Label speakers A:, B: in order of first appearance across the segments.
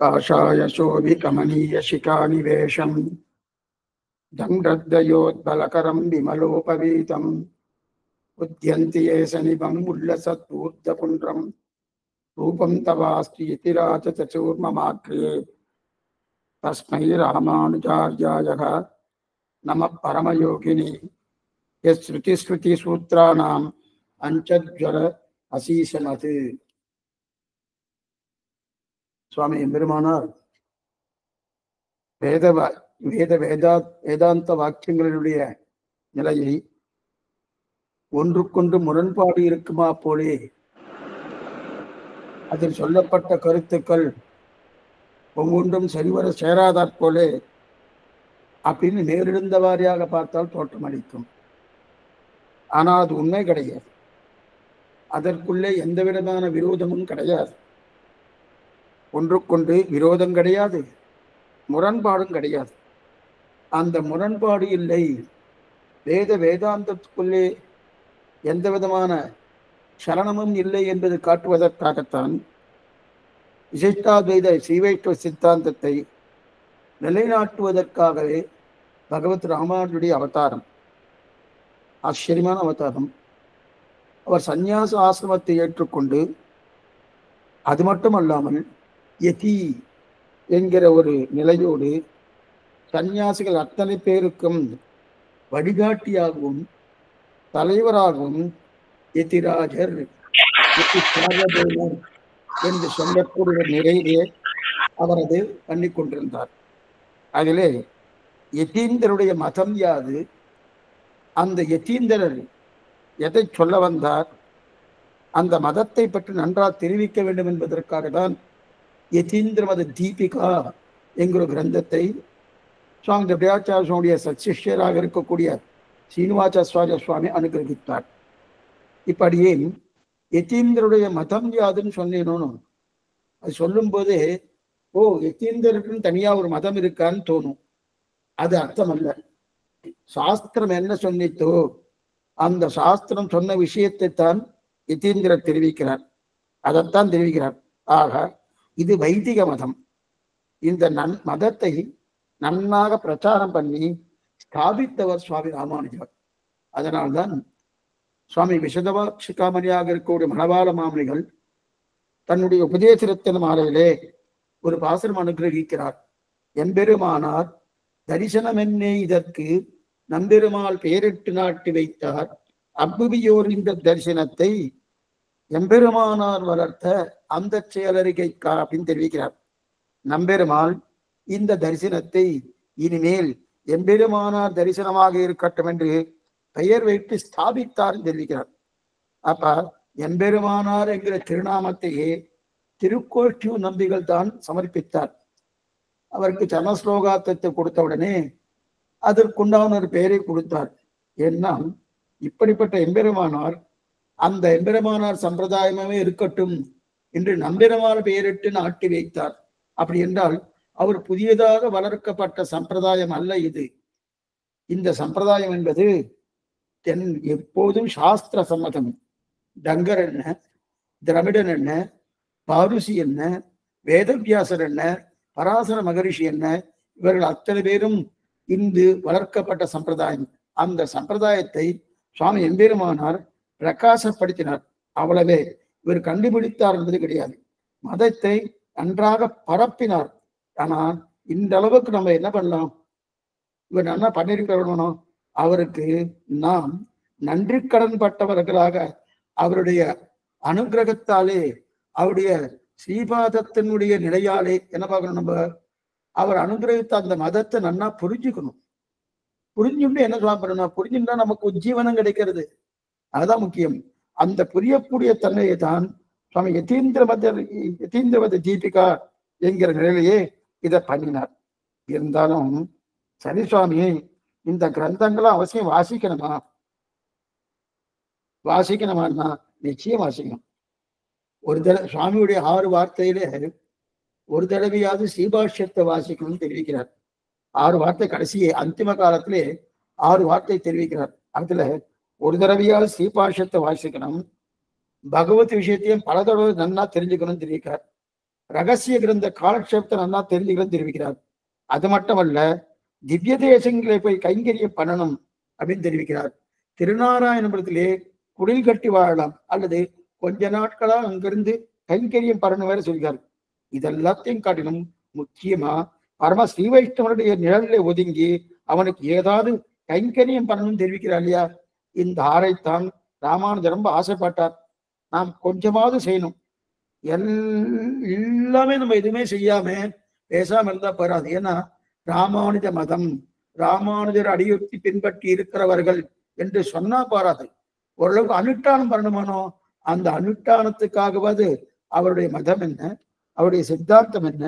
A: काषाय शोभिकमनीय शिखानिवेशं दण्डद्वयोद्बलकरं विमलोपवीतम् उद्यन्ति ये सनिभम् उल्लसत्पूर्धपुण्ड्रं रूपं तवास्ति इति राजचूर्ममाग्र्ये तस्मै रामानुजार्याय नमः परमयोगिने यश्रुतिस्मृतिसूत्राणाम् अंचज्वर असीसमत् சுவாமி எம்பெருமானார் வேதாந்த வாக்கியங்களினுடைய நிலையை ஒன்றுக்கொன்று முரண்பாடு இருக்குமா போலே அதில் சொல்லப்பட்ட கருத்துக்கள் ஒவ்வொன்றும் சரிவர சேராதாற் போலே அப்படின்னு நேரிழந்த வாரியாக பார்த்தால் தோற்றமளிக்கும். ஆனால் அது உண்மை கிடையாது. அதற்குள்ளே எந்த விதமான விரோதமும் கிடையாது. ஒன்றுக்கொன்று விரோதம் கிடையாது, முரண்பாடும் கிடையாது. அந்த முரண்பாடு இல்லை. வேதாந்தத்துக்குள்ளே எந்த விதமான சலனமும் இல்லை என்பது காட்டுவதற்காகத்தான் விசிஷ்டாத்வைத ஸ்ரீவைஷ்ணவ சித்தாந்தத்தை நிலைநாட்டுவதற்காகவே பகவத் ராமானுடைய அவதாரம். ஆச்சரியமான அவதாரம். அவர் சந்நியாச ஆசிரமத்தை ஏற்றுக்கொண்டு அது மட்டுமல்லாமல் யதி என்கிற ஒரு நிலையோடு சந்நியாசிகள் அத்தனை பேருக்கும் வழிகாட்டியாகவும் தலைவராகவும் யதிராஜர் என்று சொல்லக்கூடிய நிலையிலே அவர் அது பண்ணி கொண்டிருந்தார். அதிலே யதீந்தருடைய மதம் யாது, அந்த யதீந்தரர் எதை சொல்ல வந்தார், அந்த மதத்தை பற்றி நன்றாக தெரிவிக்க வேண்டும் என்பதற்காக தான் யதீந்திர மத தீபிகா என்கிற கிரந்தத்தை சுவாமி தபயாச்சாரிய சுவாமியுடைய சச்சிஷ்யராக இருக்கக்கூடிய சீனிவாசாச்சாரிய சுவாமி அனுகிரகித்தார். இப்படியே யதீந்திரருடைய மதம் யாதுன்னு சொன்னேனோன்னு அது சொல்லும்போதே ஓ யதீந்திரருக்குன்னு தனியா ஒரு மதம் இருக்கான்னு தோணும். அது அர்த்தம் அல்ல. சாஸ்திரம் என்ன சொன்னித்தோ அந்த சாஸ்திரம் சொன்ன விஷயத்தை தான் யதீந்திரர் தெரிவிக்கிறார். அதைத்தான் தெரிவிக்கிறார். ஆக இது வைதிக மதம். இந்த மதத்தை நன்னாக பிரச்சாரம் பண்ணி ஸ்தாபித்தவர் சுவாமி ராமானுஜர். அதனால்தான் சுவாமி விஷதவாட்சிகாமணியாக இருக்கக்கூடிய மணவாள மாமணிகள் தன்னுடைய உபதேச ரத்தின மாலையிலே ஒரு பாசனம் அனுகிரகிக்கிறார். எம்பெருமானார் தரிசனம் என்னே இதற்கு நம்பெருமாள் பெயரிட்டு நாட்டி வைத்தார். அப்புவியோர் இந்த தரிசனத்தை எம்பெருமானார் வளர்த்த அந்த செயலறிக்கைக்கா அப்படின்னு தெரிவிக்கிறார். நம்பெருமாள் இந்த தரிசனத்தை இனிமேல் எம்பெருமானார் தரிசனமாக இருக்கட்டும் என்று பெயர் வைத்து ஸ்தாபித்தார் தெரிவிக்கிறார். அப்ப எம்பெருமானார் என்கிற திருநாமத்தையே திருக்கோஷ்டியூர் நம்பிகள் தான் சமர்ப்பித்தார். அவருக்கு சமஸ்லோகாத்தத்தை கொடுத்த உடனே அதற்குண்டான ஒரு பெயரை கொடுத்தார். ஏன்னா இப்படிப்பட்ட எம்பெருமானார் அந்த எம்பெருமானார் சம்பிரதாயமே இருக்கட்டும் என்று நம்பெருமாள் பெயரிட்டு நாட்டி வைத்தார். அப்படி என்றால் அவர் புதியதாக வளர்க்கப்பட்ட சம்பிரதாயம் அல்ல இது. இந்த சம்பிரதாயம் என்பது எப்போதும் சாஸ்திர சம்மதம். டங்கர் என்ன, திரமிடன் என்ன, பாருசி என்ன, வேதவியாசர் என்ன, பராசர மகரிஷி என்ன, இவர்கள் அத்தனை பேரும் இன்று வளர்க்கப்பட்ட சம்பிரதாயம். அந்த சம்பிரதாயத்தை சுவாமி எம்பெருமானார் பிரகாசப்படுத்தினார். அவ்வளவே. இவர் கண்டுபிடித்தார் என்பது கிடையாது. மதத்தை நன்றாக பரப்பினார். ஆனால் இந்த அளவுக்கு நம்ம என்ன பண்ணலாம், இவர் நல்லா பண்ணிருக்கணும். அவருக்கு நாம் நன்றி கடன் பட்டவர்களாக அவருடைய அனுகிரகத்தாலே அவருடைய ஸ்ரீபாதத்தினுடைய நிலையாலே என்ன பார்க்கணும், நம்ம அவர் அனுகிரகித்த அந்த மதத்தை நன்னா புரிஞ்சுக்கணும். புரிஞ்சுட்டு என்ன பண்ணணும், புரிஞ்சுட்டா நமக்கு உஜ்ஜீவனம் கிடைக்கிறது. அதுதான் முக்கியம். அந்த புரியக்கூடிய தன்மையை தான் சுவாமி யதீந்திரமத தீபிகா என்கிற நிலையிலேயே இதை பண்ணினார். இருந்தாலும் சரி சுவாமி, இந்த கிரந்தங்களை அவசியம் வாசிக்கணுமா? வாசிக்கணுமான்னா நிச்சயம் வாசிக்கணும். ஒரு தடவை சுவாமியுடைய 6 வார்த்தையிலே ஒரு தடவையாவது ஸ்ரீபாஷ்யத்தை வாசிக்கணும்னு தெரிவிக்கிறார். 6 வார்த்தை கடைசியே அந்திம காலத்திலே 6 வார்த்தை தெரிவிக்கிறார். அதுல ஒரு தடவையாவது ஸ்ரீபாஷ்யத்தை வாசிக்கணும், பகவத் விஷயத்தையும் பல தடவை நன்னா தெரிஞ்சுக்கணும்னு தெரிவிக்கிறார். ரகசிய கிரந்த காலக்ஷேபத்தை நன்னா தெரிஞ்சுக்கணும்னு தெரிவிக்கிறார். அது மட்டுமல்ல, திவ்ய தேசங்களை போய் கைங்கரியம் பண்ணணும் அப்படின்னு தெரிவிக்கிறார். திருநாராயணபுரத்திலே குடில் கட்டி வாழலாம் அல்லது கொஞ்ச நாட்களா அங்கிருந்து கைங்கரியம் பண்ணணும் வேற சொல்கிறார். இதெல்லாத்தையும் காட்டிலும் முக்கியமா பரம ஸ்ரீ வைஷ்ணவனுடைய நிழலில் ஒதுங்கி அவனுக்கு ஏதாவது கைங்கரியம் பண்ணணும்னு தெரிவிக்கிறார் இல்லையா? இந்த 6ஐத்தான் ராமானுஜர் ரொம்ப ஆசைப்பட்டார். நாம் கொஞ்சமாவது செய்யணும். எல்லாமே நம்ம எதுவுமே செய்யாம பேசாம இருந்தா போறாது. ஏன்னா ராமானுஜ மதம், ராமானுஜர் அடியொற்றி பின்பற்றி இருக்கிறவர்கள் என்று சொன்னா போறாது. ஓரளவுக்கு அனுஷ்டானம் பண்ணணுமானோ, அந்த அனுஷ்டானத்துக்காகவாது அவருடைய மதம் என்ன, அவருடைய சித்தாந்தம் என்ன,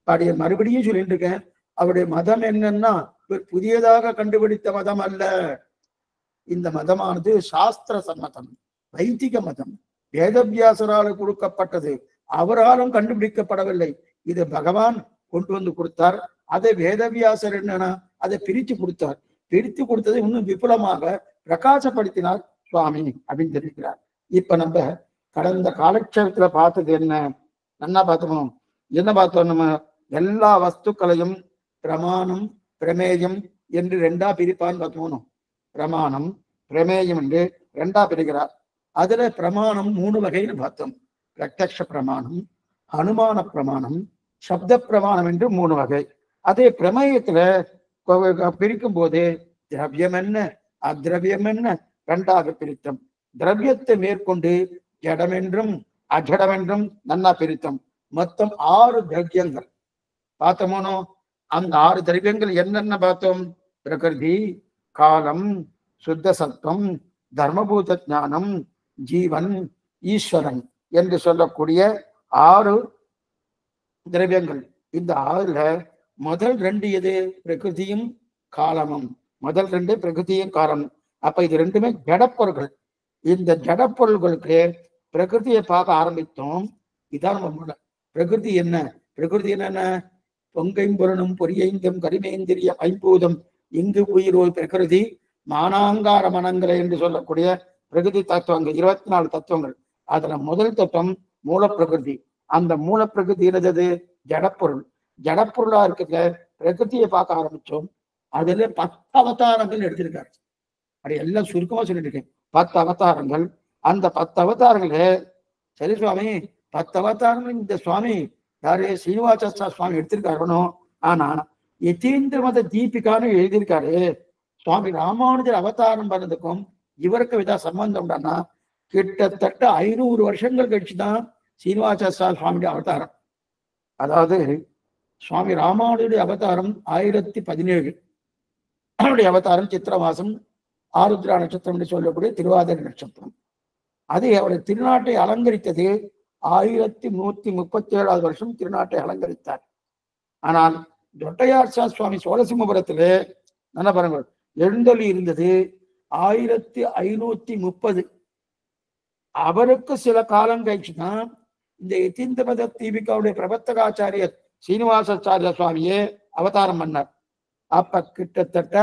A: அப்படியே மறுபடியும் சொல்லிட்டு இருக்கேன், அவருடைய மதம் என்னன்னா புதியதாக கண்டுபிடித்த மதம் அல்ல. இந்த மதமானது சாஸ்திர சம்மதம், வைதிக மதம், வேதவியாசரால் கொடுக்கப்பட்டது, அவராலும் கண்டுபிடிக்கப்படவில்லை. இது பகவான் கொண்டு வந்து கொடுத்தார். அதை வேதவியாசர் என்னன்னா அதை பிரித்து கொடுத்தார். பிரித்து கொடுத்ததை இன்னும் விபுலமாக பிரகாசப்படுத்தினார் சுவாமி அப்படின்னு தெரிவிக்கிறார். இப்ப நம்ம கடந்த காலக்ஷேபத்துல பார்த்தது என்ன நல்லா பார்த்தோம். என்ன பார்த்தோம்? நம்ம எல்லா வஸ்துக்களையும் பிரமாணம் பிரமேயம் என்று 2ஆ பிரிப்பான்னு பார்த்தோம். பிரமாணம் பிரமேயம் என்று 2ஆ பிரிக்கிறார். அதுல பிரமாணம் 3 வகைன்னு பார்த்தோம். பிரத்யக்ஷ பிரமாணம், அனுமான பிரமாணம், சப்த பிரமாணம் என்று 3 வகை. அதே பிரமேயத்துல பிரிக்கும் போது திரவியம் என்ன அத்ரவியம் என்ன 2ஆக பிரித்தோம். திரவியத்தை மேற்கொண்டு ஜடம் என்றும் அஜடம் என்றும் நன்னா பிரித்தோம். மொத்தம் 6 திரவியங்கள் பார்த்தோமோனோ. அந்த 6 திரவியங்கள் என்னென்ன பார்த்தோம்? பிரகிருதி, காலம், சுத்த சத்துவம், தர்மபூத ஞானம், ஜீவன், ஈஸ்வரன் என்று சொல்லக்கூடிய 6 திரவியங்கள். இந்த 6ல முதல் 2 எது? பிரகிருதியும் காலமும். முதல் 2 பிரகிருதியும் காலமும். அப்ப இது 2மே ஜடப்பொருள்கள். இந்த ஜடப்பொருள்களுக்கு பிரகிருதியை பார்க்க ஆரம்பித்தோம். இதான் நம்ம பிரகிருதி என்ன? பிரகிருதி என்னென்ன? பொங்கைம்பொருளும் பொரியைந்தும் கரிமேந்திரிய ஐம்பூதம் இங்கு உயிரோய் பிரகிருதி மானாங்கார மனங்களை என்று சொல்லக்கூடிய பிரகிருதி தத்துவங்கள் 24 தத்துவங்கள். அதுல முதல் தத்துவம் மூல பிரகிருதி. அந்த மூல பிரகிருதி என்னது? ஜடப்பொருள். ஜடப்பொருளா இருக்கிற பிரகிருதியை பார்க்க ஆரம்பிச்சோம். அதுல 10 அவதாரங்கள் எடுத்திருக்காரு. அப்படி எல்லாம் சுருக்கமா சொல்லிட்டு இருக்கேன். 10 அவதாரங்கள். அந்த 10 அவதாரங்களே சரி சுவாமி 10 அவதாரங்கள் இந்த சுவாமி யாரு? சீனிவாச சுவாமி எடுத்திருக்காருனோ. ஆனா யதீந்திர மத தீபிகான்னு எழுதியிருக்காரு. சுவாமி ராமானுஜர் அவதாரம் பண்ணதுக்கும் இவருக்கு விதா சம்பந்தம் உண்டானா கிட்டத்தட்ட 500 வருஷங்கள் கழிச்சுதான் சீனிவாச சுவாமியுடைய அவதாரம். அதாவது சுவாமி ராமானுஜருடைய அவதாரம் 1017. அவருடைய அவதாரம் சித்திர மாசம் ஆருத்ரா நட்சத்திரம் என்று சொல்லக்கூடிய திருவாதிரை நட்சத்திரம். அது அவருடைய திருநாட்டை அலங்கரித்தது 1137வது வருஷம் திருநாட்டை அலங்கரித்தார். ஆனால் தொட்டையார் சுவாமி சோழசிம்மபுரத்திலே நல்ல பாருங்கள் எழுந்தொலி இருந்தது 1530. அவருக்கு சில காலம் கழிச்சுதான் இந்த யதீந்திர மத தீபிகாவுடைய பிரபத்தகாச்சாரியர் சீனிவாசாச்சாரிய சுவாமியே அவதாரம் பண்ணார். அப்ப கிட்டத்தட்ட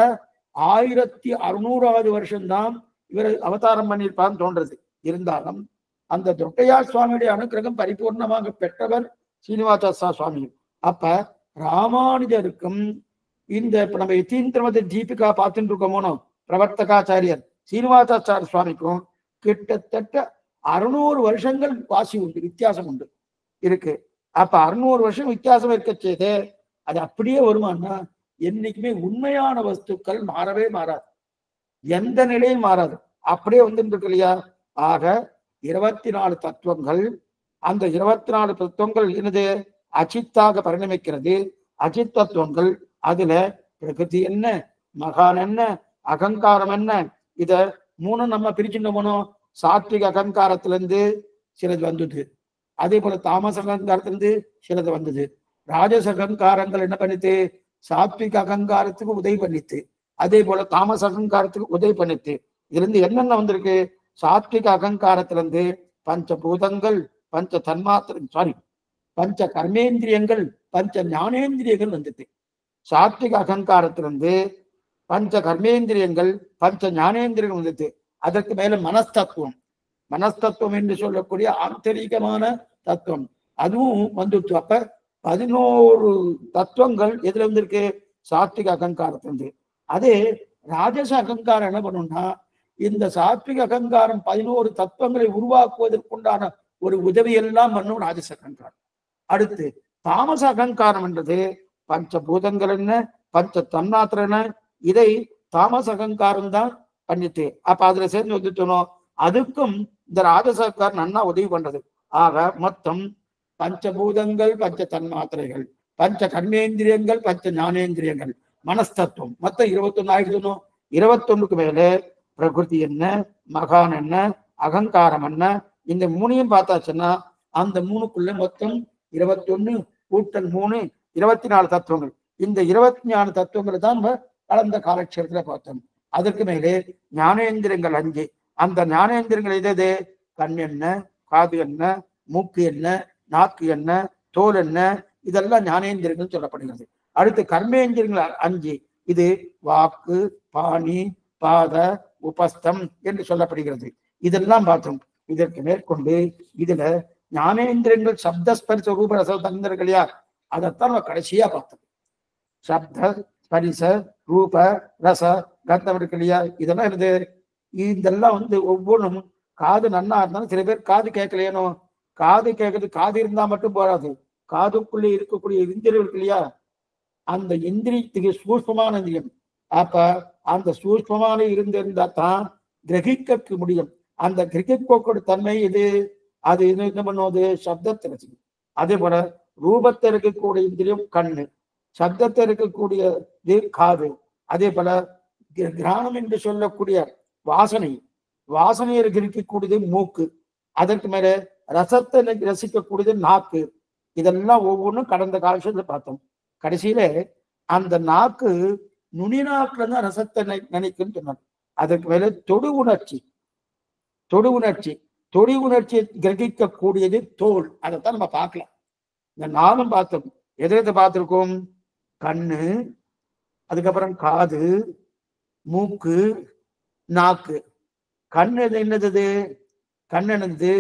A: 1600வது வருஷம்தான் இவர் அவதாரம் பண்ணியிருப்பான்னு தோன்றது. இருந்தாலும் அந்த தொட்டையார் சுவாமியுடைய அனுக்கிரகம் பரிபூர்ணமாக பெற்றவர் சீனிவாச சுவாமி. அப்ப ராமானுஜருக்கும் இந்த இப்ப நம்ம யதீந்திர மத தீபிகா பார்த்துட்டு இருக்கோமோனோ பிரவர்த்தகாச்சாரியர் சீனிவாசாச்சாரிய சுவாமிக்கும் கிட்டத்தட்ட 600 வருஷங்கள் வாசி உண்டு, வித்தியாசம் உண்டு இருக்கு. அப்ப 600 வருஷம் வித்தியாசம் இருக்க செய்து அது அப்படியே வருமானா என்னைக்குமே உண்மையான வஸ்துக்கள் மாறவே மாறாது, எந்த நிலையும் மாறாது, அப்படியே வந்துட்டு இருக்கு இல்லையா? ஆக 24 தத்துவங்கள். அந்த 24 தத்துவங்கள் என்னது? அச்சித்தாக பரிணமிக்கிறது. அச்சித் தத்துவங்கள். அதுல பிரகிருதி என்ன, மகான் என்ன, அகங்காரம் என்ன, இத 3 நம்ம பிரிச்சுட்டோமோ. சாத்விக அகங்காரத்திலிருந்து சிலது வந்தது, அதே போல தாமச அகங்காரத்திலிருந்து சிலது வந்தது. ராஜச அகங்காரங்கள் என்ன பண்ணித்து? சாத்விக அகங்காரத்துக்கு உதவி பண்ணித்து. அதே போல தாமச அகங்காரத்துக்கு உதவி பண்ணிட்டு இதுல இருந்து என்னென்ன வந்திருக்கு? சாத்விக அகங்காரத்துல இருந்து பஞ்சபூதங்கள், பஞ்ச தன்மாத்திரை, பஞ்ச கர்மேந்திரியங்கள், பஞ்ச ஞானேந்திரியங்கள் வந்துட்டு. சாத்விக அகங்காரத்திலிருந்து பஞ்ச கர்மேந்திரியங்கள், பஞ்ச ஞானேந்திரியங்கள் வந்துட்டு. அதற்கு மேல மனஸ்தத்துவம், மனஸ்தத்துவம் என்று சொல்லக்கூடிய ஆந்தரிகமான தத்துவம் அதுவும் வந்துட்டு. அப்ப 11 தத்துவங்கள் எதுல வந்திருக்கு? சாத்விக அகங்காரத்திலிருந்து. அதே ராஜச அகங்காரம் என்ன பண்ணும்னா, இந்த சாத்விக அகங்காரம் 11 தத்துவங்களை உருவாக்குவதற்குண்டான ஒரு உதவியெல்லாம் பண்ணும் ராஜச அகங்காரம். அடுத்து தாமச அகங்காரம் என்றது பஞ்சபூதங்கள் என்ன, பஞ்ச தன்மாத்திரை என்ன, இதை தாமச அகங்காரம் தான் பண்ணிட்டு. அப்ப அதுல சேர்ந்து வந்துட்டோம். அதுக்கும் இந்த ராஜச அகங்காரம் நன்னா உதவி பண்றது. ஆக மொத்தம் பஞ்சபூதங்கள், பஞ்ச தன்மாத்திரைகள், பஞ்ச கர்மேந்திரியங்கள், பஞ்ச ஞானேந்திரியங்கள், மனஸ்தத்துவம் மொத்தம் 21 ஆயிடுச்சு. 21க்கு மேல பிரகிருதி என்ன, மகான் என்ன, அகங்காரம் என்ன, இந்த 3ஐயும் பார்த்தாச்சுன்னா அந்த 3க்குள்ள மொத்தம் 21 கூட்டல் 3 24 தத்துவங்கள். இந்த 24 தத்துவங்களை தான் நம்ம கலந்த காலட்சேபத்துல பார்த்தோம். அதற்கு மேலே ஞானேந்திரங்கள் 5. அந்த ஞானேந்திரங்கள் எது? கண் என்ன, காது என்ன, மூக்கு என்ன, நாக்கு என்ன, தோல் என்ன, இதெல்லாம் ஞானேந்திரங்கள் சொல்லப்படுகிறது. அடுத்து கர்மேந்திரங்கள் 5. இது வாக்கு, பாணி, பாத, உபஸ்தம் என்று சொல்லப்படுகிறது. இதெல்லாம் பார்த்தோம். இதற்கு மேற்கொண்டு இதுல ஞானேந்திரங்கள் சப்தஸ்பரிச ரூப ரச தந்தர்கள் யார்? அதைத்தான் நம்ம கடைசியா பார்த்தோம். சப்த ஸ்பரிச ரூப ரச கந்தம் இருக்கு இல்லையா? இதெல்லாம் என்னது? இதெல்லாம் ஒவ்வொன்றும் காது நன்னா இருந்தாலும் சில பேர் காது கேட்கலையனோ. காது கேட்கறது காது இருந்தா மட்டும் போராது. காதுக்குள்ளே இருக்கக்கூடிய இந்திரியம் இருக்கு இல்லையா? அந்த இந்திரியத்துக்கு சூஷ்மமான இந்திரியம். அப்ப அந்த சூஷ்மமான இருந்திருந்தா தான் கிரகிக்க முடியும். அந்த கிரகிக்கக்கூடிய தன்மை இது. அது என்ன பண்ணுவது? சப்தத்தை ரசிக்கும். அதே போல ரூபத்தை இருக்கக்கூடிய இந்திரியம் கண்ணு, சப்தத்தை இருக்கக்கூடியது காது. அதே போல கிரானம் என்று சொல்லக்கூடிய வாசனை, வாசனையை கிரகிக்கக்கூடியது மூக்கு. அதற்கு மேல ரசத்தை ரசிக்கக்கூடியது நாக்கு. இதெல்லாம் ஒவ்வொன்றும் கடந்த காலத்துல பார்த்தோம். கடைசியில அந்த நாக்கு நுனி நாக்குல தான் ரசத்தை நினைக்குன்னு சொன்னாங்க. அதற்கு மேல தொடு உணர்ச்சி, தொடு உணர்ச்சி, தொடு உணர்ச்சியை கிரகிக்கக்கூடியது தோல். அதைத்தான் நம்ம பார்க்கலாம். இந்த 4ம் பார்த்தோம். எதை பார்த்திருக்கோம்? கண்ணு, அதுக்கப்புறம் காது, மூக்கு, நாக்கு. கண் என்னது? கண் என்னது?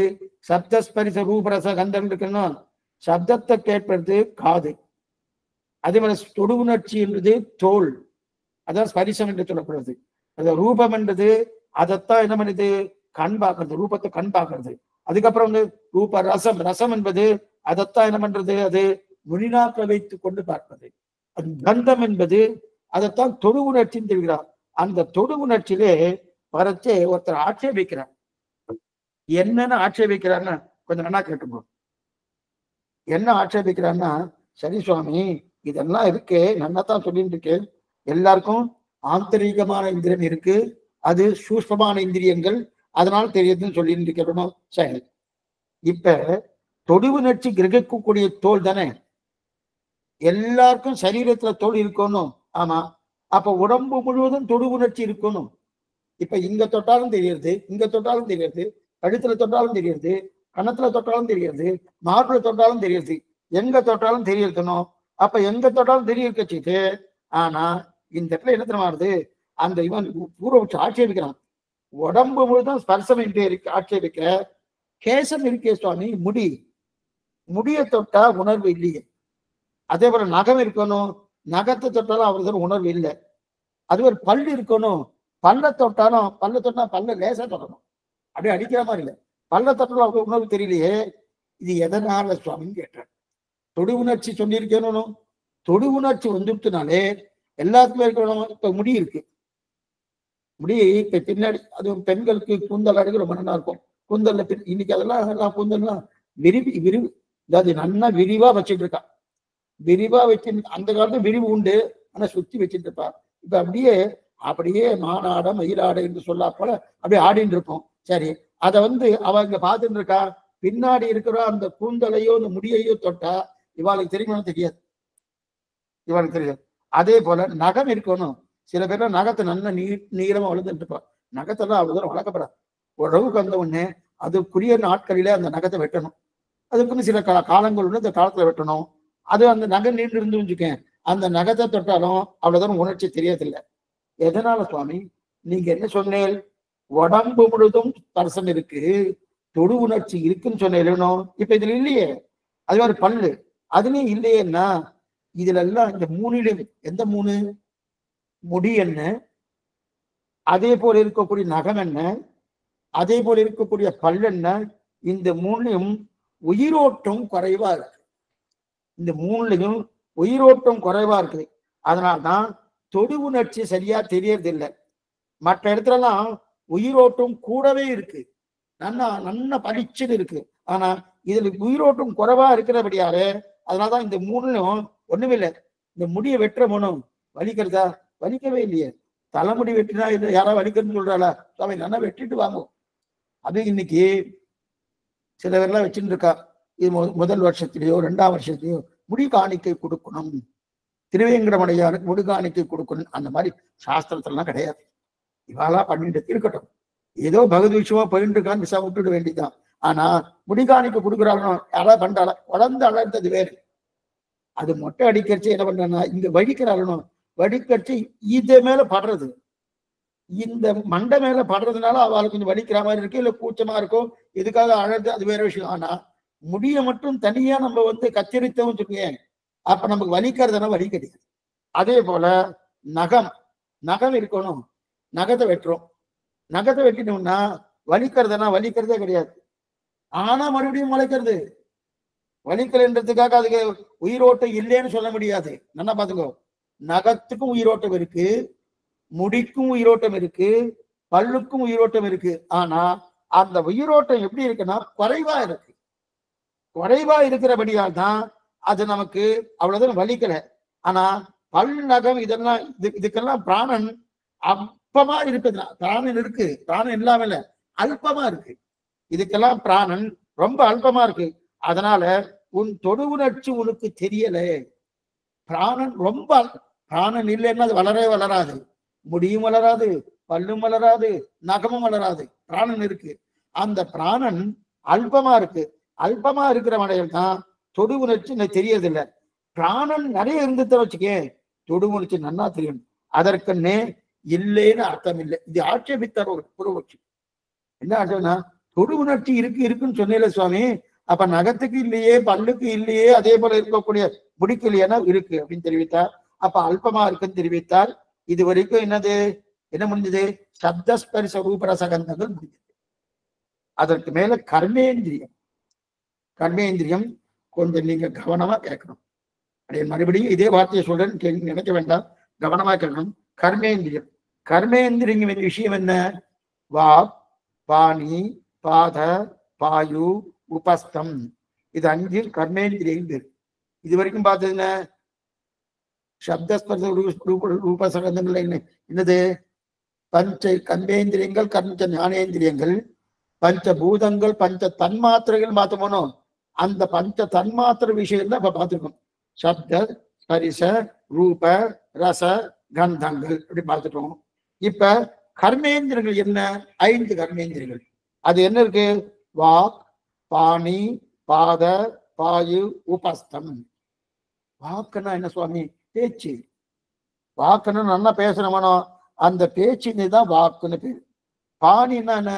A: சப்தஸ்பரிச ரூபரச கந்தம் இருக்கணும். சப்தத்தை கேட்பது காது. அதே மாதிரி தொடு உணர்ச்சி என்பது தோல், அதான் ஸ்பரிசம் என்று சொல்லப்படுறது. அந்த ரூபம் என்றது அதைத்தான் என்ன பண்ணுது? கண் பார்க்கறது, ரூபத்தை கண் பார்க்கறது. அதுக்கப்புறம் ரூப ரசம், ரசம் என்பது அதைத்தான் என்ன பண்றது? அது நுனிநாக்க வைத்துக் கொண்டு பார்ப்பது. அது கந்தம் என்பது அதைத்தான் தொடு உணர்ச்சின்னு தெரிகிறார். அந்த தொடு உணர்ச்சியிலே வரச்சே ஒருத்தர் ஆட்சேபிக்கிறார். என்னன்னு ஆட்சேபிக்கிறார்னா கொஞ்சம் நல்லா கேட்டுக்கோ. என்ன ஆட்சேபிக்கிறான்னா, சரி சுவாமி இதெல்லாம் இருக்கு, நன்னாத்தான் சொல்லிட்டு இருக்கேன். எல்லாருக்கும் ஆந்தரிகமான இந்திரியம் இருக்கு, அது சூஷ்மமான இந்திரியங்கள், அதனால தெரியுதுன்னு சொல்லிட்டு இருக்கணும். சரி, இப்ப தொடு உணர்ச்சி கிரகிக்கக்கூடிய தோல் தானே எல்லாருக்கும் சரீரத்துல தோல் இருக்கணும். ஆமா, அப்ப உடம்பு முழுவதும் தொடு உணர்ச்சி இருக்கணும். இப்ப இங்க தொட்டாலும் தெரியுது, இங்க தொட்டாலும் தெரியுது, கழுத்துல தொட்டாலும் தெரியுது, கணத்துல தொட்டாலும் தெரியுது, மார்புல தொட்டாலும் தெரியுது, எங்க தொட்டாலும் தெரியணும். அப்ப எங்க தொட்டாலும் தெரிய வச்சுட்டு, ஆனா இந்த இடத்துல என்ன தெரியுமா வருது? அந்த இவன் பூர்வ வச்சு ஆட்சேபிக்கிறான். உடம்பு முழுதும் ஸ்பர்சம் என்று ஆட்சேபிக்க, கேசம் இருக்கே சுவாமி, முடி, முடியை தொட்டா உணர்வு இல்லையே. அதே போல நகம் இருக்கணும், நகத்தை தொட்டாலும் அவருக்கு உணர்வு இல்லை. அது ஒரு பல்லு இருக்கணும், பல்ல தொட்டாலும், பல்ல தொட்டா பல்ல லேசா தொடணும், அப்படியே அடிக்கிற மாதிரி இல்லை. பல்ல தொட்டாலும் அவங்க உணர்வு தெரியலையே. இது எதனால சுவாமின்னு கேட்டார். தொடு உணர்ச்சி சொல்லியிருக்கணும். தொடு உணர்ச்சி வந்துட்டுனாலே எல்லாத்துக்குமே இருக்கணும். இப்ப முடி இருக்கு, முடி இப்ப பின்னாடி அது பெண்களுக்கு கூந்தல் அழகு ரொம்ப நல்லா இருக்கும். கூந்தல்ல இன்னைக்கு அதெல்லாம் கூந்தல்லாம் விரிவு, அதாவது நல்லா விரிவா வச்சுட்டு இருக்கா. விரிவா வச்சு, அந்த காலத்துல விரிவு உண்டு, ஆனா சுத்தி வச்சுட்டு இருப்பா. இப்ப அப்படியே மானாட மயிலாட என்று சொல்லா போல அப்படியே ஆடின்னு இருக்கும். சரி, அதை அவ இங்க பார்த்துட்டு இருக்கா. பின்னாடி இருக்கிற அந்த கூந்தலையோ அந்த முடியையோ தொட்டா இவாளுக்கு தெரியுமா? தெரியாது, இவாளுக்கு தெரியாது. அதே போல நகம் இருக்கணும், சில பேர்லாம் நகத்தை நல்ல நீளமா வளர்ந்துட்டு இருப்பான். நகத்தெல்லாம் அவ்வளவு தூரம் வளர்க்கப்படாது. ஓரளவுக்கு வந்த உடனே அதுக்குரிய நாட்களிலே அந்த நகத்தை வெட்டணும். அதுக்குன்னு சில காலங்கள் உண்டு, அந்த காலத்துல வெட்டணும். அது அந்த நகை நீண்டு இருந்து வச்சுக்கேன், அந்த நகத்தை தொட்டாலும் அவ்வளவுதான் உணர்ச்சி தெரியதில்லை. எதனால சுவாமி நீங்க என்ன சொன்னேன்? உடம்பு முழுதும் ஸ்பர்சம் இருக்கு, தொடு உணர்ச்சி இருக்குன்னு சொன்னேன். இப்ப இதுல இல்லையே. அது மாதிரி பல்லு அதுலயும் இல்லையேன்னா இதுல எல்லாம் இந்த மூணிலும் எந்த மூணு? முடி என்ன, அதே போல இருக்கக்கூடிய நகம் என்ன, அதே போல இருக்கக்கூடிய பல் என்ன, இந்த மூணுலையும் உயிரோட்டம் குறைவா இருக்கு. இந்த மூணுலையும் உயிரோட்டம் குறைவா இருக்குது. அதனால்தான் தொடு உணர்ச்சி சரியா தெரியறது இல்லை. மற்ற இடத்துலலாம் உயிரோட்டம் கூடவே இருக்கு, நல்லா பளிச்சுன்னு இருக்கு. ஆனா இதுல உயிரோட்டம் குறைவா இருக்கிறபடியாரு அதனாலதான் இந்த மூணுலையும் ஒண்ணுமில்லை. இந்த முடியை வெட்டுற மனம் வலிக்கிறதா? வலிக்கவே இல்லையே. தலைமுடி வெட்டினா இது யாராவது வலிக்கிறதுன்னு சொல்றாளா? சுவாமி நல்லா வெட்டிட்டு வாங்கும். அது இன்னைக்கு சில பேர்லாம் வச்சுட்டு இருக்கா, இது முதல் வருஷத்திலேயோ 2ஆம் வருஷத்திலேயோ முடி காணிக்கை கொடுக்கணும், திருவேங்கடமடையானுக்கு முடி காணிக்கை கொடுக்கணும். அந்த மாதிரி சாஸ்திரத்திலாம் கிடையாது. இவாளா பண்ணிட்டு இருக்கட்டும், ஏதோ பகவத் விஷயமா போயிட்டு இருக்கான்னு விசா விட்டுட வேண்டியதுதான். ஆனா முடி காணிக்கை கொடுக்குறாங்க யாராவது பண்றாளா? வளர்ந்து அழர்ந்தது வேறு. அது மொட்டை அடிக்கரிச்சு என்ன பண்றாங்கன்னா இங்க வடிக்கிறாளணும், வடிக்கரிச்சு இது மேல படுறது, இந்த மண்டை மேல படுறதுனால அவளுக்கு கொஞ்சம் வலிக்கிற மாதிரி இருக்கு, இல்ல கூச்சமா இருக்கும், எதுக்காக அழகு, அது வேற விஷயம். ஆனா முடிய மட்டும் தனியா நம்ம கத்தரித்தோம்னு சொல்லுங்க, அப்ப நமக்கு வலிக்கிறதுனா வலி கிடையாது. அதே போல நகம் நகம் இருக்கணும், நகத்தை வெட்டுறோம், நகத்தை வெட்டினோம்னா வலிக்கிறதுனா வலிக்கிறதே கிடையாது. ஆனா மறுபடியும் முளைக்கிறது. வலிக்கலைன்றதுக்காக அதுக்கு உயிரோட்டம் இல்லைன்னு சொல்ல முடியாது. நல்லா பாத்துக்கோ, நகத்துக்கும் உயிரோட்டம் இருக்கு, முடிக்கும் உயிரோட்டம் இருக்கு, பல்லுக்கும் உயிரோட்டம் இருக்கு. ஆனா அந்த உயிரோட்டம் எப்படி இருக்குன்னா குறைவா இருக்கு. குறைவா இருக்கிறபடியால் தான் அது நமக்கு அவ்வளவுதான் வலிக்கல. ஆனா பல், நகம் இதெல்லாம் இதுக்கெல்லாம் பிராணன் அல்பமா இருக்குது. பிராணன் இருக்கு, பிராணன் இல்லாம இல்ல, அல்பமா இருக்கு. இதுக்கெல்லாம் பிராணன் ரொம்ப அல்பமா இருக்கு. அதனால உன் தொடு உணர்ச்சி உனக்கு தெரியல. பிராணன் ரொம்ப பிராணன் இல்லைன்னா அது வளரவே வளராது, முடியும் வளராது, பல்லும் வளராது, நகமும் வளராது. பிராணன் இருக்கு. அந்த பிராணன் அல்பமா இருக்கு. அல்பமா இருக்கிற மடையில் தான் தொடு உணர்ச்சி தெரியறதில்லை. பிராணன் நிறைய இருந்துட்ட வச்சுக்கே தொடு உணர்ச்சி நன்னா தெரியும். அதற்குன்னே இல்லைன்னு அர்த்தம் இல்லை. இது ஆட்சேபித்தார் ஒரு புறவட்சி. என்ன ஆச்சுன்னா தொடு உணர்ச்சி இருக்குன்னு சொன்னேல சுவாமி, அப்ப நகத்துக்கு இல்லையே, பல்லுக்கு இல்லையே, அதே போல இருக்கக்கூடிய முடிக்கு இல்லையா? இருக்கு அப்படின்னு தெரிவித்தார். அப்ப அல்பமா இருக்குன்னு தெரிவித்தார். இது வரைக்கும் என்ன முடிஞ்சது? சப்தஸ்பரிச ரூபரசகந்தங்கள் முடிஞ்சது. அதற்கு மேல கர்மேந்திரியம். கர்மேந்திரியம் கொஞ்சம் நீங்க கவனமா கேட்கணும். அப்படியே மறுபடியும் இதே வார்த்தையை சொல்றேன்னு நினைக்க வேண்டாம், கவனமா கேட்கணும். கர்மேந்திரியம். கர்மேந்திரியம் விஷயம் என்ன? வாக், பாணி, பாத, பாயு, உபஸ்தம். இது 5 கர்மேந்திரியம் பேர். இது வரைக்கும் பார்த்ததுன்னா சப்தஸ்பர்ச ரூபசகந்தங்கள் என்னது? பஞ்ச கர்மேந்திரியங்கள், பஞ்ச ஞானேந்திரியங்கள், பஞ்ச பூதங்கள், பஞ்ச தன்மாத்திரைகள் பார்த்தோமோ, அந்த பஞ்ச தன்மாத்திரை விஷயம் தான் இப்ப பார்த்துருக்கோம். சப்த, ஸ்பரிச, ரூப, ரச, கந்தங்கள் அப்படி பார்த்துட்டோம். இப்ப கர்மேந்திரங்கள் என்ன? 5 கர்மேந்திரங்கள். அது என்ன இருக்கு? வாக், பாணி, பாத, பாயு, உபஸ்தம். வாக்குன்னா என்ன சுவாமி? பேச்சு. வாக்குன்னு நல்லா பேசணுமானோ, அந்த பேச்சு தான் வாக்குன்னு பேரு. பாணின்னா என்ன?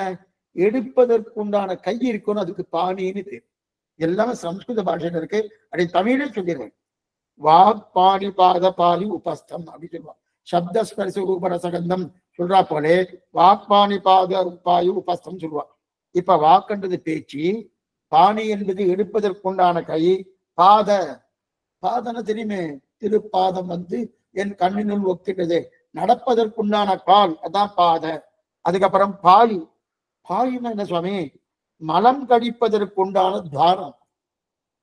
A: எடுப்பதற்குண்டான கை இருக்கணும், அதுக்கு பாணின்னு பேரு. எல்லாமே சம்ஸ்கிருத பாஷையில இருக்கு, அப்படி தமிழே சொல்லிடுறேன். வாக், பாணி, பாத, பாலி, உபஸ்தம் அப்படின்னு சொல்லுவாங்க. சப்த, ஸ்பரிச, ரூபரசகந்தம் சொல்றா போலே வாக், பாணி, பாத, பாயு, உபஸ்தம் சொல்லுவாங்க. இப்ப வாக்குன்றது பேச்சு, பாணி என்பது எடுப்பதற்குண்டான கை, பாத, பாதன தெரியுமே, திருப்பாதம் என் கண்ணினுள் ஒக்கிட்டது, நடப்பதற்குண்டான கால், அதான் பாத. அதுக்கப்புறம் பாயு. பாயுன்னா என்ன சுவாமி? மலம் கழிப்பதற்குண்டான துவாரம்.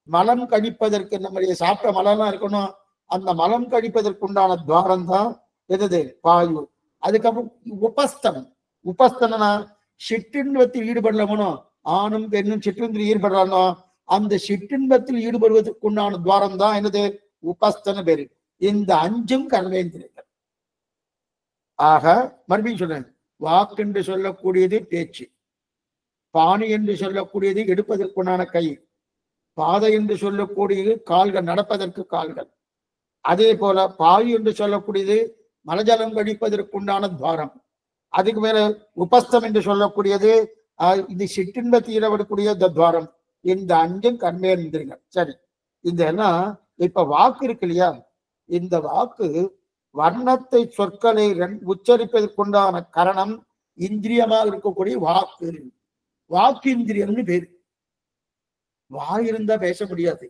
A: மலம் கழிப்பதற்கு நம்முடைய சாப்பிட்ட மலம்லாம் இருக்கணும், அந்த மலம் கழிப்பதற்குண்டான துவாரம் தான் எது? பாயு. அதுக்கப்புறம் உபஸ்தம். உபஸ்தனா சிற்றின்பத்தில் ஈடுபடலாமோ, ஆணும் பெண்ணும் சிற்றின்பத்தில் ஈடுபடுறானோ, அந்த சிற்றின்பத்தில் ஈடுபடுவதற்குண்டான துவாரம் தான் என்னது? உபஸ்தன பேரு. இந்த 5 கர்மேந்திரியங்கள். ஆக மறுபடியும் சொல்றேன், வாக்கு என்று சொல்லக்கூடியது பேச்சு, பாணி என்று சொல்லக்கூடியது எடுப்பதற்குண்டான கை, பாதை என்று சொல்லக்கூடியது கால்கள், நடப்பதற்கு கால்கள். அதே போல பாயு என்று சொல்லக்கூடியது மலஜலம் கழிப்பதற்குண்டான துவாரம். அதுக்கு மேல உபஸ்தம் என்று சொல்லக்கூடியது இது சிற்றின்ப தீரவிடக்கூடிய துவாரம். இந்த அஞ்சும் கர்மேந்திரங்கள். சரி, இந்த எல்லாம் இப்ப வாக்கு இருக்கு இல்லையா, இந்த வாக்கு வர்ணத்தை சொற்களை உச்சரிப்பதற்குண்டான கரணம் இந்திரியமாக இருக்கக்கூடிய வாக்கு. வாக்கு இந்திரியம்னு பேரு. வாய் இருந்தா பேச முடியாது.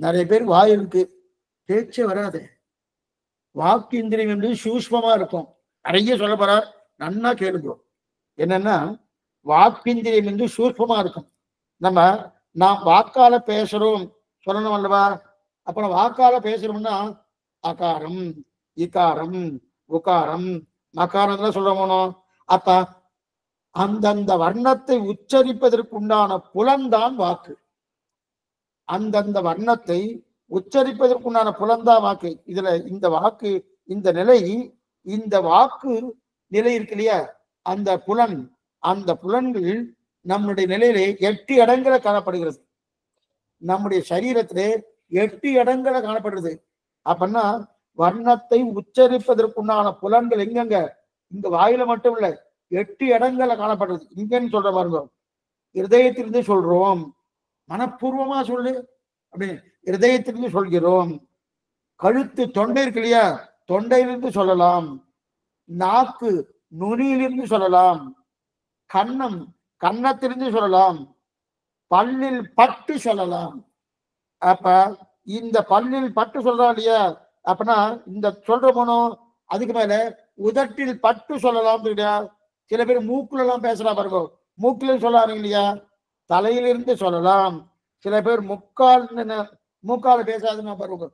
A: நிறைய பேர் வாய் இருக்கு, பேச்சே வராது. வாக்கு இந்திரியம் என்பது சூஷ்மமா இருக்கும். நிறைய சொல்ல போறார், நன்னா கேளுங்க. என்னன்னா வாக்கிந்திரியம் என்று சூஷ்மமா இருக்கும். நாம் வாக்கால பேசுறோம் சொல்லணும் அல்லவா? அப்புறம் வாக்கால பேசுறோம்னா அகாரம், இகாரம், உகாரம், மகாரம் சொல்றோம். அப்ப அந்தந்த வர்ணத்தை உச்சரிப்பதற்குண்டான புலன்தான் வாக்கு. அந்தந்த வர்ணத்தை உச்சரிப்பதற்குண்டான புலன்தான் வாக்கு. இதுல இந்த வாக்கு, இந்த நிலை, இந்த வாக்கு நிலை இருக்கு இல்லையா, அந்த புலன், அந்த புலன்கள் நம்முடைய நிலையிலே 8 இடங்களை காணப்படுகிறது. நம்முடைய சரீரத்திலே 8 இடங்களை காணப்படுறது. அப்படின்னா வர்ணத்தை உச்சரிப்பதற்குண்டான புலன்கள் எங்கெங்க? இங்க வாயில மட்டும் இல்ல, 8 இடங்களை காணப்படுறது. இங்கன்னு சொல்ற பாருங்க, இருதயத்திலிருந்து சொல்றோம், மனப்பூர்வமா சொல்லு அப்படின்னு இருதயத்திலிருந்து சொல்கிறோம். கழுத்து, தொண்டை இருக்கு இல்லையா, தொண்டையிலிருந்து சொல்லலாம். நாக்கு நுனியிலிருந்து சொல்லலாம். கன்னம், கன்னத்திலிருந்து சொல்லலாம். பல்லில் பட்டு சொல்லலாம். அப்ப இந்த பல்லில் பட்டு சொல்றா இல்லையா, அப்படின்னா இந்த சொல்ற போனோம். அதுக்கு மேல உதட்டில் பட்டு சொல்லலாம். சில பேர் மூக்குல எல்லாம் பேசலாம் பாருங்க, மூக்குல சொல்லாரு இல்லையா, தலையிலிருந்து சொல்லலாம். சில பேர் மூக்கால பேசாதுன்னா பாருங்க,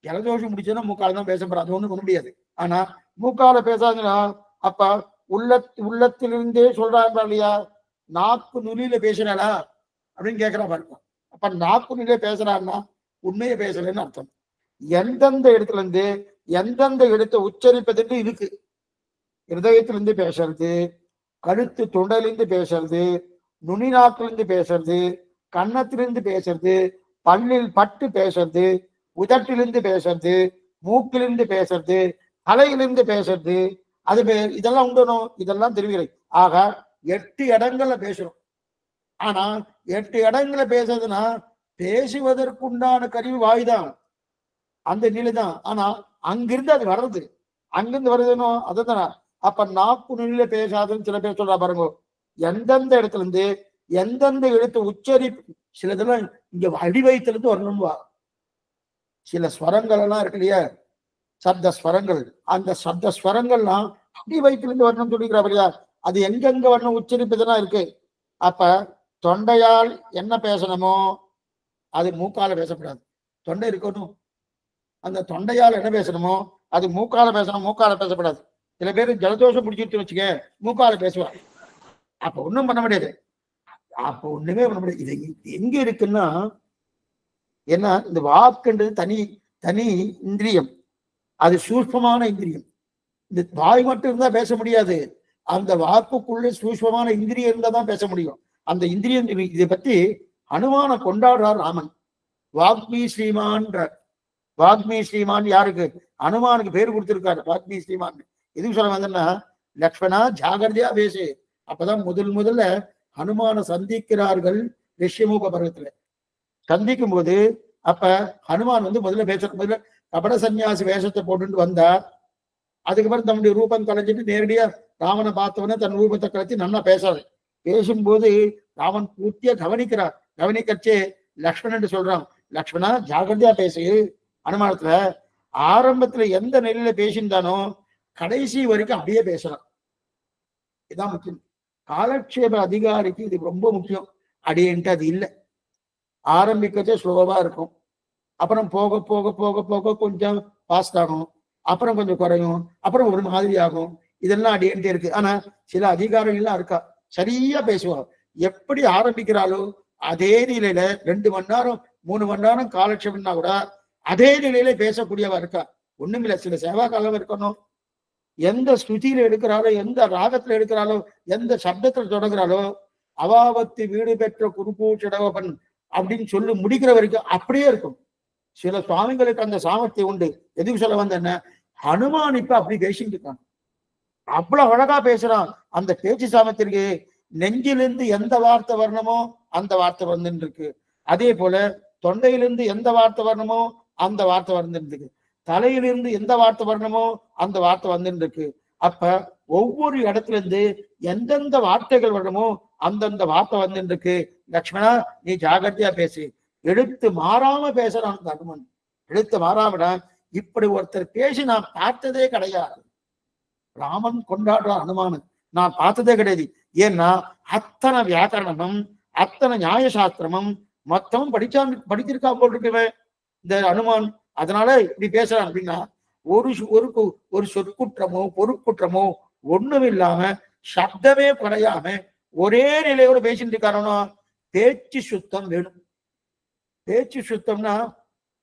A: ஜலதோஷம் முடிச்சதுன்னா மூக்கால தான் பேச போறாது, ஒண்ணும் பண்ண முடியாது. ஆனா மூக்கால பேசாதுன்னா அப்ப உள்ளத்திலிருந்தே சொல்றாங்க இல்லையா. நாக்கு நுனியில பேசுறாளா அப்படின்னு கேட்கிறா பாருங்க. அப்ப நாக்கு நுனியில பேசுறான்னா உண்மையை பேசலன்னு அர்த்தம். எந்தெந்த இடத்துல இருந்து எந்தெந்த இடத்தை உச்சரிப்பதுன்னு இருக்கு. இருதயத்திலிருந்து பேசுறது, கழுத்து தொண்டையிலிருந்து பேசுறது, நுனி நாக்கிலிருந்து பேசுறது, கன்னத்திலிருந்து பேசுறது, பல்லில் பட்டு பேசுறது, உதட்டிலிருந்து பேசுறது, மூக்கிலிருந்து பேசுறது, தலையிலிருந்து பேசுறது, அது இதெல்லாம் உண்டணும். இதெல்லாம் தெரிவிக்கிறது. ஆக 8 இடங்கள்ல பேசுறோம். ஆனா 8 இடங்கள்ல பேசுறதுன்னா பேசுவதற்குண்டான கருவி வாய்தான், அந்த நிலைதான். ஆனா அங்கிருந்து அது வர்றது, அங்கிருந்து வருதுன்னு அதுதானே. அப்ப நாக்கு நுனியில பேசாதுன்னு சில பேர் சொல்றா பாருங்க. எந்தெந்த இடத்துல இருந்து எந்தெந்த எழுத்து உச்சரிப்பு, சிலதெல்லாம் இங்க அடிவயத்திலிருந்து வரணும்வா. சில ஸ்வரங்கள் எல்லாம் இருக்கு இல்லையா, சப்த ஸ்வரங்கள், அந்த சப்த ஸ்வரங்கள்லாம் அடிவயத்திலிருந்து வரணும்னு சொல்லிக்கிறா இல்லையா. அது எங்கெங்க வரணும் உச்சரிப்புதான் இருக்கு. அப்ப தொண்டையால் என்ன பேசணுமோ அது மூக்கால பேசக்கூடாது, தொண்டை இருக்கணும். அந்த தொண்டையால் என்ன பேசணுமோ அது மூக்கால பேசணும், மூக்கால பேசக்கூடாது. சில பேர் ஜலதோஷம் பிடிச்சிட்டு வச்சுக்க மூக்கால பேசுவாங்க, அப்ப ஒண்ணும் பண்ண முடியாது. அப்ப ஒண்ணுமே பண்ண முடியாது. இது எங்க இருக்குன்னா, ஏன்னா இந்த வாக்குன்றது தனி தனி இந்திரியம், அது சூஷ்மமான இந்திரியம். இந்த வாய் மட்டும் இருந்தா பேச முடியாது, அந்த வாக்குக்குள்ள சூஷ்மமான இந்திரியம் இருந்தா தான் பேச முடியும். அந்த இந்திரியம் இதை பத்தி ஹனுமான கொண்டாடுறார் ராமன். வாக்மி ஸ்ரீமான்ற, வாக்மி ஸ்ரீமான் யாருக்கு? ஹனுமானுக்கு பேர் கொடுத்திருக்காரு வாக்மி ஸ்ரீமான். எதுக்கு சொல்ல வந்தேன்னா, லக்ஷ்மணா ஜாகிரதையா பேசு. அப்பதான் முதல்ல ஹனுமான சந்திக்கிறார்கள் ரிஷ்யமூக பருவத்துல. சந்திக்கும் போது அப்ப ஹனுமான் முதல்ல முதல்ல கபட சன்னியாசி வேஷத்தை போட்டு வந்தார். அதுக்கப்புறம் தன்னுடைய ரூபம் கலைஞ்சிட்டு நேரடியா ராமனை பார்த்தவன தன் ரூபத்தை கலைச்சி நல்லா பேசாது. பேசும்போது ராமன் பூர்த்தியா கவனிக்கிறார். கவனிக்கச்சே லக்ஷ்மணன் சொல்றான், லக்ஷ்மணா ஜாகிரதையா பேசு. அனுமானத்துல ஆரம்பத்துல எந்த நிலையில பேசியிருந்தானோ கடைசி வரைக்கும் அப்படியே பேசலாம். இதுதான் முக்கியம். காலக்ஷேப அதிகாரிக்கு இது ரொம்ப முக்கியம். அடியன்ட்டு அது இல்லை. ஆரம்பிக்கச்சே ஸ்லோவா இருக்கும், அப்புறம் போக போக போக போக கொஞ்சம் ஃபாஸ்ட் ஆகும், அப்புறம் கொஞ்சம் குறையும், அப்புறம் ஒரு மாதிரி ஆகும். இதெல்லாம் அடியன்ட்டே இருக்கு. ஆனா சில அதிகாரிகள்லாம் இருக்கா, சரியா பேசுவாங்க. எப்படி ஆரம்பிக்கிறாளோ அதே நிலையில 2 மணி நேரம் 3 மணி நேரம் காலட்சேபம்னா கூட அதே நிலையில பேசக்கூடியவா இருக்கா. ஒண்ணுமில்ல, சில சேவா காலம் இருக்கணும், எந்த ஸ்ருதியில எடுக்கிறாளோ, எந்த ராகத்துல எடுக்கிறாளோ, எந்த சப்தத்துல தொடங்குறாளோ, அவாவத்து வீடு பெற்ற குருபூச்சடவன் அப்படின்னு சொல்லி முடிக்கிற வரைக்கும் அப்படியே இருக்கும். சில சுவாமிகளுக்கு அந்த சாமர்த்தியம் உண்டு. எதுக்கு சொல்ல வந்தேன்னா, ஹனுமான் இப்ப அப்படி பேசிட்டு இருக்கான். அவ்வளவு அழகா பேசுறான். அந்த பேச்சு சாமர்த்திற்கு நெஞ்சிலிருந்து எந்த வார்த்தை வரணுமோ அந்த வார்த்தை வந்துட்டு இருக்கு. அதே போல தொண்டையிலிருந்து எந்த வார்த்தை வரணுமோ அந்த வார்த்தை வந்துட்டு இருக்கு. தலையிலிருந்து எந்த வார்த்தை வரணுமோ அந்த வார்த்தை வந்துட்டு இருக்கு. அப்ப ஒவ்வொரு இடத்துல இருந்து எந்தெந்த வார்த்தைகள் வரணுமோ அந்தந்த வார்த்தை வந்துட்டு இருக்கு. லக்ஷ்மணா, நீ ஜாகிரதையா பேசு. எடுத்து மாறாம பேசுறான் ஹனுமன். எடுத்து மாறாமடா, இப்படி ஒருத்தர் பேசி நான் பார்த்ததே கிடையாது. ராமன் கொண்டாடுற ஹனுமானன் நான் பார்த்ததே கிடையாது. ஏன்னா அத்தனை வியாக்கரணமும் அத்தனை நியாயசாஸ்திரமும் மொத்தமும் படிச்சிருக்கா போல் இருக்குவே இந்த ஹனுமான். அதனால இப்படி பேசுறான் அப்படின்னா ஒரு சொற்குற்றமோ பொருட்குற்றமோ ஒண்ணும் இல்லாம சப்தமே குறையாம ஒரே நிலையோட பேசிட்டு இருக்காரோ. பேச்சு சுத்தம் வேணும். பேச்சு சுத்தம்னா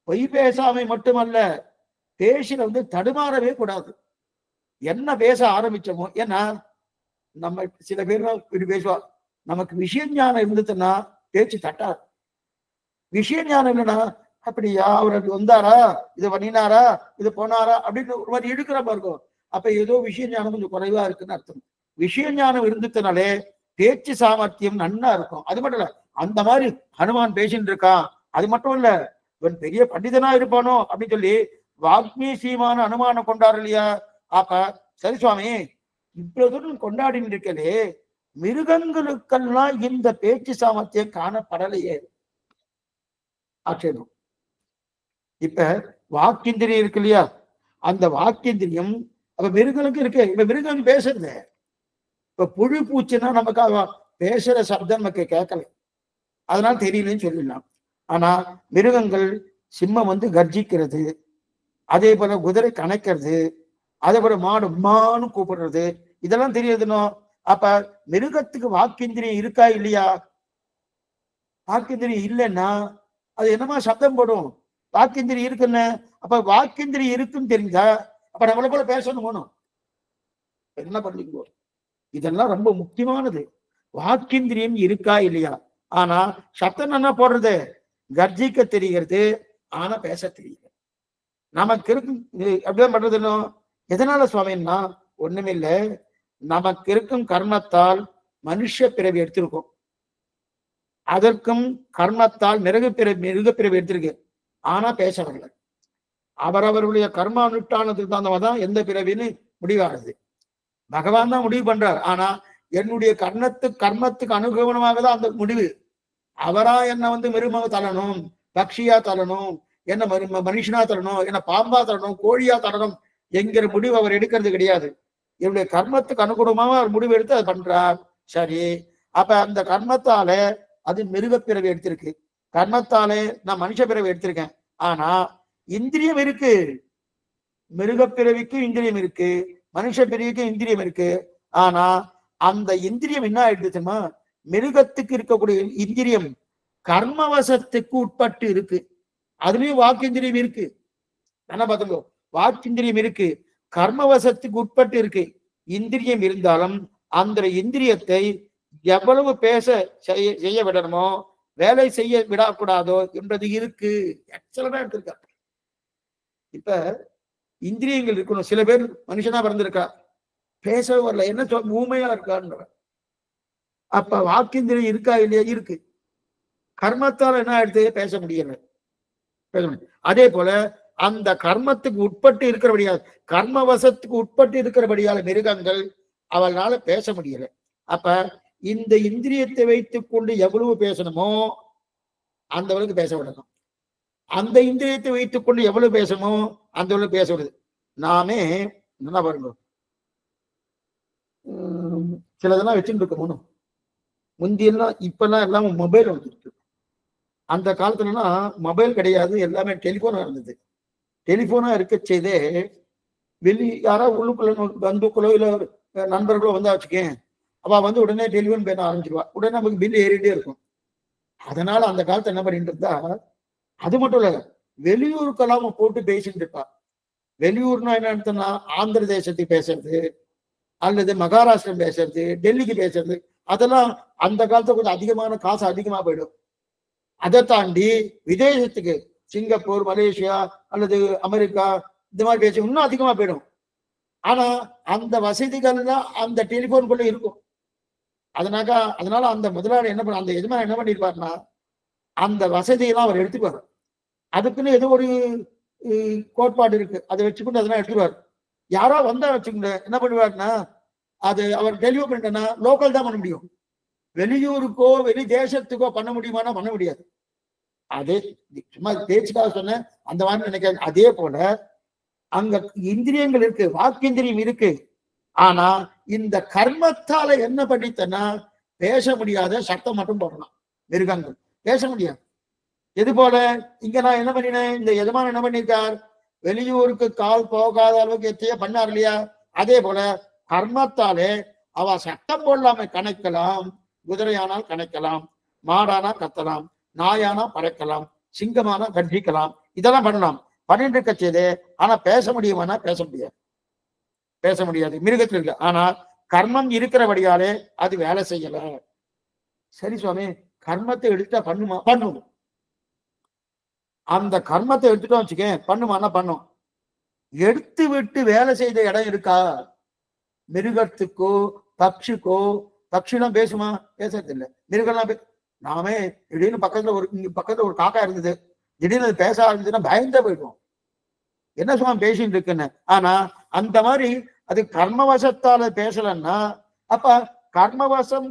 A: பொய் பேசாமை மட்டுமல்ல, பேசில தடுமாறவே கூடாது. என்ன பேச ஆரம்பிச்சோமோ, ஏன்னா நம்ம சில பேர் இப்படி பேசுவா, நமக்கு விஷய ஞானம் இருந்துச்சுன்னா பேச்சு தட்டாது. விஷய ஞானம் இல்லைன்னா அப்படியா, அவர் வந்தாரா, இது பண்ணினாரா, இது போனாரா அப்படின்னு ஒரு மாதிரி எடுக்கிற மாதிரி இருக்கும். அப்ப ஏதோ விஷய ஞானம் கொஞ்சம் குறைவா இருக்குன்னு அர்த்தம். விஷய ஞானம் இருந்துச்சுனாலே பேச்சு சாமர்த்தியம் நன்னா இருக்கும். அது மட்டும் இல்ல, அந்த மாதிரி ஹனுமான் பேசிட்டு இருக்கான். அது மட்டும் இல்ல, இவன் பெரிய பண்டிதனா இருப்பானோ அப்படின்னு சொல்லி வாக்மீசியமான அனுமானம் கொண்டாரு இல்லையா. அப்ப சரி சுவாமி, இவ்வளவு தூரம் கொண்டாடின்னு இருக்கலே, மிருகங்களுக்கெல்லாம் இந்த பேச்சு சாமர்த்தியம் காணப்படலையே. ஆட்சேபம். இப்ப வாக்கிந்திரியம் இருக்கு இல்லையா, அந்த வாக்கிந்திரியம் அப்ப மிருகங்களுக்கு இருக்கு. இப்ப மிருகம் பேசுறது, இப்ப புழு பூச்சின்னா நமக்கு பேசுற சப்தம் நமக்கு கேட்கல, அதனால தெரியலன்னு சொல்லிடலாம். ஆனா மிருகங்கள், சிம்மம் கர்ஜிக்கிறது, அதே போல குதிரை கணக்கிறது, அதே போல மாடு மானு கூப்பிடுறது, இதெல்லாம் தெரியுதுனோ. அப்ப மிருகத்துக்கு வாக்கிந்திரியம் இருக்கா இல்லையா? வாக்கிந்திரியம் இல்லைன்னா அது என்னமா சப்தம் போடும். வாக்கிந்திரியம் இருக்குன்னு, அப்ப வாக்கிந்திரியம் இருக்குன்னு தெரிஞ்சா அப்ப நம்மளை போல பேசணும் போனோம். என்ன பண்ணிக்கோ, இதெல்லாம் ரொம்ப முக்கியமானது. வாக்கிந்திரியம் இருக்கா இல்லையா? ஆனா சத்தம் என்ன போடுறது, கர்ஜிக்க தெரிகிறது, ஆனா பேச தெரியுது. நமக்கு இருக்கும் அப்படிதான் பண்றதுன்னு. எதனால சுவாமின்னா, ஒண்ணுமில்லை, நமக்கு இருக்கும் கர்மத்தால் மனுஷ பிறவி எடுத்திருக்கோம். அதற்கும் கர்மத்தால் மிருக பிறவி எடுத்திருக்கு, ஆனா பேச வரல. அவரவர்களுடைய கர்மா அனுஷ்டானத்துக்கு தகுந்தவதான் எந்த பிறவின்னு முடிவாகுது. பகவான் தான் முடிவு பண்றார். ஆனா என்னுடைய கர்மத்துக்கு அனுகூலமாக தான் அந்த முடிவு. அவரா என்ன மிருகமாக தள்ளணும், பக்ஷியா தள்ளணும், என்ன மனுஷனா தரணும், என்ன பாம்பா தரணும், கோழியா தரணும் என்கிற முடிவு அவர் எடுக்கிறது கிடையாது. என்னுடைய கர்மத்துக்கு அனுகூலமாக அவர் முடிவு எடுத்து அது பண்றார். சரி, அப்ப அந்த கர்மத்தால அது மிருகப்பிறவி எடுத்திருக்கு, கர்மத்தாலே நான் மனுஷ பிறவி எடுத்திருக்கேன். ஆனா இந்திரியம் இருக்கு. மிருகப்பிறவிக்கும் இந்திரியம் இருக்கு, மனுஷ பிறவிக்கும் இந்திரியம் இருக்கு. ஆனா அந்த இந்திரியம் என்ன ஆயிடுச்சுமா, மிருகத்துக்கு இருக்கக்கூடிய இந்திரியம் கர்மவசத்துக்கு உட்பட்டு இருக்கு. அதுலயும் வாக்கிந்திரியம் இருக்கு. என்ன பார்த்துக்கோ, வாக்கிந்திரியம் இருக்கு, கர்மவசத்துக்கு உட்பட்டு இருக்கு. இந்திரியம் இருந்தாலும் அந்த இந்திரியத்தை எவ்வளவு பேச செய்ய விடணுமோ, வேலை செய்ய விடக்கூடாதோ என்பது இருக்கு. எக்ஸலண்டா எடுத்திருக்காரு. இப்ப இந்திரியங்கள் இருக்கணும். சில பேர் மனுஷனா பிறந்திருக்கா, பேச வரல, என்ன ஊமையா இருக்கான்ற. அப்ப வாக்கிந்திரியம் இருக்கா இல்லையா? இருக்கு. கர்மத்தால் என்ன ஆயிடுது, பேச முடியல. அதே போல அந்த கர்மத்துக்கு உட்பட்டு இருக்கிறபடியால், கர்மவசத்துக்கு உட்பட்டு இருக்கிறபடியால் மிருகங்கள் அவளால பேச முடியல. அப்ப இந்த இந்திரியத்தை வைத்துக் கொண்டு எவ்வளவு பேசணுமோ அந்த அளவுக்கு பேச விடணும். அந்த இந்திரியத்தை வைத்துக் கொண்டு எவ்வளவு பேசணுமோ அந்த அளவுக்கு பேச விடுது. நாமே என்ன பாருங்க, சிலதெல்லாம் வச்சுட்டு இருக்கணும். முந்தியெல்லாம், இப்பெல்லாம் எல்லாம் மொபைல் வந்துருக்கு. அந்த காலத்துலலாம் மொபைல் கிடையாது, எல்லாமே டெலிபோனா இருந்தது. டெலிபோனா இருக்க செய்தே, வெளி யாராவது உள்ளுக்குள்ள பந்துக்களோ இல்ல நண்பர்களோ வந்தா வச்சுக்கேன், அவ உடனே டெலிபோன் பேச ஆரம்பிச்சிருவா. உடனே நமக்கு பில் ஏறிட்டே இருக்கும். அதனால அந்த காலத்துல என்ன பண்ணிட்டு இருந்தா, அது மட்டும் இல்ல, வெளியூருக்கெல்லாம் போட்டு பேசிட்டு இருப்பா. வெளியூர்னா என்ன அர்த்தம்னா ஆந்திர தேசத்துக்கு பேசுறது அல்லது மகாராஷ்டிரம் பேசுறது, டெல்லிக்கு பேசுறது, அதெல்லாம் அந்த காலத்துல கொஞ்சம் அதிகமான காசு அதிகமா போயிடும். அதை தாண்டி விதேசத்துக்கு சிங்கப்பூர், மலேசியா அல்லது அமெரிக்கா இந்த மாதிரி பேச இன்னும் அதிகமா போயிடும். ஆனா அந்த வசதிகள் தான் அந்த டெலிபோனுக்குள்ள இருக்கும். அதனால அந்த முதலாளி என்ன பண்ண, அந்த எஜமான் என்ன பண்ணிருப்பாருன்னா அந்த வசதியெல்லாம் அவர் எடுத்துக்குவார். அதுக்குன்னு ஏதோ ஒரு கோட்பாடு இருக்கு, அதை வச்சுக்கிட்டு அதெல்லாம் எடுத்துருவார். யாரோ வந்தா வச்சுக்கோங்க, என்ன பண்ணுவாருன்னா அது அவர் டெலிவரி பண்ணிட்டேன்னா லோக்கல் தான் பண்ண முடியும். வெளியூருக்கோ வெளி தேசத்துக்கோ பண்ண முடியுமானா பண்ண முடியாது. அதே சும்மா பேச்சுக்காக சொன்ன அந்த மாதிரி நினைக்காது. அதே போல அங்க இந்திரியங்கள் இருக்கு, வாக்கிந்திரியம் இருக்கு. ஆனா இந்த கர்மத்தால என்ன பண்ணித்தனா பேச முடியாத சத்தம் மட்டும் போடலாம். மிருகங்கள் பேச முடியாது. எது போல இங்க நான் என்ன பண்ணினேன், இந்த எஜமான் என்ன பண்ணிருக்கார், வெளியூருக்கு கால் போகாத அளவுக்கு எத்தையோ பண்ணார் இல்லையா? அதே போல கர்மத்தாலே அவ சட்டம் போடலாம கணக்கலாம். குதிரையானால் கணக்கலாம், மாடானா கத்தலாம், நாயானா பறக்கலாம், சிங்கமானா கர்ஜிக்கலாம், இதெல்லாம் பண்ணலாம். பண்ணிட்டு இருக்க செய்து ஆனா பேச முடியுமானா பேச முடியாது. பேச முடியாது மிருகத்தில் இருக்கு. ஆனா கர்மம் இருக்கிறபடியாலே அது வேலை செய்யல. சரி சுவாமி, கர்மத்தை எடுத்தா பண்ணுமா? பண்ணும். அந்த கர்மத்தை எடுத்துட்டோம் வச்சுக்க, பண்ணுமானா பண்ணும். எடுத்து விட்டு வேலை செய்த இடம் இருக்கா? மிருகத்துக்கோ பக்ஷிக்கோ, பக்ஷிலாம் பேசுமா? பேசுறது இல்லை. மிருகம்லாம் நாமே திடீர்னு பக்கத்துல ஒரு காக்கா இருந்தது, திடீர்னு அது பேச ஆரம்பிச்சுன்னா பயந்தே போயிடும். என்ன சும்மா பேசிட்டு இருக்குன்னு. ஆனா அந்த மாதிரி அது கர்மவசத்தால பேசலன்னா, அப்ப கர்மவசம்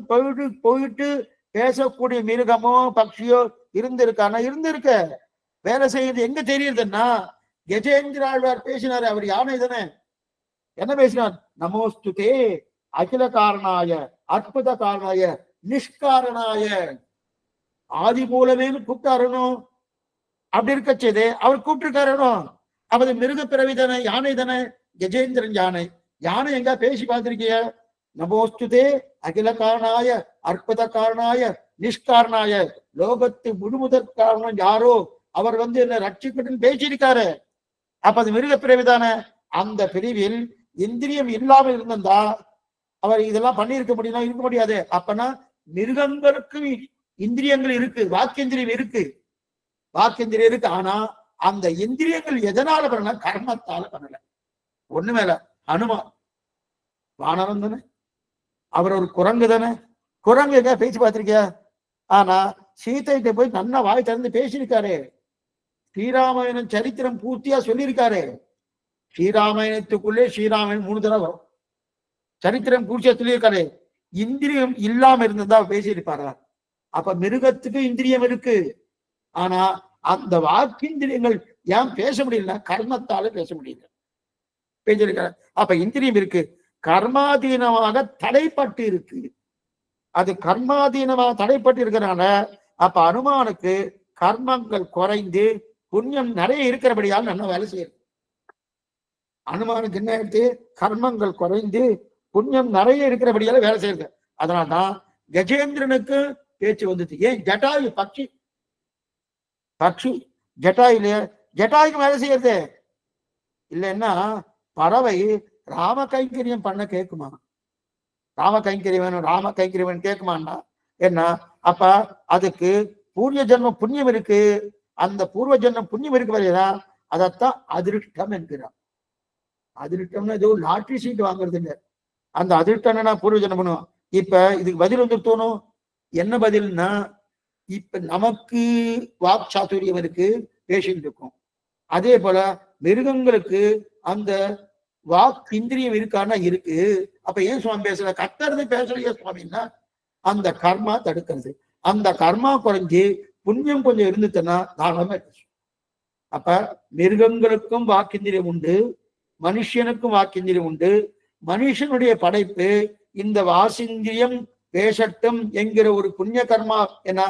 A: போயிட்டு பேசக்கூடிய மிருகமோ பக்ஷியோ இருந்திருக்கானா? இருந்திருக்க. வேலை செய்யுது எங்க தெரியுதுன்னா, கஜேந்திர ஆழ்வார் பேசினாரு, அவர் யானை தானே. என்ன பேசினார்? நமோஸ்துதே அகில காரணாய அற்புத காரணாய நிஷ்காரணாய. ஆதி மூலமேனு கூப்பிட்டாரணும். அப்படி இருக்க செய்து அவர் கூப்பிட்டுருக்காரணும். அப்ப மிருக பிறவி தானே, யானை தானே, கஜேந்திரன் யானை. யானை எங்க பேசி பார்த்திருக்கிய? நமோஸ்துதே அகில காரணாய அற்புத காரணாய நிஷ்காரணாய. லோகத்து முழுமுதற் காரணம் யாரோ அவர் என்ன ரட்சிக்கட்டுன்னு பேசியிருக்காரு. அப்ப அது மிருக பிறவிதானே. அந்த பிரிவில் இந்திரியம் இல்லாமல் இருந்திருந்தா அவர் இதெல்லாம் பண்ணியிருக்க முடியுமா? இருக்க முடியாது. அப்பனா மிருகங்களுக்கு இந்திரியங்கள் இருக்கு, வாக்கேந்திரியம் இருக்கு, வாக்கேந்திரியம் இருக்கு. ஆனா அந்த இந்திரியங்கள் எதனால பண்ணல? கர்மத்தால பண்ணல. ஒண்ணு மேல ஹனுமான் வானரம் தானே, அவர் ஒரு குரங்கு தானே. குரங்கு எங்க பேச்சு பார்த்திருக்கியா? ஆனா சீதைகிட்ட போய் நல்லா வாய் திறந்து பேசியிருக்காரு. ஸ்ரீராமாயணம் சரித்திரம் பூர்த்தியா சொல்லியிருக்காரு. ஸ்ரீராமாயணத்துக்குள்ளே ஸ்ரீராமன் 3 தடவை வரும். சரித்திரம் பூர்த்தியா சொல்லியிருக்காரு. இந்திரியம் இல்லாம இருந்திருந்தா பேசியிருப்பாரா? அப்ப மிருகத்துக்கு இந்திரியம் இருக்கு. ஆனா அந்த வாக்கிந்திரியங்கள் ஏன் பேச முடியல? கர்மத்தால பேச முடியல. பேசியிருக்காரு. அப்ப இந்திரியம் இருக்கு, கர்மாதீனமாக தடைப்பட்டு இருக்கு. அது கர்மாதீனமாக தடைப்பட்டு இருக்கிறனால அப்ப அனுமானுக்கு கர்மங்கள் குறைந்து புண்ணியம் நிறைய இருக்கிறபடியால் நல்ல வேலை செய்யுது. அனுமானுக்கு என்ன ஆயிடுச்சு? கர்மங்கள் குறைந்து புண்ணியம் நிறைய இருக்கிறபடியால வேலை செய்யுது. அதனால்தான் கஜேந்திரனுக்கு பேச்சு வந்துச்சு. ஏன்? ஜட்டாயு பக்ஷி ஜட்டாயில ஜட்டாய்க்கு வேலை செய்யறது இல்லைன்னா பறவை ராம கைங்கரியம் பண்ண கேட்குமா? ராம கைங்கரியம் வேணும், ராம கைங்கரியம் வேணும் கேட்குமான்னா என்ன? அப்ப அதுக்கு பூர்வ ஜென்மம் புண்ணியம் இருக்கு. அந்த பூர்வ ஜென்மம் புண்ணியம் இருக்கு வரையா அதைத்தான் அதிருஷ்டம் என்கிறான். அதிருஷ்டம்னா ஏதோ லாட்ரி சீட் வாங்குறது இல்லை. அந்த அதிருஷ்டம்னா பூர்வ ஜென்மம் பண்ணுவோம். இப்ப இதுக்கு பதில் தோணும். என்ன பதில்னா, இப்ப நமக்கு வாக் சாதுரியம் இருக்கு, பேசிட்டு இருக்கும். அதே போல மிருகங்களுக்கு அந்த வாக் இந்திரியம் இருக்கான்னா இருக்கு. அப்ப ஏன் சுவாமி பேசல? கத்துறது பேசலையே சுவாமின்னா அந்த கர்மா தடுக்கிறது. அந்த கர்மா குறைஞ்சி புண்ணியம் கொஞ்சம் இருந்துச்சுன்னா தாராளமா பேசும். அப்ப மிருகங்களுக்கும் வாக்கிந்திரியம் உண்டு, மனுஷனுக்கும் வாக்கிந்திரியம் உண்டு. மனுஷனுடைய படைப்பு இந்த வாசிந்திரியம் பேசட்டும் என்கிற ஒரு புண்ணிய கர்மா என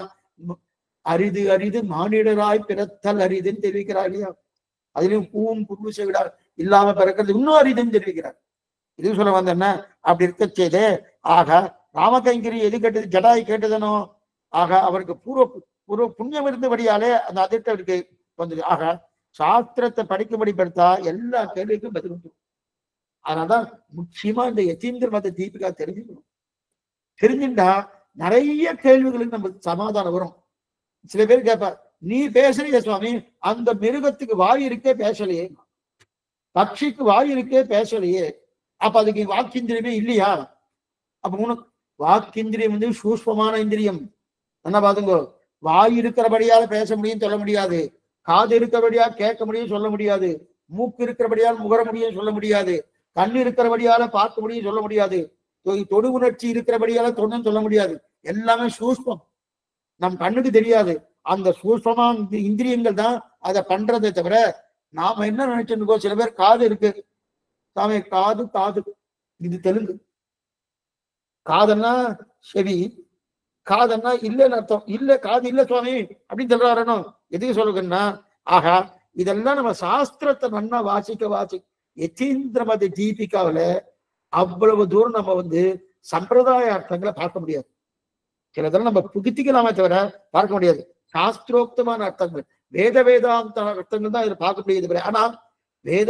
A: அரிது அரிது மானிடராய் பிறத்தல் அரிதுன்னு தெரிவிக்கிறார் இல்லையா? அதுலயும் பூவும் புருஷ விடா இல்லாம பிறக்கிறது இன்னும் அரிதுன்னு தெரிவிக்கிறார். இது சொல்ல வந்த என்ன? அப்படி இருக்க செய்தே. ஆக ராமகைங்கரி எது கேட்டது? ஜடாய் கேட்டதனோ. ஆக அவருக்கு பூர்வ புண்ணியம் இருந்தபடியாலே அந்த அதிர்ஷ்டம் இருக்கு வந்தது. ஆக சாஸ்திரத்தை படிக்கும்படி படுத்தா எல்லா கேள்விக்கும் பதில் வந்துடும். அதனாலதான் முக்கியமா இந்த யதீந்திர மத தீபிகா தெரிஞ்சுக்கணும். தெரிஞ்சுட்டா நிறைய கேள்விகளுக்கு நமக்கு சமாதானம் வரும். சில பேர் கேட்பார், நீ பேசுறிய சுவாமி, அந்த மிருகத்துக்கு வாய் இருக்கே பேசலையே, பட்சிக்கு வாய் இருக்கே பேசலையே, அப்ப அதுக்கு வாக்கிந்திரியமே இல்லையா? அப்ப உனக்கு வாக்கிந்திரியம் வந்து சூஷ்மமான இந்திரியம். என்ன பாத்துங்க, வாய் இருக்கிறபடியால பேச முடியும் சொல்ல முடியாது, காது இருக்கிறபடியால் கேட்க முடியும் சொல்ல முடியாது, மூக்கு இருக்கிறபடியால் முகர முடியும் சொல்ல முடியாது, கண் இருக்கிறபடியால பார்க்க முடியும் சொல்ல முடியாது, தொடு உணர்ச்சி இருக்கிறபடியால தொண்டன் சொல்ல முடியாது. எல்லாமே சூஷ்மம், நம் கண்ணுக்கு தெரியாது. அந்த சூஷ்மமான இந்திரியங்கள் தான் அதை பண்றதை தவிர நாம என்ன நினைச்சிருக்கோம். சில பேர் காது இருக்கு சாமி, காது காது இது தெலுங்கு, காதன்னா செவி, காதன்னா இல்லைன்னு அர்த்தம். இல்ல காது இல்ல சுவாமி அப்படின்னு சொல்றாரணும். எதுக்கு சொல்லுங்கன்னா, ஆகா இதெல்லாம் நம்ம சாஸ்திரத்தை நன்னா வாசிக்க யதீந்திரமதி தீபிகாவில அவ்வளவு தூரம் நம்ம வந்து சம்பிரதாய அர்த்தங்களை பார்க்க முடியாது. சிலதெல்லாம் நம்ம புகுத்திக்கலாமே தவிர பார்க்க முடியாது. சாஸ்திரோக்தமான அர்த்தங்கள், வேதாந்த அர்த்தங்கள் தான் இதில் பார்க்க முடியுது. ஆனா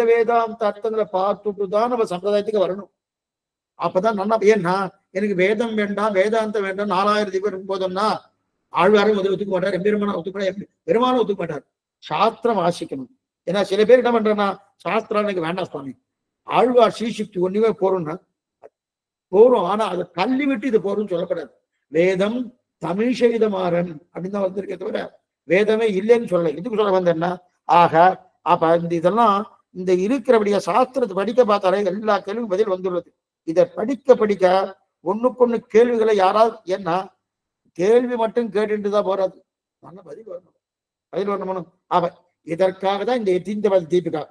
A: வேதாந்த அர்த்தங்களை பார்த்துட்டு தான் நம்ம சம்பிரதாயத்துக்கு வரணும். அப்பதான் நல்லா. ஏன்னா எனக்கு வேதம் வேண்டாம் வேதாந்தம் வேண்டாம் 4000 பேர் போதோம்னா ஆழ்வாரும் ஒத்துக்க மாட்டார், எம்பெருமானா ஒத்துக்க மாட்டார், பெருமானும் ஒத்துக்க மாட்டார். சாஸ்திரம் வாசிக்கணும். ஏன்னா சில பேர் என்ன பண்றேன்னா, சாஸ்திரம் எனக்கு வேண்டாம் சுவாமி, ஆழ்வார் ஸ்ரீசிக்தி ஒண்ணுமே போறோம்னா போறோம், ஆனா அதை தள்ளி விட்டு இது போறோம்னு சொல்லப்படாது. வேதம் தமிழ் செய்த மாறன் அப்படின்னு தான் வந்திருக்கே தவிர வேதமே இல்லைன்னு சொல்லலை. இதுக்கு சொல்ல வந்தேன்னா, ஆக அப்ப இந்த இதெல்லாம் இந்த இருக்கிறபடியா சாஸ்திரத்தை படிக்க பார்த்தாலே எல்லா கேள்வியும் பதில் வந்துள்ளது. இதை படிக்க ஒண்ணுக்கொண்ணு கேள்விகளை யாராவது, ஏன்னா கேள்வி மட்டும் கேட்டுதான் போறாது, நல்ல பதில் வரணும். அவ இதற்காக தான் இந்த யதீந்திர தீபிகா.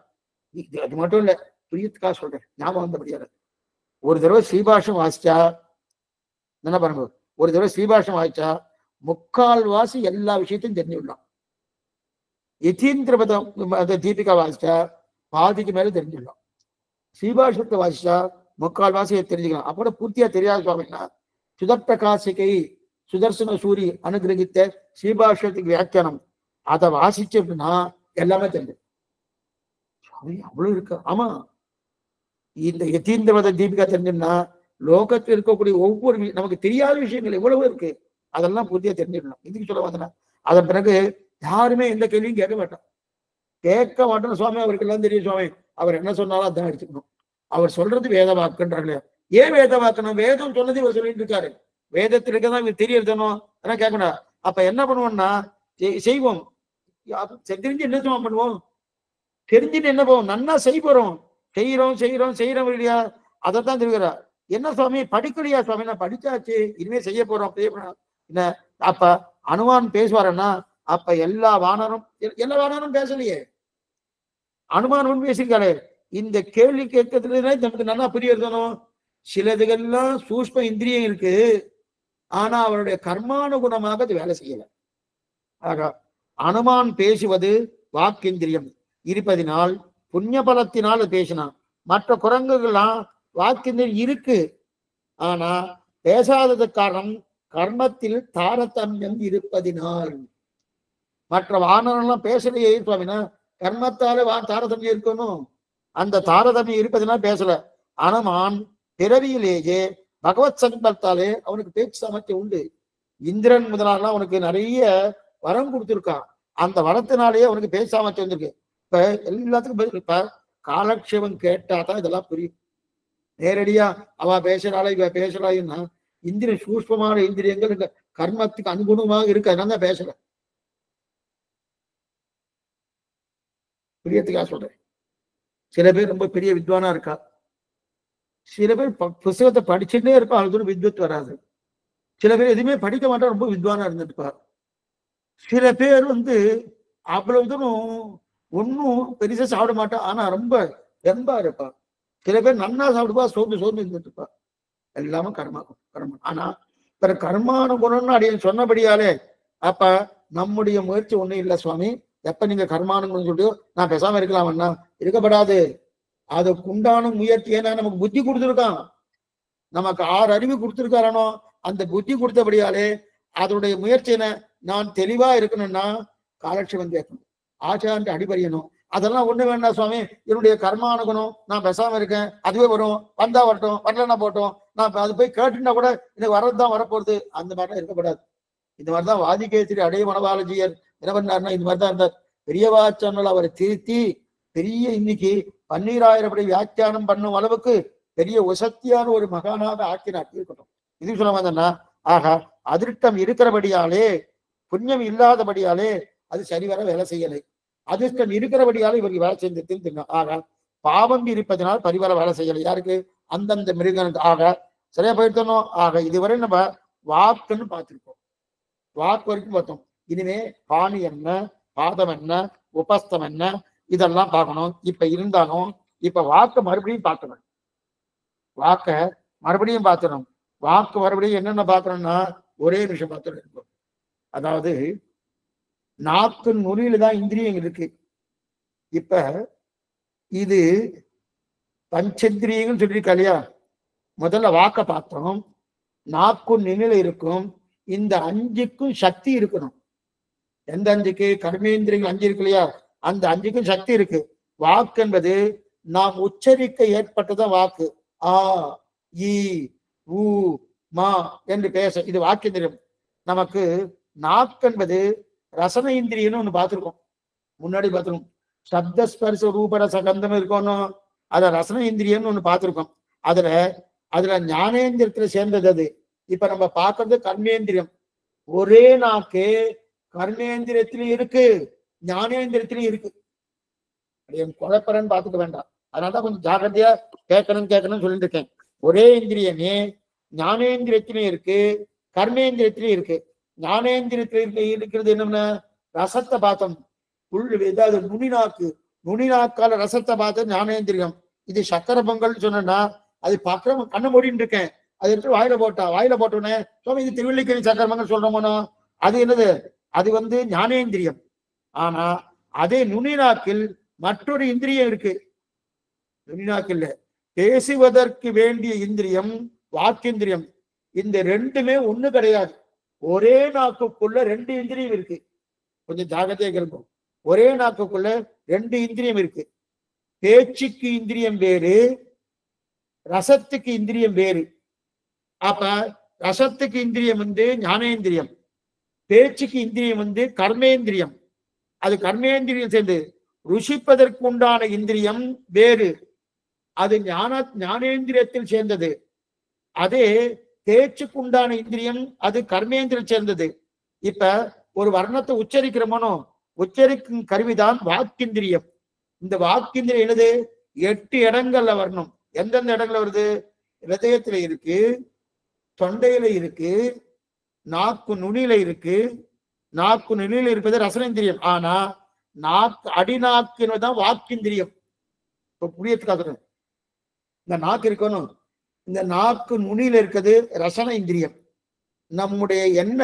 A: அது மட்டும் இல்ல, பிரியத்துக்காக சொல்றேன், ஞாபகம் வந்தபடியாது. ஒரு தடவை ஸ்ரீபாஷம் வாசிச்சா என்ன பாருங்க, ஒரு தடவை ஸ்ரீபாஷம் வாசிச்சா முக்கால்வாசி எல்லா விஷயத்தையும் தெரிஞ்சு விடலாம். யதீந்திர தீபிகா வாசிச்சா பாதிக்கு மேல தெரிஞ்சுடலாம். ஸ்ரீபாஷத்தை வாசிச்சா முக்கால்வாசியை தெரிஞ்சுக்கலாம். அப்புறம் பூர்த்தியா தெரியாத சுவாமின்னா சுதப்பிரகாசிகை சுதர்சன சூரி அனுகிரகித்த ஸ்ரீபாஷத்துக்கு வியாக்கியானம் அதை வாசிச்சு அப்படின்னா எல்லாமே தெரிஞ்சு. சுவாமி அவ்வளவு இருக்கு. ஆமா, இந்த யதீந்திர தீபிகா தெரிஞ்சுன்னா லோகத்தில் இருக்கக்கூடிய ஒவ்வொரு நமக்கு தெரியாத விஷயங்கள் எவ்வளவு இருக்கு, அதெல்லாம் பூர்த்தியா தெரிஞ்சிடலாம். இதுக்கு சொல்ல வந்தேன்னா, அதன் பிறகு யாருமே எந்த கேள்வியும் கேட்க மாட்டோம் சுவாமி, அவருக்கு எல்லாம் தெரியும் சுவாமி, அவர் என்ன சொன்னாலும் அதான் எடுத்துக்கணும். அவர் சொல்றது வேத வாக்குன்றாங்களே, ஏன் வேத வாக்கணும்? வேதம் சொன்னது இவர் சொல்லிட்டு இருக்காரு, வேதத்தில் இருக்கதான் இவர் தெரியறதனும் அதெல்லாம் கேட்கணும். அப்ப என்ன பண்ணுவோம்னா செய்வோம், தெரிஞ்சு என்ன சும்மா பண்ணுவோம், தெரிஞ்சுட்டு என்ன போவோம், நன்னா செய்வோம், செய்யறோம் இல்லையா, அதைத்தான் தெரிவிக்கிறார். என்ன சுவாமி படிக்கலையா சுவாமி? நான் படிச்சாச்சு, இனிமே செய்ய போறோம் என்ன. அப்ப அனுமான் பேசுவாருன்னா, அப்ப எல்லா வானரும் பேசலையே, அனுமான் பேசியிருக்காரு. இந்த கேள்வி கேட்கறதுல நமக்கு நல்லா புரியணும். சிலதுகள்லாம் சூஷ்ம இந்திரியம் இருக்கு, ஆனா அவருடைய கர்மானுகுணமாக அது வேலை செய்யல. ஆக அனுமான் பேசுவது வாக்கிந்திரியம் இருப்பதினால் புண்ணிய பலத்தினால் பேசினான். மற்ற குரங்குகள்லாம் வாக்கிந்திரியம் இருக்கு, ஆனா பேசாதது காரணம் கர்மத்தில் தாரதமியம் இருப்பதினால். மற்ற வானரெல்லாம் பேசலையே சுவாமினா, கர்மத்தால தாரதமியம் இருக்கணும், அந்த தாரதமியம் இருப்பதினால் பேசல. அனுமான் பிறவியிலேயே பகவத் சங்கல்பத்தாலே அவனுக்கு பேச்சு சாமர்த்தியம் உண்டு. இந்திரன் முதலாலாம் அவனுக்கு நிறைய வரம் கொடுத்துருக்கான், அந்த வரத்தினாலேயே அவனுக்கு பேச்சு சாமர்த்தியம் வந்திருக்கு. இப்ப எல்லாத்துக்கும் பதில், இப்ப காலக்ஷேபம் கேட்டாதான் இதெல்லாம் புரியும். நேரடியா அவ பேசுறாளா இவ பேசுறான்னா, இந்திரிய சூஷ்மமான இந்திரியங்கள் இந்த கர்மத்துக்கு அனுகுணமாக இருக்கு, அதனால தான் பேசல. புரியத்துக்காக சொல்றேன். சில பேர் ரொம்ப பெரிய வித்வானா இருக்கா, சில பேர் புத்தகத்தை படிச்சுட்டே இருப்பா, அது வித்வத் வராது. சில பேர் எதுவுமே படிக்க மாட்டா, ரொம்ப வித்வானா இருந்துட்டுப்பா. சில பேர் அவ்வளவு தூரம் ஒன்னும் பெருசா சாப்பிட மாட்டா, ஆனா ரொம்ப தெம்பா இருப்பா. சில பேர் நன்னா சாப்பிடுப்பா, சோர்ந்து இருந்துட்டு இருப்பா. எல்லாமே கர்மம். ஆனா பிற கர்மானுகுணம்னு அப்படின்னு சொன்னபடியாலே, அப்ப நம்முடைய முயற்சி ஒண்ணும் இல்லை சுவாமி, எப்ப நீங்க கர்மானுகுணம் சொல்லிட்டு நான் பேசாம இருக்கலாம்னா இருக்கப்படாது. அதுக்கு உண்டான முயற்சி, ஏன்னா நமக்கு புத்தி கொடுத்துருக்கான், நமக்கு 6 அறிவு கொடுத்துருக்காரனோ, அந்த புத்தி கொடுத்தபடியாலே அதனுடைய முயற்சி என்ன, நான் தெளிவா இருக்கணும்னா காலட்சேபம் கேட்கணும், ஆச்சாரன் அடிபறியணும். அதெல்லாம் ஒண்ணு வேண்டாம் சுவாமி, என்னுடைய கர்மானுகுணம், நான் பேசாம இருக்கேன், அதுவே வரும், வந்தா வரட்டும், வரலன்னா போட்டோம், நான் அது போய் கேட்டுனா கூட எனக்கு வர்றதுதான் வரப்போகுது, அந்த மாதிரிலாம் இருக்கக்கூடாது. இந்த மாதிரிதான் வாதிகேசரி அடைய மனபாலஜியர் என்ன பண்ணாருன்னா இந்த மாதிரிதான் இருந்தார். பெரியவா சொன்னல் அவரை திருத்தி பெரிய இன்னைக்கு 12,000 படி வியாக்கியானம் பண்ணும் அளவுக்கு பெரிய உசத்தியான ஒரு மகானாக ஆக்கினார். இருக்கட்டும், இது சொல்ல வந்தேன்னா, ஆக அதிருஷ்டம் இருக்கிறபடியாலே, புண்ணியம் இல்லாதபடியாலே அது சரிவர வேலை செய்யலை. அதிர்ஷ்டம் இருக்கிறபடியாலே இவருக்கு வேலை செஞ்சு திருந்துங்க. ஆக பாவம் இருப்பதனால் பரிவர வேலை செய்யலை. யாருக்கு? அந்தந்த மிருகனுக்கு. ஆக சரியா போயிட்டோம். ஆக இதுவரை நம்ம வாக்குன்னு பார்த்திருக்கோம், வாக்கு வரைக்கும் பார்த்தோம். இனிமே பாணி என்ன, பாதம் என்ன, உபஸ்தம் என்ன, இதெல்லாம் பார்க்கணும். இப்ப இருந்தாலும் இப்ப வாக்க மறுபடியும் பார்க்கணும். வாக்க மறுபடியும் பார்த்துடும். வாக்கு மறுபடியும் என்னென்ன பார்க்கணும்னா ஒரே நிமிஷம் பார்த்துட்டு இருக்கும். அதாவது நாக்கு நுனியில தான் இந்திரியம் இருக்கு. இப்ப இது பஞ்சேந்திரியங்கள் சொல்லியிருக்கா இல்லையா? முதல்ல வாக்க பார்த்தோம். நாக்கு நுனியில இருக்கும். இந்த 5க்கும் சக்தி இருக்கணும். எந்த 5க்கு? கர்மேந்திரியங்கள் 5 இருக்கு இல்லையா? அந்த 5க்கும் சக்தி இருக்கு. வாக்கு என்பது நாம் உச்சரிக்க ஏற்பட்டதான் வாக்கு. ஆ, ஈ, ஊ, மா என்று பேச, இது வாக்கேந்திரியம். நமக்கு நாக்கு என்பது ரசன இந்திரியம்னு ஒண்ணு பார்த்திருக்கோம், முன்னாடி பார்த்திருக்கோம். சப்தஸ்பர்ச ரூபரச கந்தம் இருக்கணும், அத ரசன இந்திரியம்னு ஒண்ணு பார்த்திருக்கோம். அதுல ஞானேந்திரியத்துல சேர்ந்தது அது. இப்ப நம்ம பார்க்கறது கர்மேந்திரியம். ஒரே நாக்கு கர்மேந்திரியத்திலும் இருக்கு, ஞானேந்திரியத்திலும் இருக்கு. குழப்பறன்னு பார்த்துக்க வேண்டாம். அதனாலதான் கொஞ்சம் ஜாகிரதையா கேட்கணும்னு சொல்லிட்டு இருக்கேன். ஒரே இந்திரியமே ஞானேந்திரியத்திலும் இருக்கு, கர்மேந்திரியத்திலும் இருக்கு. ஞானேந்திரியத்தில் இருக்கிறது என்னன்னா ரசத்தை பார்த்தோம். ஏதாவது நுனிநாக்கால ரசத்தை பார்த்த ஞானேந்திரியம். இது சக்கர பொங்கல் சொன்னா அது பக்கம் கண்ண மூடின்னு இருக்கேன், அது எடுத்து வாயில போட்டோன்னே சுவாமி இது திருவள்ளிக்கணி சக்கர பொங்கல் சொல்றோமோனோ, அது என்னது? அது ஞானேந்திரியம். ஆனா அதே நுனிநாக்கில் மற்றொரு இந்திரியம் இருக்கு. நுனிநாக்கில் பேசுவதற்கு வேண்டிய இந்திரியம் வாக்கேந்திரியம். இந்த ரெண்டுமே ஒண்ணு கிடையாது. ஒரே நாக்குக்குள்ள 2 இந்திரியம் இருக்கு. கொஞ்சம் ஜாகிரதையாக இருக்கும். ஒரே நாக்குக்குள்ள 2 இந்திரியம் இருக்கு. பேச்சுக்கு இந்திரியம் வேறு, ரசத்துக்கு இந்திரியம் வேறு. அப்ப ரசத்துக்கு இந்திரியம் ஞானேந்திரியம், பேச்சுக்கு இந்திரியம் கர்மேந்திரியம். அது கர்மேந்திரியம் சேர்ந்து ருசிப்பதற்கு உண்டான இந்திரியம் வேறு, அது ஞானேந்திரியத்தில் சேர்ந்தது. அதே பேச்சுக்கு உண்டான இந்திரியம் அது கர்மேந்திரியம் சேர்ந்தது. இப்ப ஒரு வர்ணத்தை உச்சரிக்கிறோமோ, உச்சரிக்கும் கருவிதான் வாக்கிந்திரியம். இந்த வாக்கிந்திரியம் என்னது? 8 இடங்கள்ல வரணும். எந்தெந்த இடங்கள்ல வருது? ஹிருதயத்துல இருக்கு, தொண்டையில இருக்கு, நாக்கு நுனியில இருக்கு. நாக்கு நுனியில இருப்பது ரசனேந்திரியம். ஆனா அடிநாக்கு தான் வாக்கிந்திரியம். இப்ப புரியத்துக்காக இந்த நாக்கு இருக்கணும். இந்த நாக்கு நுனியில இருக்கிறது ரசன இந்திரியம். நம்முடைய என்ன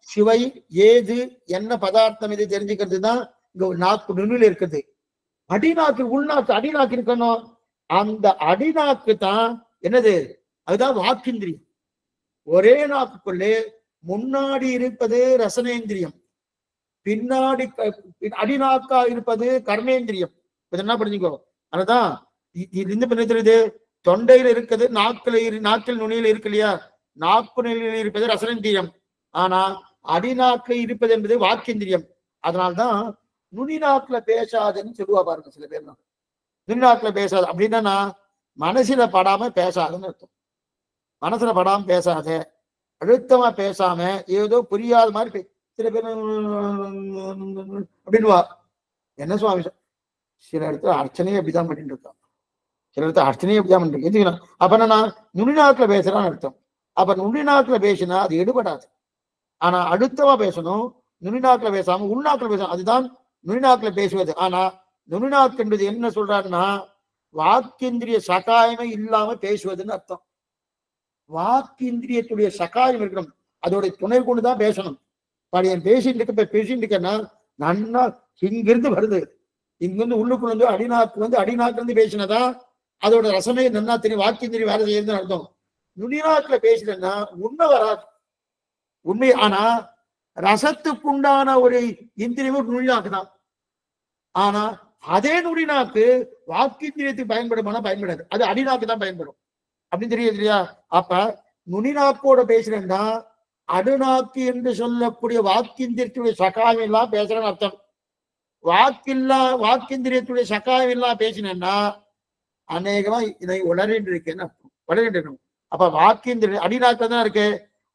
A: சுவை, ஏது, என்ன பதார்த்தம், இது தெரிஞ்சுக்கிறது தான் இங்க நாக்கு நுனியில இருக்குது. அடிநாக்கு, உள்நாக்கு, அடிநாக்கு இருக்கணும். அந்த அடிநாக்கு தான் என்னது? அதுதான் வாக்கிந்திரியம். ஒரே நாக்குக்குள்ளே முன்னாடி இருப்பது ரசனேந்திரியம், பின்னாடி அடிநாக்கா இருப்பது கர்மேந்திரியம். என்ன புரிஞ்சுக்கோ? அதுதான் தெரியுது. தொண்டையில இருக்கிறது நாக்கில் நுனியில இருக்கு இல்லையா? நாக்கு நுனியில இருப்பது ரசனேந்திரியம். ஆனா அடிநாக்கு இருப்பது என்பது வாக்கேந்திரியம். அதனால்தான் நுனிநாக்குல பேசாதுன்னு சொல்லுவா பாருங்க சில பேர். நுனிநாக்குல பேசாது அப்படின்னா மனசுல படாம பேசாதுன்னு அர்த்தம். மனசுல படாம பேசாத, அழுத்தமா பேசாம ஏதோ புரியாத மாதிரி சில பேர் அப்படின்வா. என்ன சுவாமி? சில இடத்துல அர்ச்சனையே அப்படிதான் பண்ணிட்டு இருக்கான். சில இடத்துல அர்ச்சனையே அப்படிதான் பண்ணிட்டு எதுக்குன்னா அப்ப என்னன்னா நுனிநாக்குல பேசுறான்னு அர்த்தம். அப்ப நுனிநாக்குல பேசினா அது எடுபடாது. ஆனா அழுத்தமா பேசணும். நுனிநாக்குல பேசாம உள்நாக்குல பேசணும். அதுதான் நுனிநாக்குல பேசுவது. ஆனா நுனிநாக்கு என்பது என்ன சொல்றாருன்னா வாக்கிந்திரிய சகாயமே இல்லாம பேசுவதுன்னு அர்த்தம். வாக்கிந்திரியத்துடைய சகாயம் இருக்கணும், அதோட துணை கொண்டுதான் பேசணும். என் பேசிட்டு இருக்கேன்னா நன்னா இங்கிருந்து வருது, இங்கிருந்து உள்ளுக்குள்ள அடிநாக்கு பேசினதா அதோட ரசனை நன்னா தெரியும். வாக்கிந்திரியம் வேலை செய்யுதுன்னு அர்த்தம். நுனிநாக்குல பேசினா உண்மை வராது. உண்மை. ஆனா ரசத்துக்குண்டான ஒரு இந்திரியமும் நுனிநாக்கு தான். ஆனா அதே நுனிநாக்கு வாக்கிந்திரியத்துக்கு பயன்படுமானா பயன்படாது, அது அடிநாக்கு தான் பயன்படும் அப்படின்னு தெரியுது இல்லையா? அப்ப நுனிநாக்கோட பேசுறேன்னா அடுநாக்கு என்று சொல்லக்கூடிய வாக்கிந்திரியத்துடைய சகாயம் எல்லாம் பேசுறேன்னு அர்த்தம். வாக்கிந்திரியத்துடைய சகாயம் எல்லாம் பேசினேன்னா அநேகமா இதை உளறிட்டு இருக்கேன்னு அர்த்தம். உளறிட்டு அப்ப வாக்கிந்திரிய அடிநாக்கு தான் இருக்கு.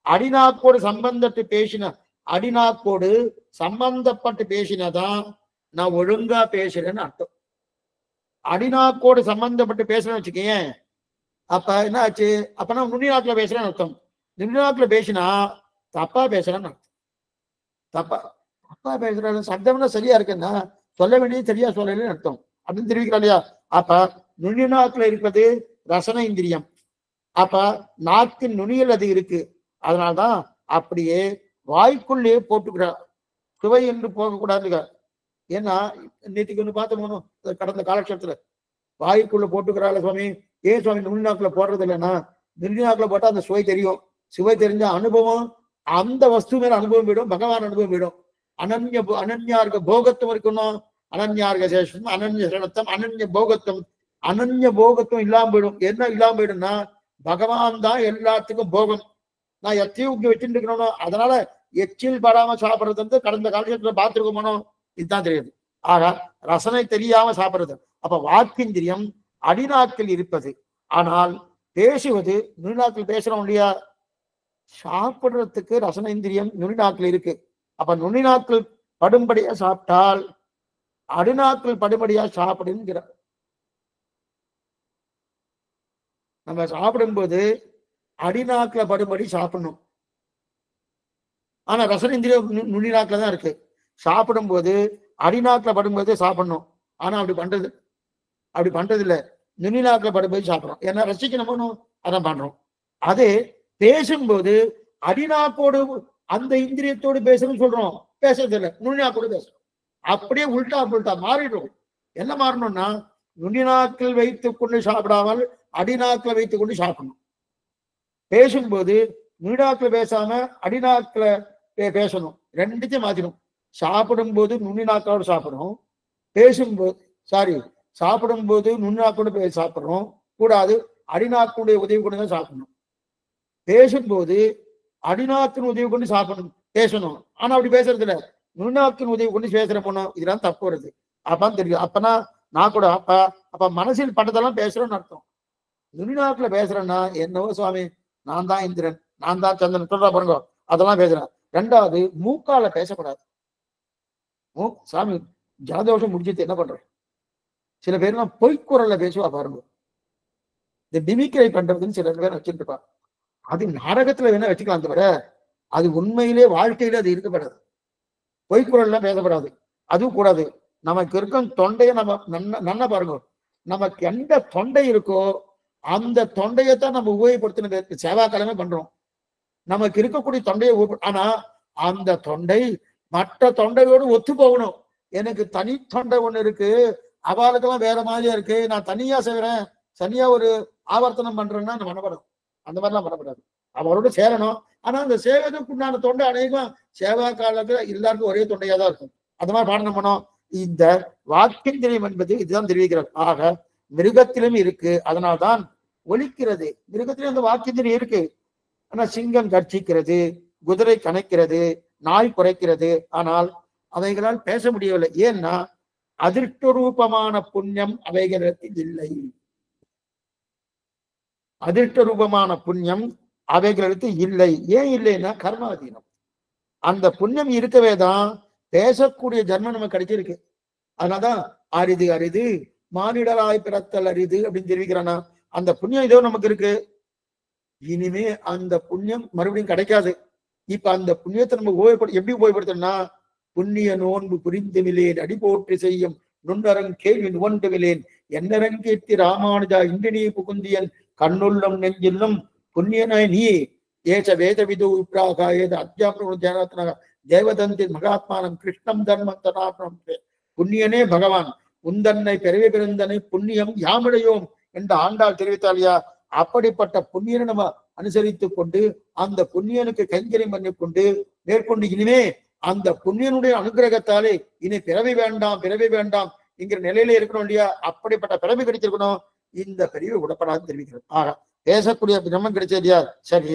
A: அடிநாக்கோடு சம்பந்தப்பட்டு பேசின அடிநாக்கோடு சம்பந்தப்பட்டு பேசினதான் நான் ஒழுங்கா பேசுறேன்னு அர்த்தம். அடிநாக்கோடு சம்பந்தப்பட்டு பேசுறேன்னு வச்சுக்கேன், அப்ப என்ன ஆச்சு? அப்ப நான் நுனிநாக்குல பேசுறேன்னு அர்த்தம். நுனிநாக்குல பேசினா தப்பா பேசுறேன்னு அர்த்தம். தப்பா பேசுற சப்தம்னா சரியா இருக்குன்னா சொல்ல வேண்டியது சரியா சொல்லலன்னு அர்த்தம் அப்படின்னு தெரிவிக்கிறா இல்லையா? அப்ப நுனிநாக்குல இருக்கிறது ரசன இந்திரியம். அப்ப நாக்கின் நுனியில் அது இருக்கு. அதனால்தான் அப்படியே வாய்க்குள்ளே போட்டுக்கிறார். சுவை என்று போகக்கூடாதுங்க. ஏன்னா நேற்றுக்கு ஒண்ணு பார்த்தோம் கடந்த காலட்சத்துல, வாய்க்குள்ள போட்டுக்கிறாள் சுவாமி. ஏன் சுவாமி நுனிநாக்குல போடுறது இல்லைன்னா, நுனிநாக்குல போட்டா அந்த சுவை தெரியும். சுவை தெரிஞ்ச அனுபவம், அந்த வஸ்து மேல அனுபவம் விடும், பகவான் அனுபவம் விடும். அனன்யார்க போகத்துவம் இருக்கணும். அனன்யார்க சேஷம், அனன்ய சரணத்தம், அனன்ய போகத்துவம். அனன்ய போகத்துவம் இல்லாம போயிடும். என்ன இல்லாம போயிடும்னா பகவான் தான் எல்லாத்துக்கும் போகம். நான் எத்தையும் இங்க வச்சுட்டு இருக்கணும். அதனால எச்சில் படாம சாப்பிடுறது வந்து கடந்த காலத்துல பார்த்துருக்கோமோ இதுதான் தெரியுது. ஆக ரசனை தெரியாம சாப்பிடுறது. அப்ப வாக்கிந்திரியம் அடிநாக்கில் இருப்பது. ஆனால் பேசுவது நுனிநாக்கில் பேசுறோம் இல்லையா? சாப்பிடுறதுக்கு ரசன இந்திரியம் நுனிநாக்கில் இருக்கு. அப்ப நுனிநாக்கில் படும்படியா சாப்பிட்டால் அடிநாக்கில் படும்படியா சாப்பிடுங்கிற. நம்ம சாப்பிடும்போது அடிநாக்குல படும்படி சாப்பிடணும். ஆனா ரசன இந்திரியம் நுனிநாக்குல தான் இருக்கு. சாப்பிடும்போது அடிநாக்குல படும்போது சாப்பிடணும். ஆனா அப்படி பண்றது இல்லை. நுனிநாக்குல படும்போது சாப்பிடணும். ஏன்னா ரசிக்கணும், அதான் பண்றோம். அதே பேசும்போது அடிநாக்கோடு அந்த இந்திரியத்தோடு பேசணும்னு சொல்றோம், பேசுறது இல்லை, நுனிநாக்கோடு பேசணும். அப்படியே உள்டா மாறிடும். என்ன மாறணும்னா நுனிநாக்கில் வைத்துக் கொண்டு சாப்பிடாமல் அடிநாக்கில் வைத்துக் கொண்டு சாப்பிடணும். பேசும்போது நுனிநாக்குல பேசாம அடிநாக்குல பேசணும். ரெண்டுத்தையும் மாத்திடும். சாப்பிடும்போது நுனிநாக்கோடு சாப்பிடணும், பேசும்போது சாப்பிடும்போது நுண்நாக்கோடு சாப்பிடணும் கூடாது, அடிநாக்குடைய உதவி கொண்டு தான் சாப்பிடணும். பேசும்போது அடிநாக்கின் உதவி கொண்டு சாப்பிடணும், பேசணும். ஆனா அப்படி பேசுறது இல்லை, நுண்ணாக்கின் உதவி கொண்டு பேசுற போனோம். இதெல்லாம் தப்பு வருது. அப்பான்னு தெரியும். அப்பனா நான் கூட அப்ப மனசில் பட்டதெல்லாம் பேசுறோம்னு அர்த்தம். நுனிநாக்குல பேசுறேன்னா என்னவோ சுவாமி நான் தான் இந்திரன், நான் தான் சந்திரன் சொல்றா பாருங்க, அதெல்லாம் பேசுறேன். ரெண்டாவது மூக்கால பேசக்கூடாது. சாமி ஜலதோஷம் முடிஞ்சது என்ன பண்றேன்? சில பேர்லாம் பொய்க்குரல்ல பேசுவா பாருங்க. இந்த டிமிக்ரை பண்றதுன்னு சில பேர் வச்சுருப்பா. அது நாடகத்துல வேணா வச்சுக்கலாம் தவிர அது உண்மையிலே வாழ்க்கையில அது இருக்கப்படாது. பொய்க்குரல்லாம் பேசப்படாது, அதுவும் கூடாது. நமக்கு இருக்கும் தொண்டையை நம்ம நன்னா பாருங்க. நமக்கு எந்த தொண்டை இருக்கோ அந்த தொண்டையத்தான் நம்ம உபயோகப்படுத்தின சேவாக்காலமே பண்றோம். நமக்கு இருக்கக்கூடிய தொண்டையை ஆனா அந்த தொண்டை மற்ற தொண்டையோடு ஒத்து போகணும். எனக்கு தனி தொண்டை ஒண்ணு இருக்கு, அவளுக்கெல்லாம் வேற மாதிரியா இருக்கு, நான் தனியா செய்யறேன், தனியா ஒரு ஆவர்த்தனம் பண்றேன்னா நம்ம பண்ணப்படாது. அந்த மாதிரிலாம் பண்ணப்படாது. அவரோட சேரணும். ஆனா அந்த சேவைக்கு உண்டான தொண்டை அநேகம் சேவா காலத்துல எல்லாருக்கும் ஒரே தொண்டையா தான் இருக்கும். அந்த மாதிரி பாடனம் பண்ணோம். இந்த வாக்கிந்திரியம் என்பது இதுதான் தெரிவிக்கிறது. ஆக மிருகத்திலும் இருக்கு, அதனால்தான் ஒலிக்கிறது. மிருகத்திலும் அந்த வாக்கிந்திரியம் இருக்கு. ஆனா சிங்கம் கர்ச்சிக்கிறது, குதிரை கணைக்கிறது, நாய் குறைக்கிறது. ஆனால் அவைகளால் பேச முடியவில்லை. ஏன்னா அதிர்ஷ்ட ரூபமான புண்ணியம் அவைகளிடத்தில் இல்லை. அதிர்ஷ்ட ரூபமான புண்ணியம் அவைகளுக்கு இல்லை. ஏன் இல்லைன்னா கர்மாதீனம். அந்த புண்ணியம் இருக்கவே தான் பேசக்கூடிய ஜன்மம் நமக்கு கிடைச்சிருக்கு. அதனாலதான் அரிது மானிடராய் பிறத்தல் அரிது அப்படின்னு தெரிவிக்கிறானா. அந்த புண்ணியம் இதோ நமக்கு இருக்கு. இனிமே அந்த புண்ணியம் மறுபடியும் கிடைக்காது. இப்ப அந்த புண்ணியத்தை நம்ம எப்படி உபயோகப்படுத்தணும்னா, புண்ணிய நோன்பு புரிந்துமிலேன் அடி போற்றி செய்யும் நுண்ணரங் கேள்வி நுவண்டுமிலேன் என்னரங்கேத்தி ராமானுஜா இந்தினி புகுந்தியன் கண்ணுள்ளும் நெஞ்சில்லும் புண்ணியனாய் நீ ஏச வேத விது உப்ராகா ஏத அத்தியாபன தேவதந்தி மகாத்மானம் கிருஷ்ணம் தர்மம் தனாத்மம். புண்ணியனே பகவான், உந்தன்னை பிறவி பிறந்தனை புண்ணியம் யாமுடையோம் என்று ஆண்டாள் தெரிவித்தாலியா. அப்படிப்பட்ட புண்ணியனை நம்ம அனுசரித்துக் கொண்டு அந்த புண்ணியனுக்கு கைங்கரியம் பண்ணி கொண்டு மேற்கொண்டு இனிமே அந்த புண்ணியனுடைய அனுகிரகத்தாலே இனி பிறவி வேண்டாம் என்கிற நிலையில இருக்கணும் இல்லையா? அப்படிப்பட்ட பிறவி கிடைச்சிருக்கணும். இந்த பிரிவு விடப்படாது தெரிவிக்கிறது. ஆக பேசக்கூடிய பிரம்மம் கிடைச்சது இல்லையா? சரி,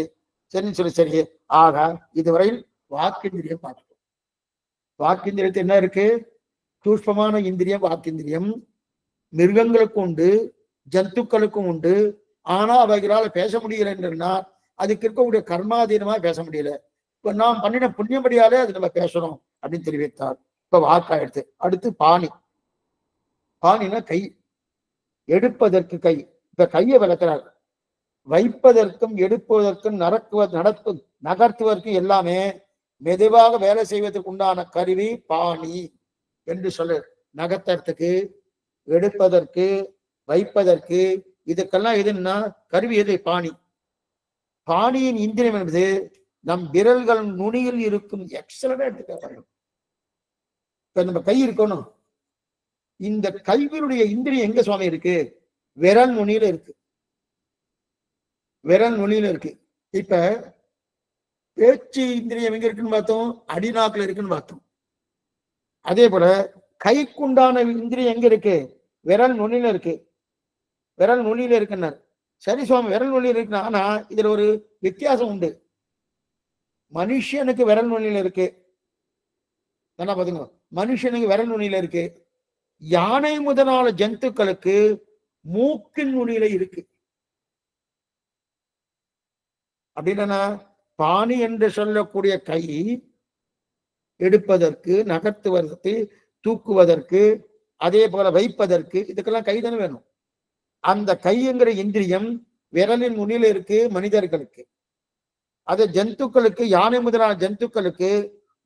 A: சரின்னு சொல்லி சரி. ஆக இதுவரையில் வாக்கிந்திரியம் பார்த்துட்டோம். வாக்கிந்திரியத்தில் என்ன இருக்கு? சூஷ்மமான இந்திரியம் வாக்கிந்திரியம். மிருகங்களுக்கும் உண்டு, ஜந்துக்களுக்கும் உண்டு. ஆனா அவைகளால பேச முடியல என்றா அதுக்கு இருக்கக்கூடிய கர்மாதீனமா பேச முடியல. இப்ப நாம் பண்ணின புண்ணியபடியாலே அது நம்ம பேசணும் அப்படின்னு தெரிவித்தார். இப்ப வாக்காயிடுத்து. அடுத்து பாணி. பாணினா கை, எடுப்பதற்கு கை. இப்ப கையை விளக்குறார். வைப்பதற்கும் எடுப்பதற்கும் நகர்த்துவதற்கும் எல்லாமே மெதுவாக வேலை செய்வதற்கு உண்டான கருவி பாணி என்று சொல்லு. நகர்த்தறதுக்கு, எடுப்பதற்கு, வைப்பதற்கு, இதுக்கெல்லாம் எதுன்னா கருவி எது? பாணி. பாணியின் இந்திரியம் என்பது நம் விரல்கள் நுனியில் இருக்கும். எக்ஸலண்டா எடுத்துக்க. இப்ப நம்ம கை இருக்கணும். இந்த கைவினுடைய இந்திரியம் எங்க சுவாமி இருக்கு? விரல் நுனியில இருக்கு. விரல் நுனியில இருக்கு. இப்ப பேச்சு இந்திரியம் எங்க இருக்குன்னு பார்த்தோம்? அடிநாக்குல இருக்குன்னு பார்த்தோம். அதே போல கைக்குண்டான இந்திரியம் எங்க இருக்கு? விரல் நுனியில இருக்கு. விரல் நுனியில இருக்குன்னார். சரி சுவாமி, விரல் நுனியில இருக்குன்னா, ஆனா இதுல ஒரு வித்தியாசம் உண்டு. மனுஷனுக்கு விரல் நுனியில இருக்கு. என்ன பாத்துங்க, மனுஷனுக்கு விரல் நுனியில இருக்கு. யானை முதலான ஜந்துக்களுக்கு மூக்கின் நுனியில இருக்கு. அப்படின்னா பாணி என்று சொல்லக்கூடிய கை எடுப்பதற்கு, நகர்த்துவதற்கு, தூக்குவதற்கு, அதே போல வைப்பதற்கு, இதுக்கெல்லாம் கைதானே வேணும். அந்த கைங்கிற இந்திரியம் விரலின் நுனியில இருக்கு மனிதர்களுக்கு. அது ஜந்துக்களுக்கு, யானை முதலான ஜந்துக்களுக்கு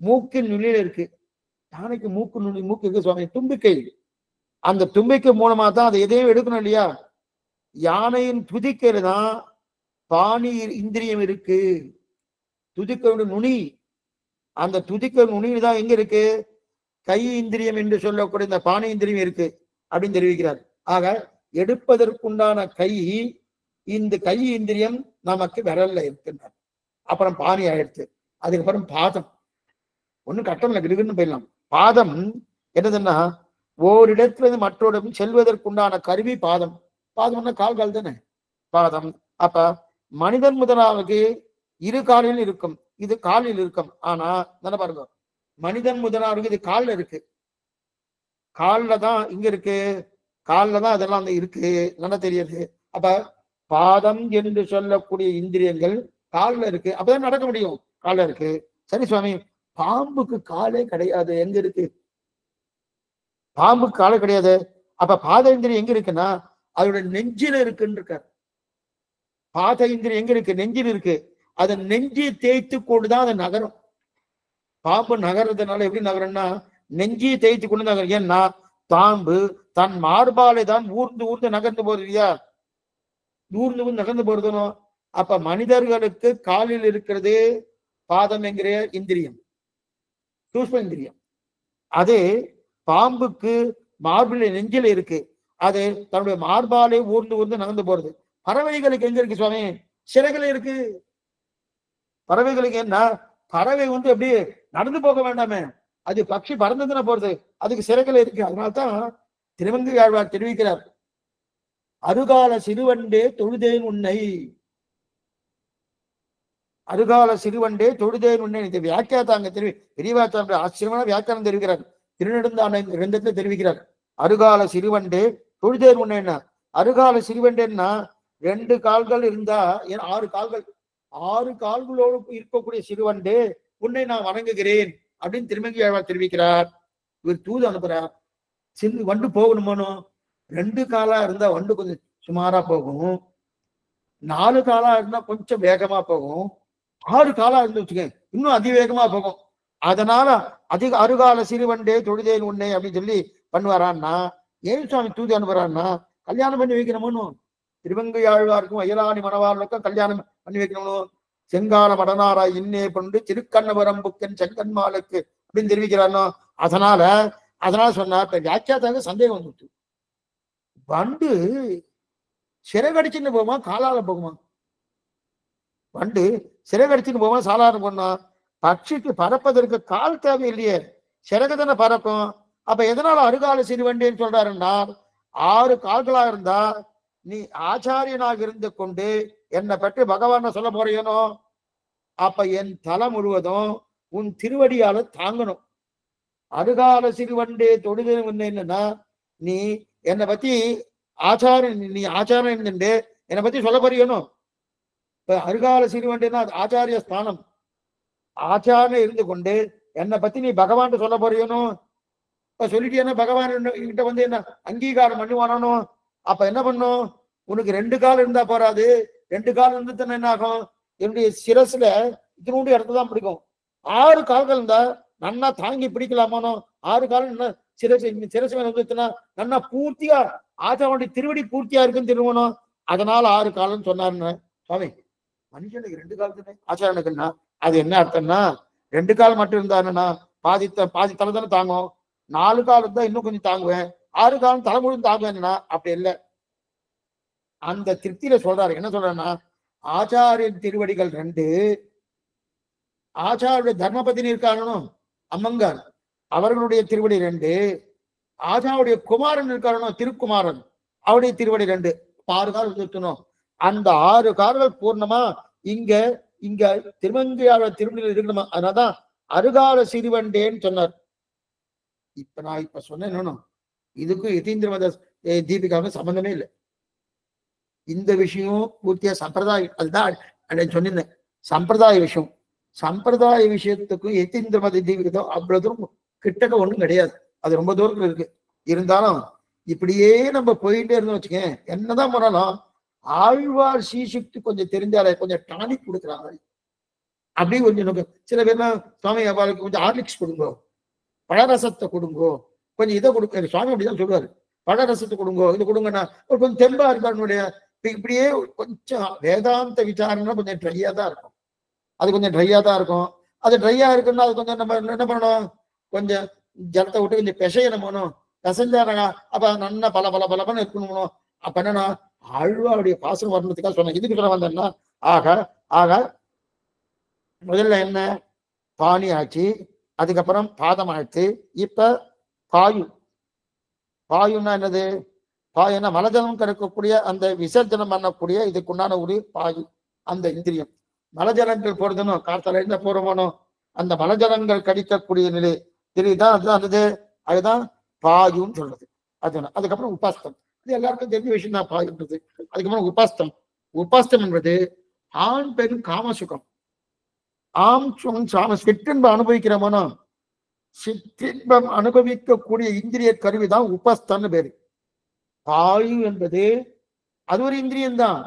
A: மூக்கின் நுனியில இருக்கு. யானைக்கு மூக்கு நுனி, மூக்கு இருக்கு சுவாமி, தும்பிக்கை. அந்த தும்பிக்கை மூலமா தான் அதை எதையும் எடுக்கணும் இல்லையா? யானையின் துதிக்கையில தான் பாணி இந்திரியம் இருக்கு. துதிக்கையோட நுனி, அந்த துதிக்கை நுனியில் தான் எங்க இருக்கு? கை இந்திரியம் என்று சொல்லக்கூடிய இந்த பாணி இந்திரியம் இருக்கு அப்படின்னு தெரிவிக்கிறார். ஆக எடுப்பதற்குண்டான கை, இந்த கை இந்திரியம் நமக்கு விரல்ல இருக்கின்றார். அப்புறம் பாணி ஆயிடுச்சு. அதுக்கப்புறம் பாதம். ஒன்னும் கட்டம் இல்லை, கிடுகுன்னு போயிடலாம். பாதம் என்னதுன்னா ஓரிடத்துல இருந்து மற்றொரு செல்வதற்குண்டான கருவி பாதம். பாதம்னா கால்கள் தானே பாதம். அப்ப மனிதன் முதலாவது இரு காலில் இருக்கும், இது காலில் இருக்கும். ஆனா தானே பாருங்க, மனிதன் முதலாவது இது காலில் இருக்கு. காலில் தான் இங்க இருக்கு, காலில் தான் அதெல்லாம் அந்த இருக்கு, நல்லா தெரியுது. அப்ப பாதம் என்று சொல்லக்கூடிய இந்திரியங்கள் காலில் இருக்கு. அப்பதான் நடக்க முடியும், காலில் இருக்கு. சரி சுவாமி, பாம்புக்கு காலே கிடையாது, எங்க இருக்கு? பாம்புக்கு காலே கிடையாது. அப்ப பாத இந்திரியம் எங்க இருக்குன்னா அதோட நெஞ்சில இருக்குன்னு இருக்கார். பாத இந்திரியம் எங்க இருக்கு? நெஞ்சில் இருக்கு. அதை நெஞ்சி தேய்த்து கொண்டுதான் அதை நகரும். பாம்பு நகர்றதுனால எப்படி நகரம்னா நெஞ்சியை தேய்த்து கொண்டு நகரும். ஏன்னா பாம்பு தன் மார்பாலை தான் ஊர்ந்து ஊர்ந்து நகர்ந்து போறது இல்லையா? ஊர்ந்து ஊர்ந்து நகர்ந்து போறதுனோ. அப்ப மனிதர்களுக்கு காலில் இருக்கிறது பாதம் என்கிற இந்திரியம், சூஷ்ம இந்திரியம். அது பாம்புக்கு மார்பில நெஞ்சில இருக்கு. அது தன்னுடைய மார்பாலை ஊர்ந்து ஊர்ந்து நகர்ந்து போறது. பறவைகளுக்கு எங்க இருக்கு சுவாமி? சிறகுல இருக்கு. பறவைகளுக்கு என்ன? பறவை எப்படி நடந்து போக வேண்டாமே, அது பட்சி பறந்துதானே போறது, அதுக்கு சிறகுல இருக்கு. அதனால்தான் திருமங்கை ஆழ்வார் தெரிவிக்கிறார், அருகால சிறுவண்டே தொழுதேன் உன்னை. அருகால சிறுவண்டே தொழுதேன் உன்னை. இந்த வியாக்கியாத்தாங்க பெரியவாச்சார ஆச்சரியமான வியாக்கியானம் தெரிவிக்கிறார். திருநெடுந்தான ரெண்டத்துல தெரிவிக்கிறார். அருகால சிறுவண்டே தொழுதேன் உன்னை. அருகால சிறுவண்டேன்னா 2 கால்கள் இருந்தா 6 கால்கள், 6 கால்களோடு இருக்கக்கூடிய சிறுவண்டே உன்னை நான் வணங்குகிறேன் அப்படின்னு திருமங்கை ஆழ்வார் தெரிவிக்கிறார். இவர் தூது அனுப்புறார். சிறு வண்டு போகணுமோனோ, 2 காலா இருந்தா வண்டு கொஞ்சம் சுமாரா போகும், 4 காலா இருந்தா கொஞ்சம் வேகமா போகும், 6 காலா இருந்து வச்சுக்க இன்னும் அதிவேகமா போகும். அதனால அதிக அருகால சிறுவண்டே தொழுதேன் உன்னை அப்படின்னு சொல்லி பண்ணுவாரான்னா, ஏன் சுவாமி தூது அனுப்புறான்னா கல்யாணம் பண்ணி வைக்கணுமோன்னு. திருவங்கை ஆழ்வாருக்கும் அயலாணி மணவாளுக்கும் கல்யாணம் பண்ணி வைக்கணும். செங்கால மடனாரா இன்னே பண்டு திருக்கண்ணபுரம் புக்கன் செங்கன்மாளுக்கு அப்படின்னு தெரிவிக்கிறானோ. அதனால சொன்னா இப்ப வியாக்கியாத்தாக சந்தேகம் வந்துட்டு, வண்டு சிறகடிச்சுன்னு போகுமா காலால போகுமா? வண்டு சிறகடிச்சுன்னு போகுமா சாலாரம் போனா? பட்சிக்கு பறப்பதற்கு கால் தேவை இல்லையே, சிறகு தானே பறக்கும். அப்ப எதனால அருகால சிறுவண்டின்னு சொல்றாருன்னா 6 கால்களா இருந்தா நீ ஆச்சாரியனாக இருந்து கொண்டு என்னை பற்றி பகவான சொல்ல போறியனோ அப்ப என் தலை முழுவதும் உன் திருவடியால தாங்கணும். அருகால சிறுவண்டே தொழுது என்னன்னா நீ என்னை பத்தி ஆச்சாரியன், நீ ஆச்சாரியன் இருந்துட்டு என்னை பத்தி சொல்ல போறியனும். இப்ப அருகால சிறுவண்டேன்னா ஆச்சாரிய ஸ்தானம். ஆச்சாரியன் இருந்து கொண்டு என்னை பத்தி நீ பகவான் சொல்ல போறியனும். இப்ப சொல்லிட்டேன்னா பகவான் கிட்ட வந்து என்ன அங்கீகாரம் பண்ணுவானோ. அப்ப என்ன பண்ணும், உனக்கு 2 கால் இருந்தா போறாது. 2 கால் இருந்து என்ன ஆகும், என்னுடைய சிரசுல இதனோட இடத்துதான் பிடிக்கும். 6 கால்கள் இருந்தா நன்னா தாங்கி பிடிக்கலாமானோ. 6 கால் சிரசு மேல வந்துச்சுன்னா நன்னா பூர்த்தியா ஆச்சாரனுடைய திருவடி பூர்த்தியா இருக்குன்னு திரும்பணும். அதனால 6 கால்னு சொன்னாருன்னு. சுவாமி மனுஷனுக்கு 2 கால் தானே ஆச்சாரனுக்குன்னா அது என்ன அர்த்தம்னா 2 கால் மட்டும் இருந்தாருன்னா பாதி தலை தானே தாங்கும். 4 கால் இருந்தா இன்னும் கொஞ்சம் தாங்குவேன். 6 காலம் தலை முழுதும் தாங்குவேன்னா அப்படி இல்லை. அந்த திருப்தியில சொல்றாரு. என்ன சொல்றேன்னா ஆச்சாரியன் திருவடிகள் 2, ஆச்சாரிய தர்மபதினி இருக்காரணும் அம்மங்கார் அவர்களுடைய திருவடி 2, ஆச்சாருடைய குமாரன் இருக்காரணும் திருக்குமாரன் அவருடைய திருவடி 2, 6 கால் இருக்கணும். அந்த 6 கால்கள் பூர்ணமா இங்க திருமங்கையாளர் திருவடியில் இருக்கணுமா. அதனாலதான் அருகால சிறுவண்டேன்னு சொன்னார். இப்ப நான் சொன்னேன் இதுக்கும் யதீந்திரமத தீபிகாவுக்கும் சம்பந்தமே இல்லை. இந்த விஷயம் பூர்த்தியா சம்பிரதாயம். அதுதான் சொன்னேன் சம்பிரதாய விஷயம். சம்பிரதாய விஷயத்துக்கும் யதீந்திரமத தீபிகத்தும் அவ்வளவு தூரம் கிட்டக்க ஒண்ணும் கிடையாது. அது ரொம்ப தூரத்துல இருக்கு. இருந்தாலும் இப்படியே நம்ம போயிட்டே இருந்தோம் வச்சுக்கேன், என்னதான் பண்ணலாம் ஆழ்வார் சீசுக்கு கொஞ்சம் தெரிஞ்சாலே கொஞ்சம் டானிக் கொடுக்குறாங்க. அப்படி கொஞ்சம் சில பேர்லாம் சுவாமி அவளுக்கு கொஞ்சம் ஹார்லிக்ஸ் கொடுங்கோ, பழரசத்தை கொடுங்கோ, கொஞ்சம் இதை கொடுக்க சுவாமி அப்படிதான் சொல்லுவாரு. பழரசத்தை கொடுங்கோ, இது கொடுங்கன்னா கொஞ்சம் தெம்பா இருக்காருடைய. இப்படியே கொஞ்சம் வேதாந்த விசாரம்னா கொஞ்சம் ட்ரையா தான் இருக்கும். அது கொஞ்சம் ட்ரையா தான் இருக்கும். அது ட்ரையா இருக்குன்னா அது கொஞ்சம் நம்ம என்ன பண்ணணும், கொஞ்சம் ஜலத்தை விட்டு கொஞ்சம் பிசையணும். பிசைஞ்சாரா அப்ப நல்லா பல இருக்கணும். அப்ப என்னன்னா ஆழ்வாருடைய பாசனம் வரணுத்துக்காக சொன்னேன். இதுக்கு சொல்ல வந்தேன்னா ஆக முதல்ல என்ன பாணி ஆச்சு, அதுக்கப்புறம் பாதம் ஆச்சு. இப்ப பாயுன்னா என்னது, பாயுன்னா மலஜலம் கறக்கக்கூடிய அந்த விசர்ஜனம் பண்ணக்கூடிய இதுக்குண்டான ஒரு பாயு அந்த இந்திரியம். மலஜலங்கள் போறதுன்னு காத்தால என்ன போறோமோ அந்த மலஜலங்கள் கடிக்கக்கூடிய நிலை தெரியுதான், அதுதான் பாயுன்னு சொல்றது. அதுக்கப்புறம் உபாஸ்தம், இது எல்லாருக்கும் தெரிஞ்ச விஷயம் தான் பாயுன்றது. அதுக்கப்புறம் உபாஸ்தம் என்பது ஆண் பெண் காமசுகம். சிற்றின்பம் அனுபவிக்கிறோமோ, சிற்றின்பம் அனுபவிக்கக்கூடிய இந்திரிய கருவிதான் உபஸ்தன்னு பேரு. பாயு என்பது அது ஒரு இந்திரியம் தான்.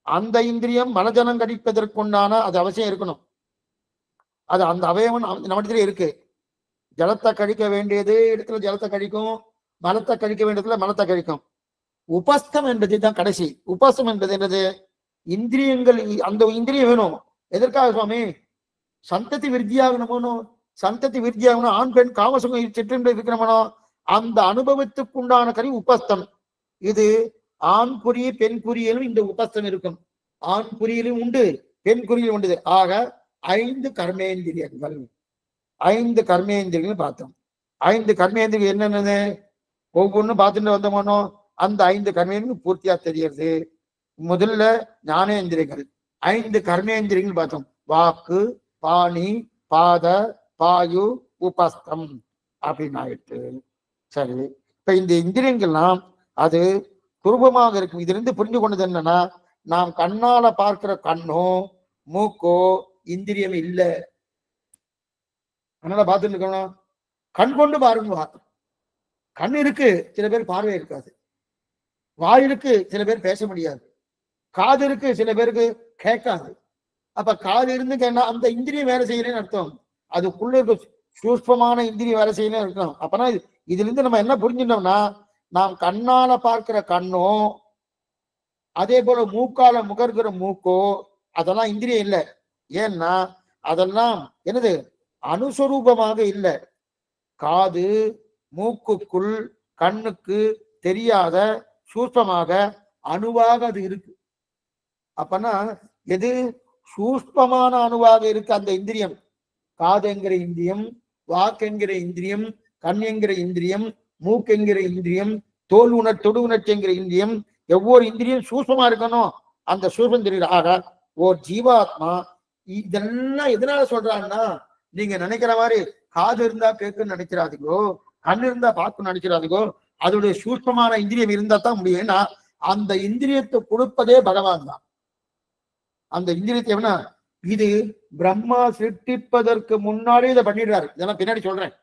A: அந்த இந்திரியம் மலஜலம் கடிப்பதற்குண்டான அது அவசியம் இருக்கணும். அது அந்த அவயவன் நம்மிடத்துல இருக்கு. ஜலத்தை கழிக்க வேண்டியது இடத்துல ஜலத்தை கழிக்கும், மலத்தை கழிக்க வேண்டியதுல மலத்தை கழிக்கும். உபஸ்தம் என்பது தான் கடைசி. உபஸ்தம் என்பது என்னது, இந்திரியங்கள். அந்த இந்திரியம் வேணும் எதற்காக சுவாமி, சந்ததி விருத்தியாகணும். சந்ததி விருத்தியாகணும், ஆண் பெண் காமசுகம் சிற்றின்பம் இருக்கிறமனோ அந்த அனுபவத்துக்குண்டான கருவி உபஸ்தம். இது ஆண் குறி பெண் குறியிலும் இந்த உபஸ்தம் இருக்கும். ஆண் குறியிலும் உண்டு, பெண் குறியிலும் உண்டு. ஆக 5 கர்மேந்திரியங்கள். 5 கர்மேந்திரியங்கள் பார்த்தோம். 5 கர்மேந்திரியம் என்னென்னு ஒவ்வொன்றும் பார்த்துட்டு வந்தோமோ அந்த 5 கர்மேந்திரியம் பூர்த்தியா தெரியுது. முதல்ல ஞானேந்திரியங்கள் 5 கர்மேந்திரியங்கள் பார்த்தோம். வாக்கு, பாணி, பாத, பாயு, உபஸ்தம் அப்படின்னு ஆயிடுச்சு. சரி, இப்ப இந்த இந்திரியங்கள்லாம் அது குரூபமாக இருக்கும். இதுல இருந்து புரிஞ்சு கொண்டது என்னன்னா, நாம் கண்ணால பார்க்கிற கண்ணோ மூக்கோ இந்திரியம் இல்லை. அதனால பார்த்துட்டு இருக்கணும். கண் கொண்டு பாருங்க. கண் இருக்கு, சில பேர் பார்வை இருக்காது. வாய் இருக்கு, சில பேர் பேச முடியாது. காது இருக்கு, சில பேருக்கு கேட்காது. அப்ப காது இருந்து கேட்டா அந்த இந்திரியம் வேலை செய்யலன்னு அர்த்தம். அதுக்குள்ள இருக்க சூஷ்மமான இந்திரியம் வேலை செய்யலன்னு அர்த்தம். அப்பனா இதுல இருந்து நம்ம என்ன புரிஞ்சுட்டோம்னா, நாம் கண்ணால பார்க்கிற கண்ணோ அதே போல மூக்கால முகர்கிற மூக்கோ அதெல்லாம் இந்திரியம் இல்லை. ஏன்னா அதெல்லாம் என்னது, அனுஸ்வரூபமாக இல்லை. காது மூக்குக்குள் கண்ணுக்கு தெரியாத சூஷ்மமாக அணுவாக அது இருக்கு. அப்பனா எது சூஷ்மமான அணுவாக இருக்கு அந்த இந்திரியம். காது என்கிற இந்திரியம், வாக்கு என்கிற இந்திரியம், கண் என்கிற இந்திரியம், மூக்கு என்கிற இந்திரியம், தோல் தொடு உணர்ச்சி என்கிற இந்திரியம், ஒவ்வொரு இந்திரியம் சூஷ்மமா இருக்கணும். அந்த சூஷ்மம் தெரியுது. ஆக ஓர் ஜீவாத்மா இதெல்லாம் எதனால சொல்றாங்கன்னா, நீங்க நினைக்கிற மாதிரி காது இருந்தா கேட்குன்னு நினைக்கிறாதீங்கோ, கண் இருந்தா பார்க்கணும்னு நினைக்கிறாதீங்கோ. அதோடைய சூஷ்மமான இந்திரியம் இருந்தா தான் முடியும். ஏன்னா அந்த இந்திரியத்தை கொடுப்பதே பகவான் தான். அந்த இந்திரியத்தை என்ன, இது பிரம்மா சிருஷ்டிப்பதற்கு முன்னாடி இதை பண்ணிடுறாரு. இதெல்லாம் பின்னாடி சொல்றேன்.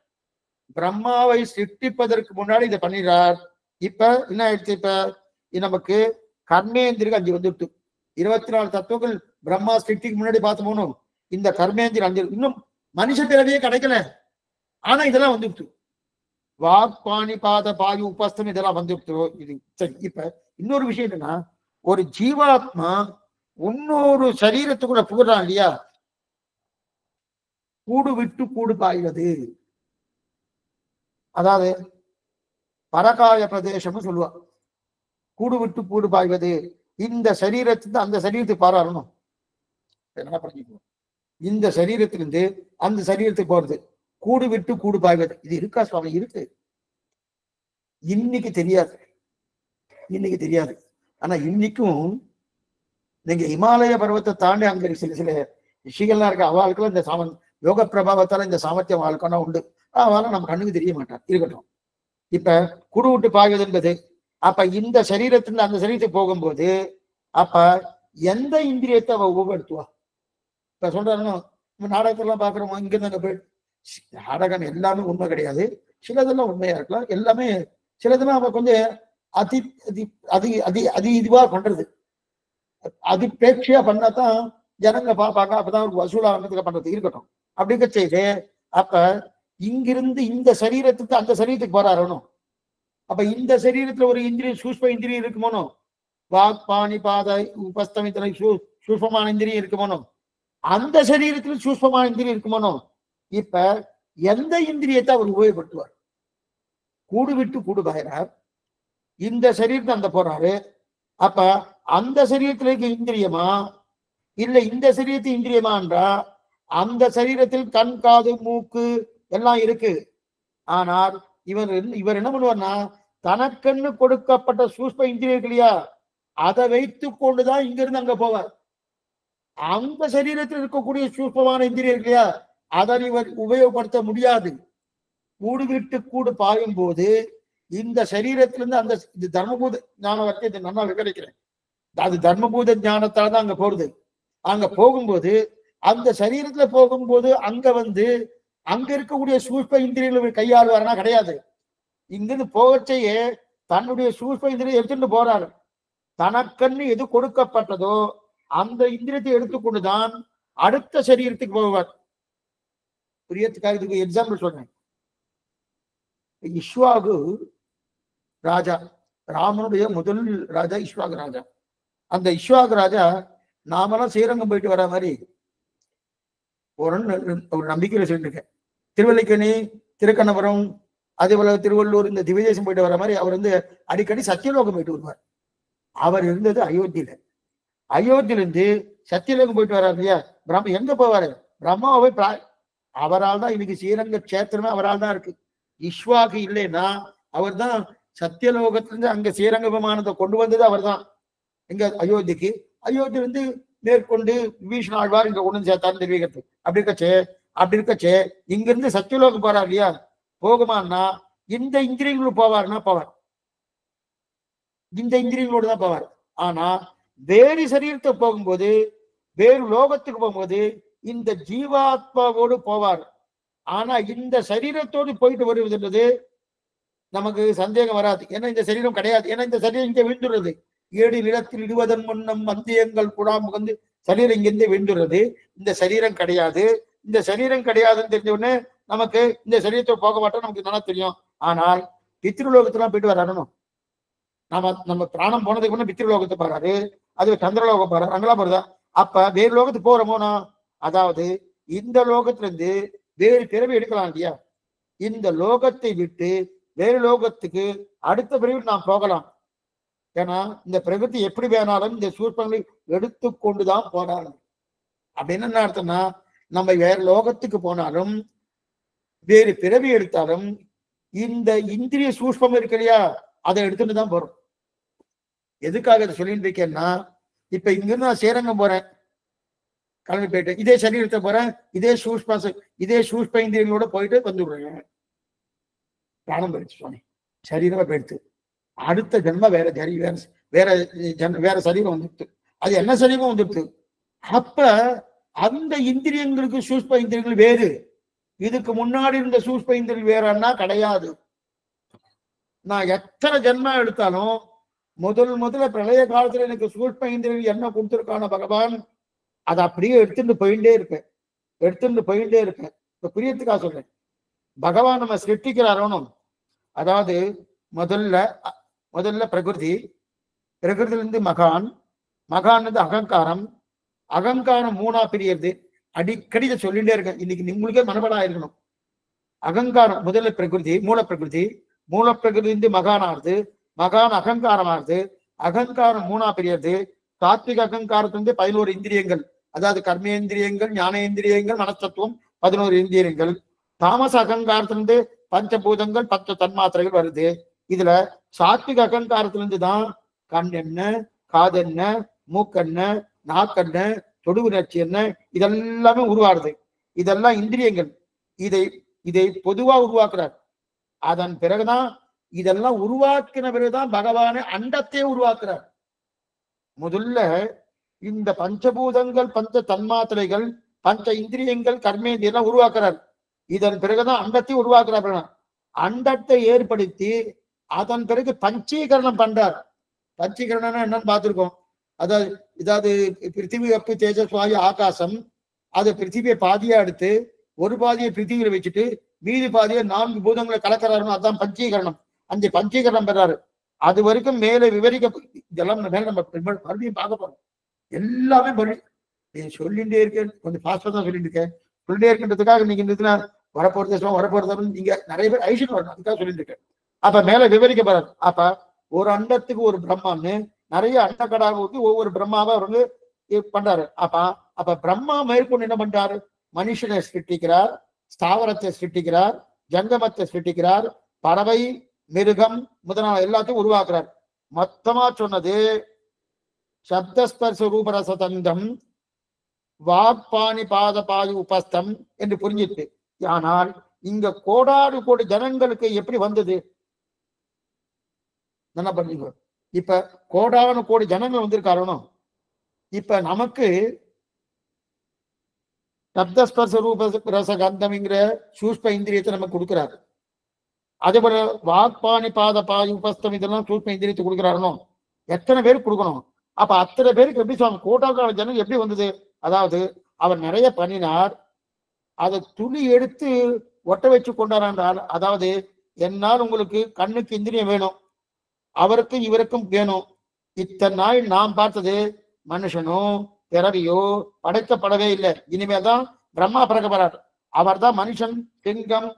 A: பிரம்மாவை சிருஷ்டிப்பதற்கு முன்னாடி இதை பண்ணிடுறார். இப்ப என்ன ஆயிடுச்சு? இப்ப நமக்கு கர்மேந்திரிகள் 5 வந்துட்டு 24 தத்துவங்கள் பிரம்மா சிருஷ்டிக்கு முன்னாடி பார்த்து போகணும். இந்த கர்மேந்திரம் 5 இன்னும் மனுஷ பிறவியே கிடைக்கல. ஆனா இதெல்லாம் வந்துட்டு வாக் பாணி பாத பாயு உபஸ்தம் இதெல்லாம் வந்துட்டு இது சரி. இப்ப இன்னொரு விஷயம் என்னன்னா, ஒரு ஜீவாத்மா இன்னொரு சரீரத்துக்குள்ள புகுறான் இல்லையா, கூடு விட்டு கூடு பாய்வது, அதாவது பரகாய பிரதேசம்னு சொல்லுவா. கூடு விட்டு கூடு பாய்வது, இந்த சரீரத்திலிருந்து அந்த சரீரத்துக்கு பாராளணும். என்ன பண்ணிக்குவோம், இந்த சரீரத்திலிருந்து அந்த சரீரத்துக்கு போறது, கூடு விட்டு கூடு பாய்வது. இது இருக்கா சுவாமி? இருக்கு. இன்னைக்கு தெரியாது, இன்னைக்கு தெரியாது. ஆனா இன்னைக்கும் நீங்க இமாலய பருவத்தை தாண்டி அங்க சில சில ரிஷிகள்லாம் இருக்கு. அவளுக்கெல்லாம் இந்த யோக பிரபாவத்தால இந்த சாமர்த்தியம் வாழ்க்கணும் உண்டு. அவளால நம்ம கண்ணுக்கு தெரிய மாட்டான். இருக்கட்டும். இப்ப குடு விட்டு பாய்வது என்பது, அப்ப இந்த சரீரத்துல அந்த சரீரத்துக்கு போகும்போது அப்ப எந்த இந்திரியத்தை அவ உபயோகப்படுத்துவா? இப்ப சொல்றாங்க நாடகத்தெல்லாம் பாக்குறோம், இங்க இருந்து அங்க போய். நாடகம் எல்லாமே உண்மை கிடையாது, சிலதெல்லாம் உண்மையா இருக்கலாம். எல்லாமே சிலதெல்லாம் அவ கொஞ்சம் அதி அதி அதி அதி அதி இதுவா பண்றது, அது பேட்சியா பண்ணாதான் ஜனங்க பார்ப்பாங்க. அப்பதான் ஒரு வசூலாகிறதுக்கு பண்றது. இருக்கட்டும். அப்படிங்க செய்து அப்ப இங்கிருந்து இந்த சரீரத்துக்கு அந்த சரீரத்துக்கு போறாரணும். அப்ப இந்த சரீரத்துல ஒரு இந்திரியம், சூஷ்ம இந்திரியம் இருக்குமோனோ, வாக் பாணி பாத உபஸ்தம் இத்தனை சூஷ்மமான இந்திரியம் இருக்குமோனோ, அந்த சரீரத்துல சூஷ்மமான இந்திரியம் இருக்குமோனோ. இப்ப எந்த இந்திரியத்தை அவர் உபயோகப்படுத்துவார்? கூடு விட்டு கூடு பாயிறார், இந்த சரீரத்தை அந்த போறாரு. அப்ப அந்த சரீரத்துல இருக்க இந்திரியமா இல்ல இந்த சரீரத்து இந்திரியமான்றா? அந்த சரீரத்தில் கண் காது மூக்கு எல்லாம் இருக்கு. ஆனால் இவர் என்ன பண்ணுவார்னா, தனக்கென்னு கொடுக்கப்பட்ட சூஷ்ம இந்திரியம் இருக்கு இல்லையா, அதை வைத்துக் கொண்டுதான் இங்கிருந்து அங்க போவார். அந்த சரீரத்தில் இருக்கக்கூடிய சூஷ்மமான இந்திரியம் இருக்கு இல்லையா, அதை இவர் உபயோகப்படுத்த முடியாது. கூடு விட்டு கூடு பாயும் போது இந்த சரீரத்திலிருந்து அந்த இது தர்மபூத ஞான வரைக்கும் இதை நல்லா விவரிக்கிறேன். அது தர்மபூத ஞானத்தால தான் அங்க போறது. அங்க போகும்போது அந்த சரீரத்துல போகும்போது அங்க அங்க இருக்கக்கூடிய சூஷ்ம இந்திரியங்களை கையாளுவாருன்னா கிடையாது. இங்கிருந்து போகச்சேயே தன்னுடைய சூஷ்ம இந்திரியம் எடுத்துட்டு போறாரு. தனக்கண்ணு எது கொடுக்கப்பட்டதோ அந்த இந்திரியத்தை எடுத்துக்கொண்டுதான் அடுத்த சரீரத்துக்கு போவார். புரியத்துக்காக இதுக்கு எக்ஸாம்பிள் சொல்றேன். இஷ்வாகு ராஜா, ராமனுடைய முதல் ராஜா இஷ்வாகு ராஜா. அந்த இஷ்வாகு ராஜா நாமெல்லாம் ஸ்ரீரங்கம் போயிட்டு வர மாதிரி ஒரு நம்பிக்கையில சொல்லிருக்கேன். திருவல்லிக்கணி, திருக்கண்ணபுரம், அதே போல திருவள்ளூர், இந்த திவ்யதேசம் போயிட்டு வர மாதிரி அவர் அடிக்கடி சத்தியலோகம் போயிட்டு வருவார். அவர் இருந்தது அயோத்தியில. அயோத்தியிலிருந்து சத்தியலோகம் போயிட்டு வர்றாரு இல்லையா, பிரம்ம எங்க போவாரு? பிரம்மாவை அவரால் தான் இன்னைக்கு ஸ்ரீரங்க கஷேத்திரமே அவரால் தான் இருக்கு. இஷ்வாகு இல்லைன்னா அவர் தான் சத்தியலோகத்திலிருந்து அங்க ஸ்ரீரங்க விமானத்தை கொண்டு வந்தது அவர் தான். எங்க அயோத்திக்கு, அயோத்தியிலிருந்து மேற்கொண்டு விபீஷண ஆழ்வார் இங்க கொண்டு சேர்த்தாரு தெரிவிக்கிறது. அப்படி இருக்கச்சே இங்கிருந்து சத்தியலோகம் போறார் இல்லையா, போகுமான்னா இந்த இந்திரியங்களோடு போவார்னா போவார், இந்த இந்திரியங்களோடு தான் போவார். ஆனா வேறு சரீரத்தை போகும்போது, வேறு லோகத்துக்கு போகும்போது இந்த ஜீவாத்மாவோடு போவார். ஆனா இந்த சரீரத்தோடு போயிட்டு வருவதுன்றது நமக்கு சந்தேகம் வராது. ஏன்னா இந்த சரீரம் கிடையாது. ஏன்னா இந்த சரீரம் இங்க விழுந்துடுறது. 7 நிலத்தில் இடுவதன் முன்னம் மந்தியங்கள் குடாம் வந்து சரீரம் இங்கிருந்து விழுந்துடுறது. இந்த சரீரம் கிடையாது. இந்த சரீரம் கிடையாதுன்னு தெரிஞ்ச உடனே நமக்கு இந்த சரீரத்தை போக மாட்டோம், நமக்கு நல்லா தெரியும். ஆனால் பித்ருலோகத்தெல்லாம் போயிட்டு வரணும். நம்ம பிராணம் போனதுக்கு முன்னே பித்ருலோகத்தை பாரு, அது சந்திரலோகம் பாரு, அங்கெல்லாம் போறதா. அப்ப வேறு லோகத்துக்கு போறோமோனா, அதாவது இந்த லோகத்திலிருந்து வேறு பிறவி எடுக்கலாம் இல்லையா, இந்த லோகத்தை விட்டு வேறு லோகத்துக்கு அடுத்த பிறவி நாம் போகலாம். ஏன்னா இந்த பிரகிருதி எப்படி வேணாலும் இந்த சூழ்நிலை எடுத்துக்கொண்டுதான் போனாலும். அப்படின்னு என்ன அர்த்தம்னா, நம்ம வேற லோகத்துக்கு போனாலும் வேறு பிறவி எடுத்தாலும் இந்த இந்திரிய சூஷ்மம் இருக்கு இல்லையா, அதை எடுத்துட்டு தான் போறோம். எதுக்காக இதை சொல்லிட்டு இருக்கேன்னா, இப்ப இங்கிருந்து நான் ஸ்ரீரங்கம் போறேன், கிளம்பி போயிட்டு இதே சரீரத்தை போறேன், இதே சூஷ்ம இந்திரியங்களோட போயிட்டு வந்துடுறேன். பிராணம் போயிடுச்சு சுவாமி, சரீரமா போயிடுத்து. அடுத்த ஜென்ம வேற வேற சரீரம் வந்துடுது. அது என்ன சரீரம் வந்துடுது. அப்ப அந்த இந்திரியங்களுக்கு சூஷ்ம இந்திரியங்கள் வேறு, இதுக்கு முன்னாடி இருந்த சூஷ்ம இந்திரியங்கள் வேறன்னா கிடையாது. நான் எத்தனை ஜென்மம் எடுத்தாலும் முதல்ல பிரளய காலத்துல எனக்கு சூஷ்ம இந்திரியங்கள் என்ன கொடுத்திருக்கான பகவான், அதை அப்படியே எடுத்துட்டு போயிட்டே இருப்பேன். இப்ப புரியத்துக்காக சொல்றேன். பகவான் நம்ம சிருஷ்டிக்கிறாரோனும், அதாவது முதல்ல பிரகிருதிலிருந்து மகான் அகங்காரம், மூணா பிரியது. அடிக்கடி சொல்லிட்டே இருக்கேன், இன்னைக்கு உங்களுக்கே மனபடா இருக்கணும். அகங்காரம் முதல்ல பிரகிருதி, மூலப்பிரகிருதி மகான் ஆகுது, மகான் அகங்காரம் ஆகுது, அகங்காரம் மூணா பிரியது. சாத்விக அகங்காரத்திலிருந்து 11 இந்திரியங்கள், அதாவது கர்மேந்திரியங்கள், ஞானேந்திரியங்கள், மனத்தத்துவம் 11 இந்திரியங்கள். தாமச அகங்காரத்திலிருந்து பஞ்சபூதங்கள் 10 தன்மாத்திரைகள் வருது. இதுல சாத்விக அகங்காரத்திலிருந்து தான் கண் என்ன, காது என்ன, மூக்கென்ன, நாக்கென்ன, தொடு உணர்ச்சி என்ன, இதெல்லாமே உருவாடுது. இதெல்லாம் இந்திரியங்கள். இதை பொதுவா உருவாக்குறார். அதன் பிறகுதான் இதெல்லாம் உருவாக்கின பிறகுதான் பகவானை அண்டத்தை உருவாக்குறார். முதல்ல இந்த பஞ்சபூதங்கள், பஞ்ச தன்மாத்திரைகள், பஞ்ச இந்திரியங்கள், கர்மேந்திரியெல்லாம் உருவாக்குறார். இதன் பிறகுதான் அண்டத்தை உருவாக்குறார். அண்டத்தை ஏற்படுத்தி அதன் பிறகு பஞ்சீகரணம் பண்றார். பஞ்சீகரணம் என்னன்னு பார்த்திருக்கோம். அதாவது பிருத்திவி, அப்பு, தேஜஸ், வாயு, ஆகாசம். அது பிருத்திவியை பாதியா எடுத்து ஒரு பாதியை பிருத்திவியில வச்சுட்டு மீதி பாதியை 4 பூதங்களை கலக்கிறாருன்னு அதான் பஞ்சீகரணம். அந்த பஞ்சீகரணம் பெறாரு. அது வரைக்கும் மேலே விவரிக்க, இதெல்லாம் மேல நம்ம மறுபடியும் பார்க்க போறோம். எல்லாமே சொல்லிட்டே இருக்கேன், கொஞ்சம் ஃபாஸ்டா தான் சொல்லிட்டு இருக்கேன். சொல்லிட்டே இருக்கின்றதுக்காக நீங்க இருந்துச்சுன்னா வரப்போறது நீங்க நிறைய பேர் ஐஷன் வரணும், அதுக்காக சொல்லிட்டு இருக்கேன். அப்ப மேல விவரிக்க போறாரு. அப்ப ஒரு அண்டத்துக்கு ஒரு பிரம்மான்னு நிறைய அண்டக்கடாக ஊற்றி ஒவ்வொரு பிரம்மாவை அவர் வந்து பண்றாரு. அப்ப பிரம்மா மேற்கொண்டு என்ன பண்றாரு, மனுஷனை சிருஷ்டிக்கிறார், ஸ்தாவரத்தை சிருஷ்டிக்கிறார், ஜங்கமத்தை சிருஷ்டிக்கிறார், பறவை, மிருகம் முதலான எல்லாத்தையும் உருவாக்குறார். மொத்தமா சொன்னது சப்தஸ்பர்ச ரூபரசதந்தம் வாக்பாணி பாத பாயு உபஸ்தம் என்று புரிஞ்சிட்டு. ஆனால் இங்க கோடாடு கோடி ஜனங்களுக்கு எப்படி வந்தது என்ன பண்ணீங்க? இப்ப கோடானு கோடி ஜனங்கள் வந்திருக்காரோ. இப்ப நமக்கு சப்தஸ்பர்ச ரூப ரசகந்தம்ங்கிற சூஷ்ம இந்திரியத்தை நமக்கு கொடுக்கிறாரு. அதே போல வாக்பாணி பாத பாயு உபஸ்தம் இதெல்லாம் சூஷ்ம இந்திரியத்தை கொடுக்கிறாரோ. எத்தனை பேருக்கு கொடுக்கணும்? அப்ப அத்தனை பேருக்கு எப்படி சொல்லுவாங்க? கோடான ஜனம் எப்படி வந்தது? அதாவது அவர் நிறைய பண்ணினார், அதை துளி எடுத்து ஒட்ட வச்சு கொண்டாரான். அதாவது என்னால் உங்களுக்கு கண்ணுக்கு இந்திரியம் வேணும், அவருக்கும் இவருக்கும் வேணும். இத்தனை நாள் நாம் பார்த்தது மனுஷனோ பிறவியோ படைக்கப்படவே இல்லை. இனிமேதான் பிரம்மா பிறக்க போறார். அவர் தான் மனுஷன், சிங்கம்,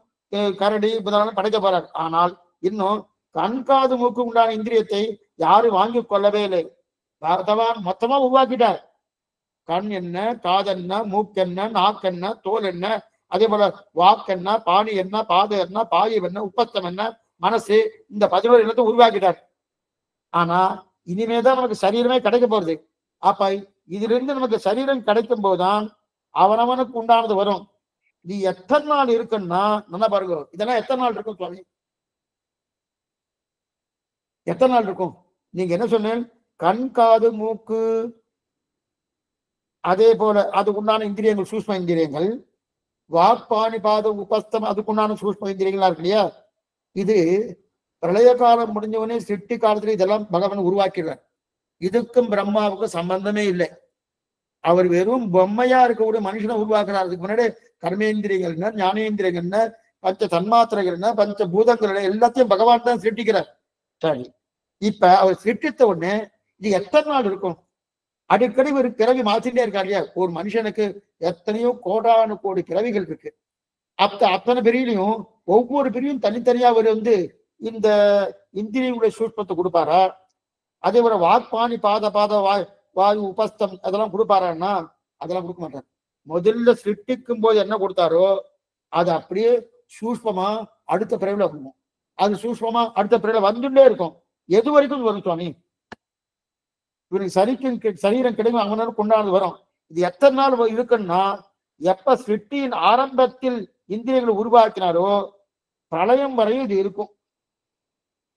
A: கரடி முதலான படைக்க போறார். ஆனால் இன்னும் கண்காது மூக்கு உண்டான இந்திரியத்தை யாரும் வாங்கி கொள்ளவே இல்லை. பகவான் மொத்தமா உருவாக்கிட்டார். கண் என்ன, காதென்ன, மூக்கென்ன, நாக்கென்ன, தோல் என்ன, அதே போல வாக்கென்ன, பாணி என்ன, பாதை என்ன, பாயு என்ன, உப்பத்தம் என்ன, மனசு, இந்த 11 இடத்தை உருவாக்கிட்டார். ஆனா இனிமேதான் நமக்கு சரீரமே கிடைக்க போறது. அப்ப இதுல இருந்து நமக்கு சரீரம் கிடைக்கும் போதுதான் அவனவனுக்கு உண்டானது வரும். நீ எத்தனை நாள் இருக்குன்னா நல்லா பாருங்க, இதெல்லாம் எத்தனை நாள் இருக்கும் சுவாமி? எத்தனை நாள் இருக்கும்? நீங்க என்ன சொன்னேன்? கண், காது, மூக்கு, அதே போல அதுக்குண்டான இந்திரியங்கள் சூஷ்ம இந்திரியங்கள், வாக்பாணி பாத உபஸ்தம் அதுக்குண்டான சூஷ்ம இந்திரியங்களா இருக்கு இல்லையா? இது பிரளய காலம் முடிஞ்சவனே சிட்டி காலத்துல இதெல்லாம் பகவான் உருவாக்கிறார். இதுக்கும் பிரம்மாவுக்கும் சம்பந்தமே இல்லை. அவர் வெறும் பொம்மையா இருக்கக்கூடிய மனுஷனை உருவாக்குறார். அதுக்கு முன்னாடி கர்மேந்திரியங்கள் என்ன, ஞானேந்திரியங்கள் என்ன, பஞ்ச தன்மாத்திரைகள் என்ன, பஞ்ச பூதங்கள் எல்லாத்தையும் பகவான் தான் சிருஷ்டிக்கிறார். சரி, இப்ப அவர் சிருஷ்டித்த உடனே இது எத்தனை நாள் இருக்கும்? அடிக்கடி ஒரு பிறவி மாத்திட்டே இருக்காரு இல்லையா? ஒரு மனுஷனுக்கு எத்தனையோ கோடானு கோடி பிறவிகள் இருக்கு. அத்தனை பிரிவிலையும் ஒவ்வொரு பிரிவும் தனித்தனியா அவர் வந்து இந்த இந்திரியங்களுடைய சூட்சத்தை கொடுப்பாரா? அதே போல வாக்பாணி பாத வாயு உபஸ்தம் அதெல்லாம் கொடுப்பாரான்னா அதெல்லாம் கொடுக்க மாட்டார். முதல்ல சிருஷ்டிக்கும் போது என்ன கொடுத்தாரோ அது அப்படியே சூஷ்மமா அடுத்த பிறவில அது சூஷ்மமா அடுத்த பிறகு வந்துட்டே இருக்கும். எது வரைக்கும் வரும் சுவாமி? இவனுக்கு சரீரம் கிடைக்கும் அவனால கொண்டாடு வரும். இது எத்தனை நாள் இருக்குன்னா, எப்ப சிருஷ்டியின் ஆரம்பத்தில் இந்திரியங்களை உருவாக்கினாரோ பிரளயம் வரையும் இது இருக்கும்.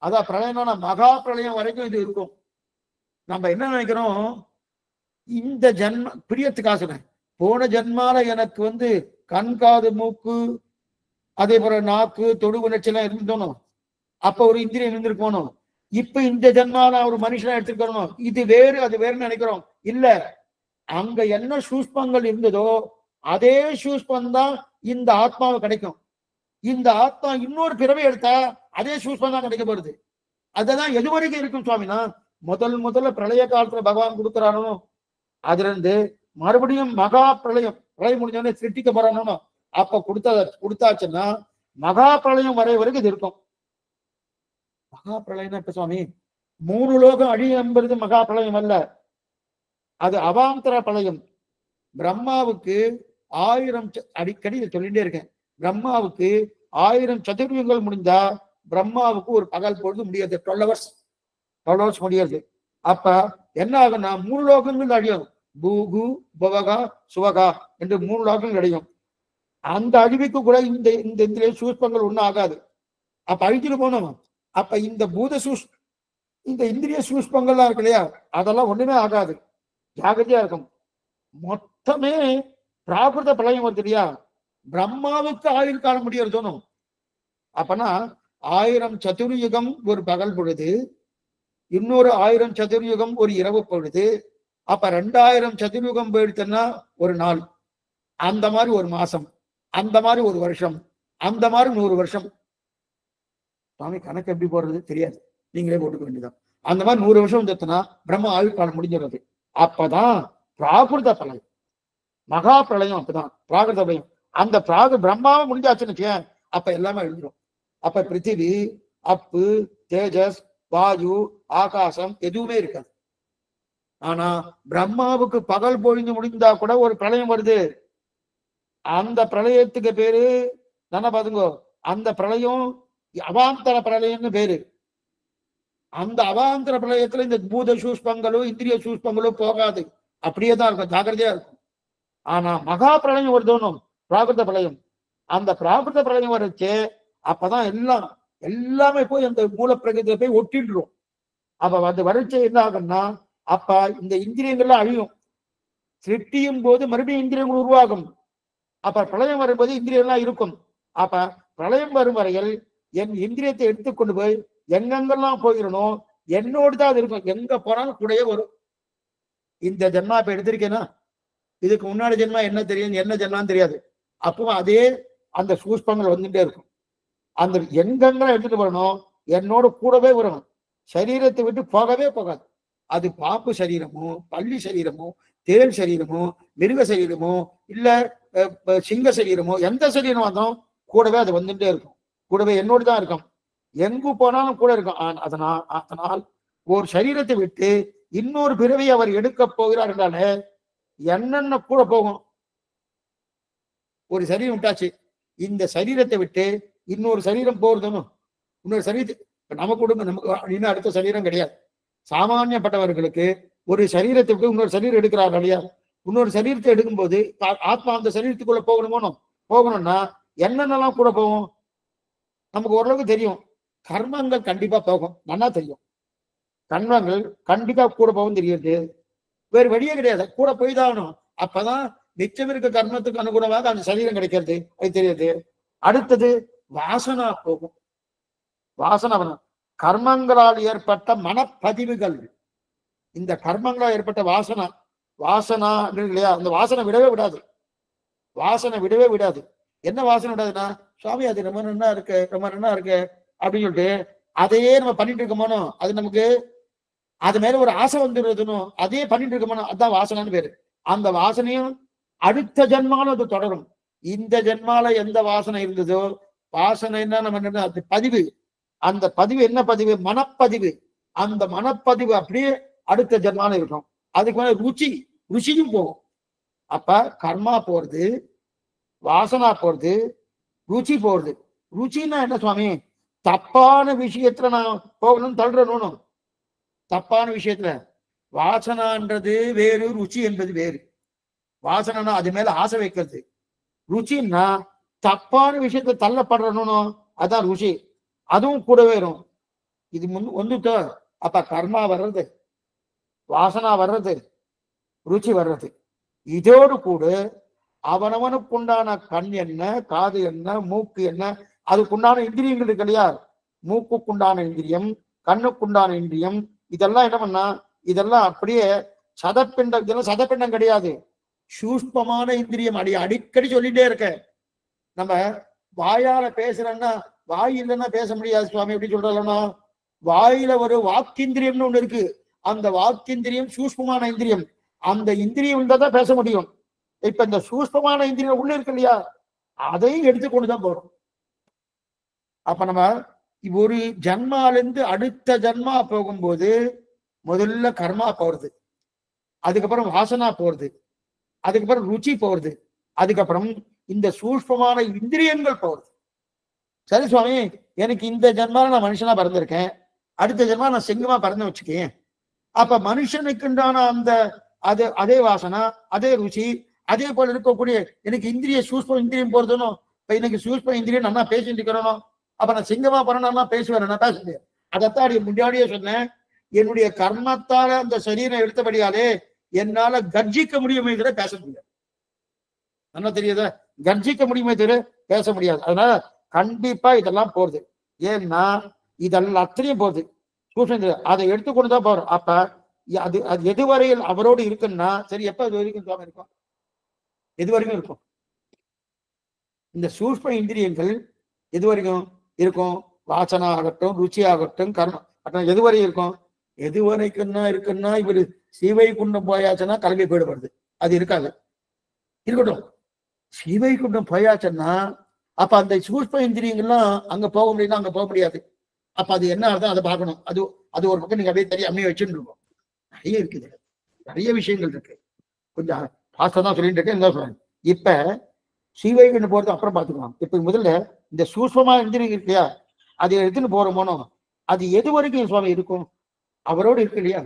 A: அதான் பிரளயம்னா மகா பிரளயம் வரைக்கும் இது இருக்கும். நம்ம என்ன நினைக்கிறோம், இந்த ஜென்ம பிரியத்துக்காக சொன்னேன், போன ஜென்மால எனக்கு கண் காது மூக்கு அதே போல நாக்கு தொடு உணர்ச்சி எல்லாம் இருந்தோம், அப்ப ஒரு இந்திரியம் இருந்திருக்கணும். இப்ப இந்த ஜென்மால ஒரு மனுஷனா எடுத்துக்கணும், இது வேறு அது வேறுன்னு நினைக்கிறோம். இல்ல, அங்க என்ன சூஷ்மங்கள் இருந்ததோ அதே சூஷ்மம் தான் இந்த ஆத்மாவை கிடைக்கும். இந்த ஆத்மா இன்னொரு பிறவை எடுத்தா அதே சூஷ்மம் தான் கிடைக்க போறது. அதுதான் எது வரைக்கும் இருக்கும் சுவாமினா, முதல்ல பிரளய காலத்துல பகவான் கொடுக்குறானோ அதுல இருந்து மறுபடியும் மகா பிரளயம் முடிஞ்சோடனே சிருஷ்டிக்க போறானோ அப்ப கொடுத்தாச்சுன்னா மகா பிரளயம் வரைக்கும் இது இருக்கும். மகா பிரளயம் இப்ப சுவாமி 3 லோகம் அழியம்பது மகா பிரளயம் அல்ல, அது அவாந்தர பிரளயம். பிரம்மாவுக்கு 1000 அடிக்கடி சொல்லிட்டே இருக்கேன், பிரம்மாவுக்கு 1000 சதுர்யுகங்கள் முடிந்தா பிரம்மாவுக்கு ஒரு பகல் பொழுது முடியாது. 12 hours முடியாது. அப்ப என்ன ஆகும்னா 3 லோகங்கள் அழியும். பூகு புவகா சுவகா என்று 3 லோகங்கள் அழியும். அந்த அழிவுக்கு கூட இந்த இந்த சூஷ்பங்கள் ஒண்ணும் ஆகாது. அப்ப அழிஞ்சிட்டு போனோம். அப்ப இந்த இந்திரிய சூஷ்பங்கள்லாம் இருக்கு இல்லையா, அதெல்லாம் ஒண்ணுமே ஆகாது, ஜாகிரதையா இருக்கும். மொத்தமே பிராகிருத பிரளயம் வருது இல்லையா, பிரம்மாவுக்கு ஆயுள் காலம் முடியாது தோணும். அப்பனா 1000 சதுர்யுகம் ஒரு பகல் பொழுது, இன்னொரு 1000 சதுர்யுகம் ஒரு இரவு பொழுது, அப்ப 2000 சதுர்யுகம் போயிடுச்சுன்னா ஒரு நாள், அந்த மாதிரி ஒரு மாசம், அந்த மாதிரி ஒரு வருஷம், அந்த மாதிரி 100 வருஷம். சுவாமி கணக்கு எப்படி போடுறது தெரியாது, நீங்களே போட்டுக்க வேண்டியதான். அந்த மாதிரி 100 வருஷம் வந்துச்சுன்னா பிரம்ம ஆயுள் காலம் முடிஞ்சிடுறது. அப்பதான் பிராகிருத பிரளயம், மகா பிரளயம். அப்பதான் பிராகிருத பிரளயம். அந்த பிரம்மாவை முடிஞ்சாச்சுன்னு அப்ப எல்லாமே எழுதிடும். அப்ப பிருத்திவி, அப்பு, தேஜஸ், வாயு, ஆகாசம் எதுவுமே இருக்காது. ஆனா பிரம்மாவுக்கு பகல் பொழிஞ்சு முடிந்தா கூட ஒரு பிரளயம் வருது. அந்த பிரளயத்துக்கு பேரு தானே பாத்துங்கோ, அந்த பிரளயம் அவாந்தர பிரளயம்னு பேரு. அந்த அவாந்தர பிரளயத்துல இந்த பூத சூஷ்பங்களும் இந்திரிய சூஷ்பங்களும் போகாது, அப்படியே தான் இருக்கும், ஜாகிரதையா இருக்கும். ஆனா மகா பிரளயம் ஒரு தோணும், பிராகிருத பிரளயம். அந்த பிராகிருத பிரளயம் வரைச்சு அப்பதான் எல்லாமே போய் அந்த மூல பிரகிருதியில போய் ஒட்டிடுறோம். அப்ப அந்த வறட்சி என்ன ஆகும்னா, அப்ப இந்த இந்திரியங்கள்லாம் அழியும். சிருஷ்டியும் போது மறுபடியும் இந்திரியங்கள் உருவாகும். அப்ப பிரளயம் வரும்போது இந்திரியெல்லாம் இருக்கும். அப்ப பிரளயம் வரும் வரையில் என் இந்திரியத்தை எடுத்துக்கொண்டு போய் எங்கெங்கெல்லாம் போயிடணும், என்னோடு தான் அது இருக்கும். எங்க போனாலும் கூடயே வரும். இந்த ஜென்மா இப்ப எடுத்திருக்கேன்னா, இதுக்கு முன்னாடி ஜென்மா என்ன தெரியும், என்ன ஜென்மான்னு தெரியாது. அப்போ அதே அந்த சூஷ்பங்கள் வந்துட்டே இருக்கும். அந்த எங்கெங்கெல்லாம் எடுத்துட்டு வரணும், என்னோட கூடவே வரணும். சரீரத்தை விட்டு போகவே போகாது. அது பாம்பு சரீரமோ, பள்ளி சரீரமோ, தேல் சரீரமோ, மிருக சரீரமோ, இல்ல சிங்க சரீரமோ, எந்த சரீரம் வந்தாலும் கூடவே அது வந்துட்டே இருக்கும். கூடவே என்னோடு தான் இருக்கும். எங்கு போனாலும் கூட இருக்கும். அதனால் ஒரு சரீரத்தை விட்டு இன்னொரு பிறவை அவர் எடுக்க போகிறார் என்றாலே என்னென்ன கூட போகும். ஒரு சரீரம் விட்டாச்சு, இந்த சரீரத்தை விட்டு இன்னொரு சரீரம் போறதுன்னு இன்னொரு சரீரத்தை நமக்கு இன்னும் அடுத்த சரீரம் கிடையாது. சாமானியப்பட்டவர்களுக்கு ஒரு சரீரத்தை விட்டு இன்னொரு சரீரம் எடுக்கிறார் இல்லையா, இன்னொரு சரீரத்தை எடுக்கும்போது ஆத்மா அந்த சரீரத்துக்குள்ள போகணும்னா என்னென்னலாம் கூட போகும் நமக்கு ஓரளவுக்கு தெரியும். கர்மங்கள் கண்டிப்பா போகும், நல்லா தெரியும். கர்மங்கள் கண்டிப்பா கூட போகும் தெரியுது, வேறு வழியே கிடையாது, கூட போய் தான் ஆகணும். அப்பதான் நிச்சயம் இருக்க கர்மத்துக்கு அனுகுணமாக அந்த சரீரம் கிடைக்கிறது, அது தெரியுது. அடுத்தது வாசனா போகும். வாசனை கர்மங்களால் ஏற்பட்ட மனப்பதிவுகள், இந்த கர்மங்களால் ஏற்பட்ட வாசனா இல்லையா, அந்த வாசனை விடவே விடாது. என்ன வாசனை விடாதுன்னா, சுவாமி அது ரொம்ப நன்னா இருக்கு அப்படின்னு சொல்லிட்டு அதையே நம்ம பண்ணிட்டு இருக்கோமோ, அது நமக்கு அது மேல ஒரு ஆசை வந்துடுறதுன்னு அதே பண்ணிட்டு இருக்கோமோ, அதுதான் வாசனைன்னு பேரு. அந்த வாசனையும் அடுத்த ஜென்மால அது தொடரும். இந்த ஜென்மால எந்த வாசனை இருந்ததோ, வாசனைன்னா நம்ம அது பதிவு. அந்த பதிவு என்ன பதிவு? மனப்பதிவு. அந்த மனப்பதிவு அப்படியே அடுத்த ஜென்மால இருக்கும். அதுக்கு மேல ருச்சியும் போகும். அப்ப கர்மா போறது, வாசனா போறது, ருச்சி போறது. ருச்சின்னா என்ன சுவாமி? தப்பான விஷயத்துல நான் போகணும்னு தள்ளுறணும். தப்பான விஷயத்துல வாசனான்றது வேறு, ருச்சி என்பது வேறு. வாசனைனா அது மேல ஆசை வைக்கிறது, ருச்சின்னா தப்பான விஷயத்துல தள்ளப்படுறணும், அதான் ருச்சி. அதுவும் கூடவே வரும். இது வந்துட்டோ அப்ப கர்மா வர்றது, வாசனா வர்றது, ருச்சி வர்றது. இதோடு கூட அவனவனுக்குண்டான கண் என்ன, காது என்ன, மூக்கு என்ன, அதுக்குண்டான இந்திரியங்கள் இருக்கு இல்லையா? மூக்குக்குண்டான இந்திரியம், கண்ணுக்குண்டான இந்திரியம், இதெல்லாம் என்ன பண்ணா, இதெல்லாம் அப்படியே சதப்பிண்டம். இதெல்லாம் சதப்பிண்டம் கிடையாது, சூஷ்மமான இந்திரியம். அடிக்கடி சொல்லிட்டே இருக்க. நம்ம வாயால பேசுறேன்னா வாய் இல்லைன்னா பேச முடியாது சுவாமி எப்படி சொல்றோம்னா, வாயில ஒரு வாக்கிந்திரியம்னு ஒண்ணு இருக்கு. அந்த வாக்கிந்திரியம் சூஷ்மமான இந்திரியம். அந்த இந்திரியம் இருந்தா தான் பேச முடியும். இப்ப இந்த சூஷ்மமான இந்திரியம் உள்ள இருக்கு இல்லையா, அதையும் எடுத்துக்கொண்டுதான் போறோம். அப்ப நம்ம ஒரு ஜன்மாலிருந்து அடுத்த ஜன்மா போகும்போது முதல்ல கர்மா போறது, அதுக்கப்புறம் வாசனா போறது, அதுக்கப்புறம் ருச்சி போறது, அதுக்கப்புறம் இந்த சூஷ்மமான இந்திரியங்கள் போறது. சரி சுவாமி, எனக்கு இந்த ஜென்மால நான் மனுஷனா பிறந்திருக்கேன், அடுத்த ஜென்மா நான் சிங்கமா பிறந்து வச்சுக்கேன். அப்ப மனுஷனுக்குண்டான அந்த அதே வாசனா, அதே ருச்சி, அதே போல இருக்கக்கூடிய எனக்கு இந்திரிய சூஷ்ம இந்திரியம் போறதுன்னு. இப்ப எனக்கு சூஷ்ம இந்திரியம் நல்லா பேசிட்டு இருக்கிறோம். அப்ப நான் சிங்கமா பிறனா பேசுவேன், நான் பேச முடியாது. அதைத்தான் முன்னாடியே சொன்னேன். என்னுடைய கர்மத்தால அந்த சரீரம் எடுத்தபடியாலே என்னால கர்ஜிக்க முடியுமே தவிர பேச முடியாது. என்ன தெரியுதா? கர்ஜிக்க முடியுமே தவிர பேச முடியாது. அதனால கண்டிப்பா இதெல்லாம் போறது. ஏன்னா இதெல்லாம் அத்தனையும் போகுது சூழ்நிலை. அதை எடுத்துக்கொண்டுதான் போறோம். அப்ப அது அது எதுவரையில் அவரோடு இருக்குன்னா சரி, எப்ப அது வரைக்கும் சுவாமி இருக்கும்? எது வரைக்கும் இருக்கும்? இந்த சூஷ்ம இந்திரியங்கள் எது வரைக்கும் இருக்கும்? வாசனா ஆகட்டும், ருச்சி ஆகட்டும், கர்மம் எது வரையும் இருக்கும்? எது வரைக்கும்னா இருக்குன்னா இவரு ஸ்ரீவைகுண்டம் போயாச்சுன்னா கிளம்பி போயிடுவது, அது இருக்காது. இருக்கட்டும், ஸ்ரீவைகுண்டம் போயாச்சுன்னா அப்ப அந்த சூஷ்ம இந்திரியங்கள்லாம் அங்க போக முடியும்னா அங்க போக முடியாது. அப்ப அது என்ன அர்த்தம் அதை பார்க்கணும். அது அது ஒரு பக்கம் நீங்க அப்படியே தெரியும் அப்படியே வச்சுட்டு இருக்கோம். நிறைய இருக்குது, நிறைய விஷயங்கள் இருக்கு. கொஞ்சம் ஃபாஸ்டா தான் சொல்லிட்டு இருக்கேன். என்ன சொல்றேன், இப்ப ஸ்ரீவைகுண்டம் போறது அப்புறம் பார்த்துக்கலாம். இப்ப முதல்ல இந்த சூஷ்மமா இந்திரியம் இருக்கு இல்லையா, அது எடுத்துன்னு போறோமோனோ, அது எது வரைக்கும் சுவாமி இருக்கும்? அவரோடு இருக்கு இல்லையா?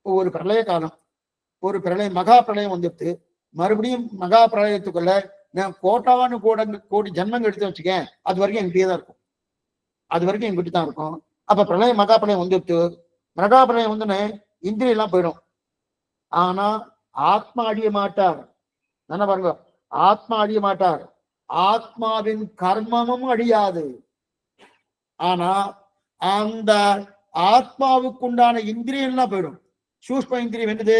A: ஒரு பிரளய காலம், ஒரு பிரளயம், மகா பிரளயம் வந்துட்டு மறுபடியும் மகா பிரளயத்துக்குள்ள நான் கோட்டாவானு கோடி ஜன்மங்கள் எடுத்து வச்சுக்கேன், அது வரைக்கும் என்கிட்டயே தான் இருக்கும். அது வரைக்கும் என்கிட்ட தான் இருக்கும். அப்ப பிரளயம் மகா பிரளயம் வந்துட்டு, மகா பிரளயம் வந்துன்னு இந்திரியம் எல்லாம் போயிடும். ஆனா ஆத்மா அழிய மாட்டார். என்ன பாருங்க, ஆத்மா அழிய மாட்டார், ஆத்மாவின் கர்மமும் அழியாது. ஆனா அந்த ஆத்மாவுக்கு உண்டான இந்திரியம் எல்லாம் போயிடும். சூஷ்ம இந்திரியம் என்னது?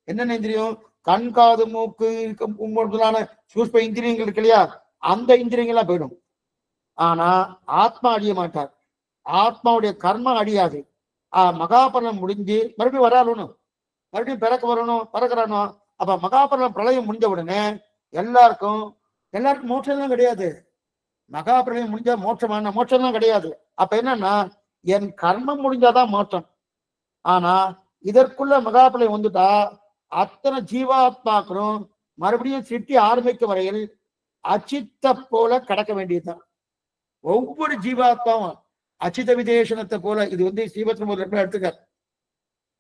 A: என்னென்ன இந்திரியம்? கண், காது, மூக்கு முதலான சூஷ்ம இந்திரியங்கள் இருக்கு இல்லையா, அந்த இந்திரியங்கள்லாம் போயிடும். ஆனா ஆத்மா அழிய மாட்டார், ஆத்மாவுடைய கர்மம் அழியாது. மகாபரணம் முடிஞ்சு மறுபடியும் வராலும், மறுபடியும் பிறக்க வரணும், பறக்கிறணும். அப்ப மகாபரணம் பிரளயம் முடிஞ்ச உடனே எல்லாருக்கும் மோட்சம் தான் கிடையாது. மகாபிரளயம் முடிஞ்சா மோட்சமான மோட்சம் தான் கிடையாது. அப்ப என்னன்னா என் கர்மம் முடிஞ்சாதான் மோட்சம். ஆனா இதற்குள்ள மகாபிரளயம் வந்துட்டா அத்தனை ஜீவாத்மாக்களும் மறுபடியும் சிட்டி ஆரம்பிக்கும் வரையில் அச்சித்த போல கடக்க வேண்டியதுதான். ஒவ்வொரு ஜீவாத்மாவும் அச்சித விதேசனத்தை போல, இது ஸ்ரீபத்ம எடுத்துக்க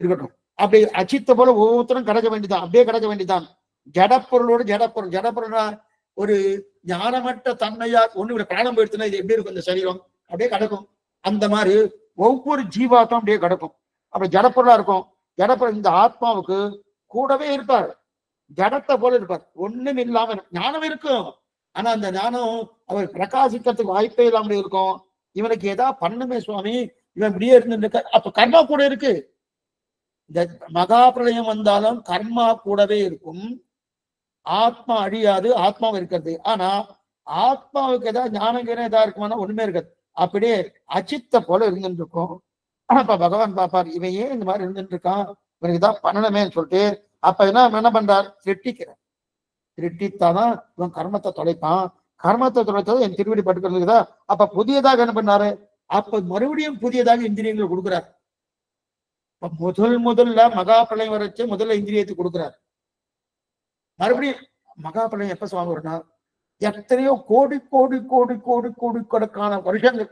A: இருக்கட்டும், அப்படி அச்சித்த போல ஒவ்வொருத்தரும் கடக்க வேண்டியதான், அப்படியே கடக்க வேண்டியதான். ஜடப்பொருளோடு ஜடப்பொருளா ஒரு ஞானமற்ற தன்மையா ஒண்ணு பிராணம் போயிடுச்சுன்னா இது எப்படி இருக்கும்? இந்த சரீரம் அப்படியே கிடக்கும். அந்த மாதிரி ஒவ்வொரு ஜீவாத்மா அப்படியே கிடக்கும். அப்படி ஜடப்பொருளா இருக்கும். ஜடப்பொருள் இந்த ஆத்மாவுக்கு கூடவே இருப்பார், ஜடத்தை போல இருப்பார். ஒண்ணும் இல்லாம ஞானம் இருக்கும். ஆனா அந்த ஞானம் அவர் பிரகாசிக்கிறதுக்கு வாய்ப்பே இல்லாமல் இருக்கும். இவனுக்கு ஏதா பண்ணுமே சுவாமி, இவன் இப்படியே இருந்து அப்ப கர்மா கூட இருக்கு. இந்த மகா பிரளயம் வந்தாலும் கர்மா கூடவே இருக்கும். ஆத்மா அழியாது, ஆத்மாவும் இருக்கிறது. ஆனா ஆத்மாவுக்கு ஏதாவது ஞானம் ஏதா இருக்குமானா ஒண்ணுமே இருக்காது, அப்படியே அச்சித்த போல இருந்துட்டு இருக்கும். அப்ப பகவான் பாப்பார், இவன் ஏன் இந்த மாதிரி இருந்துட்டு இருக்கான், இவனுக்கு தான் பண்ணணுமேன்னு சொல்லிட்டு அப்ப என்ன பண்றார்? திட்டிக்கிறார். திட்டித்தாதான் இவன் கர்மத்தை தொலைப்பான். கர்மத்தை தொலைத்தது என் திருவடி பட்டுக்கிறதுக்குதா. அப்ப புதியதாக என்ன பண்ணாரு? அப்ப மறுபடியும் புதியதாக இந்திரியங்களை கொடுக்குறார். முதல்ல மகா பிரளயம் வரைச்சு முதல்ல இந்திரியத்தை கொடுக்குறார். மறுபடியும் மகா பிரளயம் எப்ப சுவாமி வரும்னா, எத்தனையோ கோடி கோடி கோடி கோடி கோடி கணக்கான வருஷங்கள்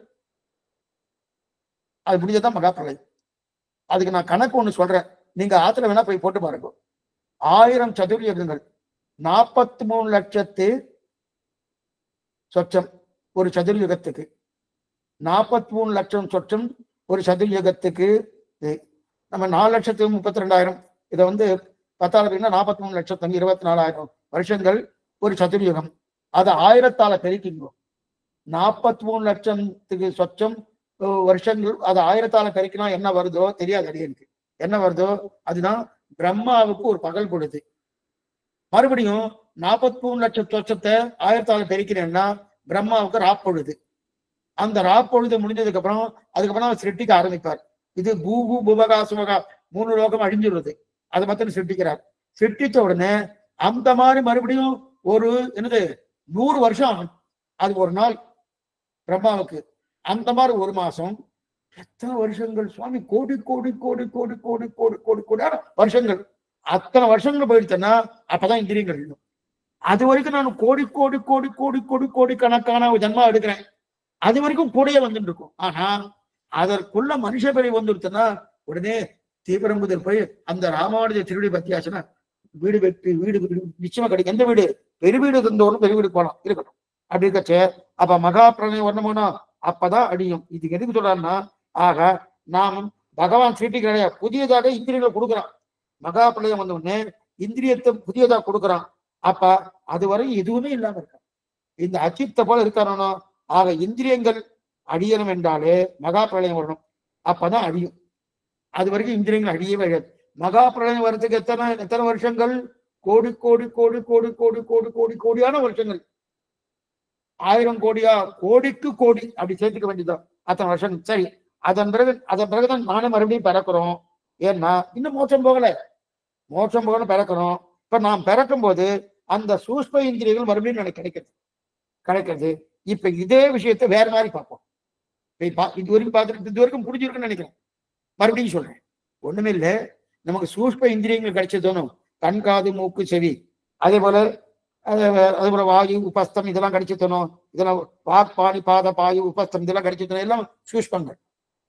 A: அது முடிஞ்சதான் மகா பிரளயம். அதுக்கு நான் கணக்கு ஒண்ணு சொல்றேன், நீங்க ஆத்துல வேணா போய் போட்டு பாருங்க. 1000 சதுர்யுகங்கள் 43 லட்சத்து சொச்சம் ஒரு சதுர்யுகத்துக்கு, 43 லட்சம் சொச்சம் ஒரு சதுர்யுகத்துக்கு. நம்ம 4,32,000 இதை வந்து 10,000 43 லட்சத்து 24,000 வருஷங்கள் ஒரு சதுர்யுகம். அதை 1000ஆல பெருக்கிங்க. 43 லட்சத்துக்கு சொச்சம் வருஷங்கள் அதை 1000ஆல பெருக்கினா என்ன வருதோ தெரியாது அடியனுக்கு. என்ன வருதோ அதுதான் பிரம்மாவுக்கு ஒரு பகல் பொழுது. மறுபடியும் 43 லட்சம் சொச்சத்தை 1000ஆல பெருக்கிறேன்னா பிரம்மாவுக்கு ராப்பொழுது. அந்த ராப்பொழுது முடிஞ்சதுக்கு அப்புறம் அதுக்கப்புறம் சிருஷ்டிக்க ஆரம்பிப்பார். இது பூபு புபகா சுபகா 3 லோகம் அழிஞ்சிடுறது, அதை மட்டும் சிருஷ்டிக்கிறார். சிருஷ்டித்த உடனே அந்த மாதிரி மறுபடியும் ஒரு என்னது 100 வருஷம் ஆகும். அது ஒரு நாள் பிரம்மாவுக்கு. அந்த மாதிரி ஒரு மாசம். எத்தனை வருஷங்கள் சுவாமி? கோடி கோடி கோடி கோடி கோடி கோடி கோடி கோடியான வருஷங்கள். அத்தனை வருஷங்கள் போயிடுச்சுன்னா அப்பதான் இந்திரியங்கள் இல்லை. அது வரைக்கும் நான் கோடி கோடி கோடி கோடி கோடி கோடி கணக்கான ஜன்மா எடுக்கிறேன். அது வரைக்கும் கூடயே வந்துட்டு இருக்கும். ஆனா அதற்குள்ள மனுஷ பிறவி வந்துருச்சுன்னா உடனே தீவிரம்புதல் போய் அந்த ராமானுஜ திருடி பத்தியாச்சுன்னா வீடு வெட்டி வீடு நிச்சயமா கிடைக்கும். எந்த வீடு? பெரு வீடு இருந்தவரும் பெரிய வீடு போகலாம், இருக்கட்டும். அப்படி இருக்கச்சே அப்ப மகா பிரளயம் வரணுமோனா அப்பதான் அடியும். இதுக்கு எதுக்கு சொல்றாருன்னா, ஆக நாம் பகவான் சிருஷ்டி கிடையாது, புதியதாக இந்திரியங்களை கொடுக்குறான். மகா பிரளயம் வந்த உடனே இந்திரியத்தை புதியதாக கொடுக்குறான். அப்ப அதுவரை எதுவுமே இல்லாம இருக்க இந்த அச்சித்த போல இருக்கானோ. ஆக இந்திரியங்கள் அழியணும் என்றாலே மகா பிரளயம் வரணும், அப்பதான் அழியும். அது வரைக்கும் இந்திரியங்கள் அழியவே அழியாது. மகா பிரளயம் வர்றதுக்கு எத்தனை வருஷங்கள்? கோடி கோடி கோடி கோடி கோடி கோடி கோடி கோடியான வருஷங்கள். 1000 கோடியா? கோடிக்கு கோடி அப்படி சேர்த்துக்க வேண்டியதான் அத்தனை வருஷம். சரி, அதன் பிறகுதான் நானும் மறுபடியும் பிறக்கிறோம். ஏன்னா இன்னும் மோட்சம் போகல, மோட்சம் போகணும் பிறக்கிறோம். இப்ப நாம் பிறக்கும் போது அந்த சூஷ்ம இந்திரியங்கள் மறுபடியும் எனக்கு கிடைக்கிறது. இப்ப இதே விஷயத்தை வேற மாதிரி பார்ப்போம். இது வரைக்கும் பார்த்துட்டு இது வரைக்கும் புரிஞ்சிருக்குன்னு நினைக்கிறேன். மறுபடியும் சொல்றேன், ஒண்ணுமே இல்லை. நமக்கு சூஷ்ம இந்திரியங்கள் கிடைச்சதோனும் கண் காது மூக்கு செவி, அதே போல வாயு உபஸ்தம் இதெல்லாம் கிடைச்சதோனும், இதெல்லாம் வாக் பாணி பாத பாயு உபஸ்தம் இதெல்லாம் கிடைச்சதோனும் எல்லாம் சூஷ்பங்கள்.